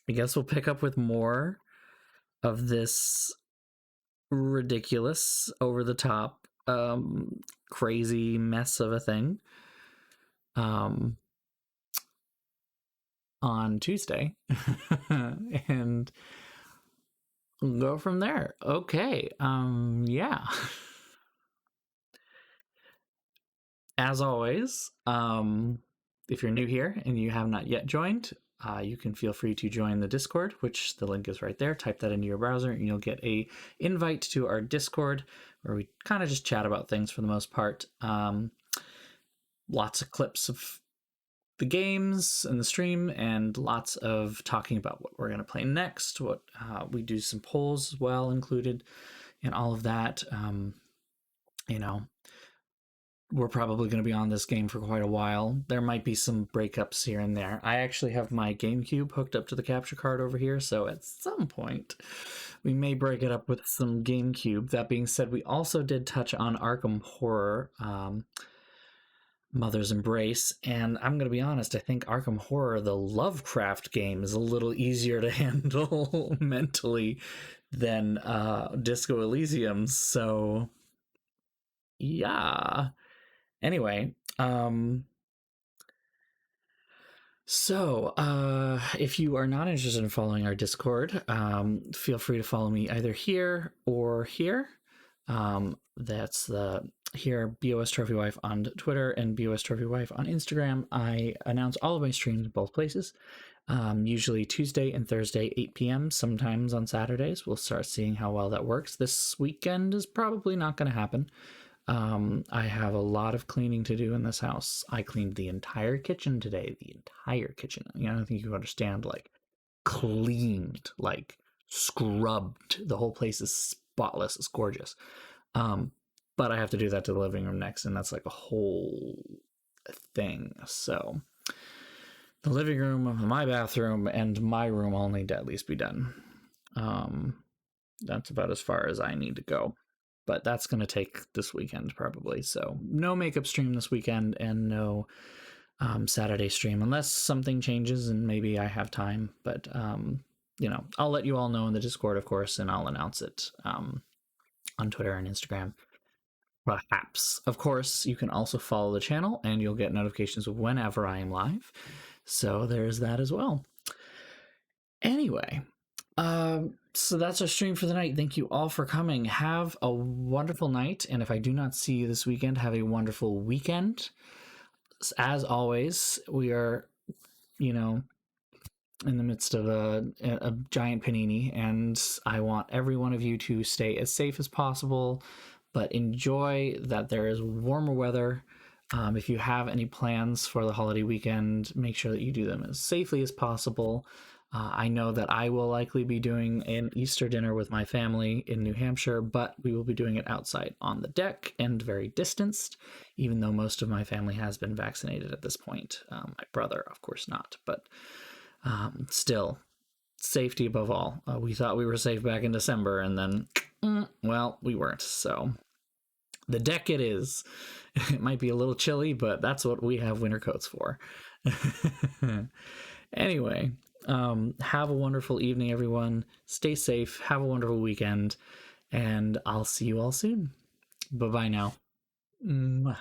guess we'll pick up with more of this ridiculous, over the top, crazy mess of a thing on Tuesday. And we'll go from there. Okay. Yeah. As always, if you're new here and you have not yet joined, you can feel free to join the Discord, which the link is right there. Type that into your browser and you'll get a invite to our Discord where we kind of just chat about things for the most part. Lots of clips of the games and the stream, and lots of talking about what we're going to play next. What we do some polls as well included in all of that. You know, we're probably going to be on this game for quite a while. There might be some breakups here and there. I actually have my GameCube hooked up to the capture card over here, so at some point we may break it up with some GameCube. That being said, we also did touch on Arkham Horror, Mother's Embrace, and I'm going to be honest, I think Arkham Horror, the Lovecraft game, is a little easier to handle mentally than Disco Elysium, so yeah. Anyway, if you are not interested in following our Discord, feel free to follow me either here or here. That's here, BOSTrophyWife on Twitter and BOSTrophyWife on Instagram. I announce all of my streams in both places. Usually Tuesday and Thursday, 8 p.m., sometimes on Saturdays. We'll start seeing how well that works. This weekend is probably not going to happen. I have a lot of cleaning to do in this house. I cleaned the entire kitchen today. The entire kitchen. I don't think you understand, like, cleaned, like, scrubbed. The whole place is spotless. It's gorgeous. But I have to do that to the living room next, and that's like a whole thing. So the living room, my bathroom, and my room all need to at least be done. That's about as far as I need to go. But that's going to take this weekend probably. So no makeup stream this weekend and no Saturday stream unless something changes and maybe I have time. But, I'll let you all know in the Discord, of course, and I'll announce it on Twitter and Instagram. Perhaps. Of course, you can also follow the channel and you'll get notifications whenever I am live. So there's that as well. Anyway, so that's our stream for the night. Thank you all for coming. Have a wonderful night. And if I do not see you this weekend, have a wonderful weekend. As always, we are, in the midst of a giant panini, and I want every one of you to stay as safe as possible, but enjoy that there is warmer weather. If you have any plans for the holiday weekend, make sure that you do them as safely as possible. I know that I will likely be doing an Easter dinner with my family in New Hampshire, but we will be doing it outside on the deck and very distanced, even though most of my family has been vaccinated at this point. My brother, of course, not, but still, safety above all. We thought we were safe back in December, and then, well, we weren't. So the deck it is. It might be a little chilly, but that's what we have winter coats for. Anyway, have a wonderful evening, everyone. Stay safe. Have a wonderful weekend. And I'll see you all soon. Bye-bye now. Mwah.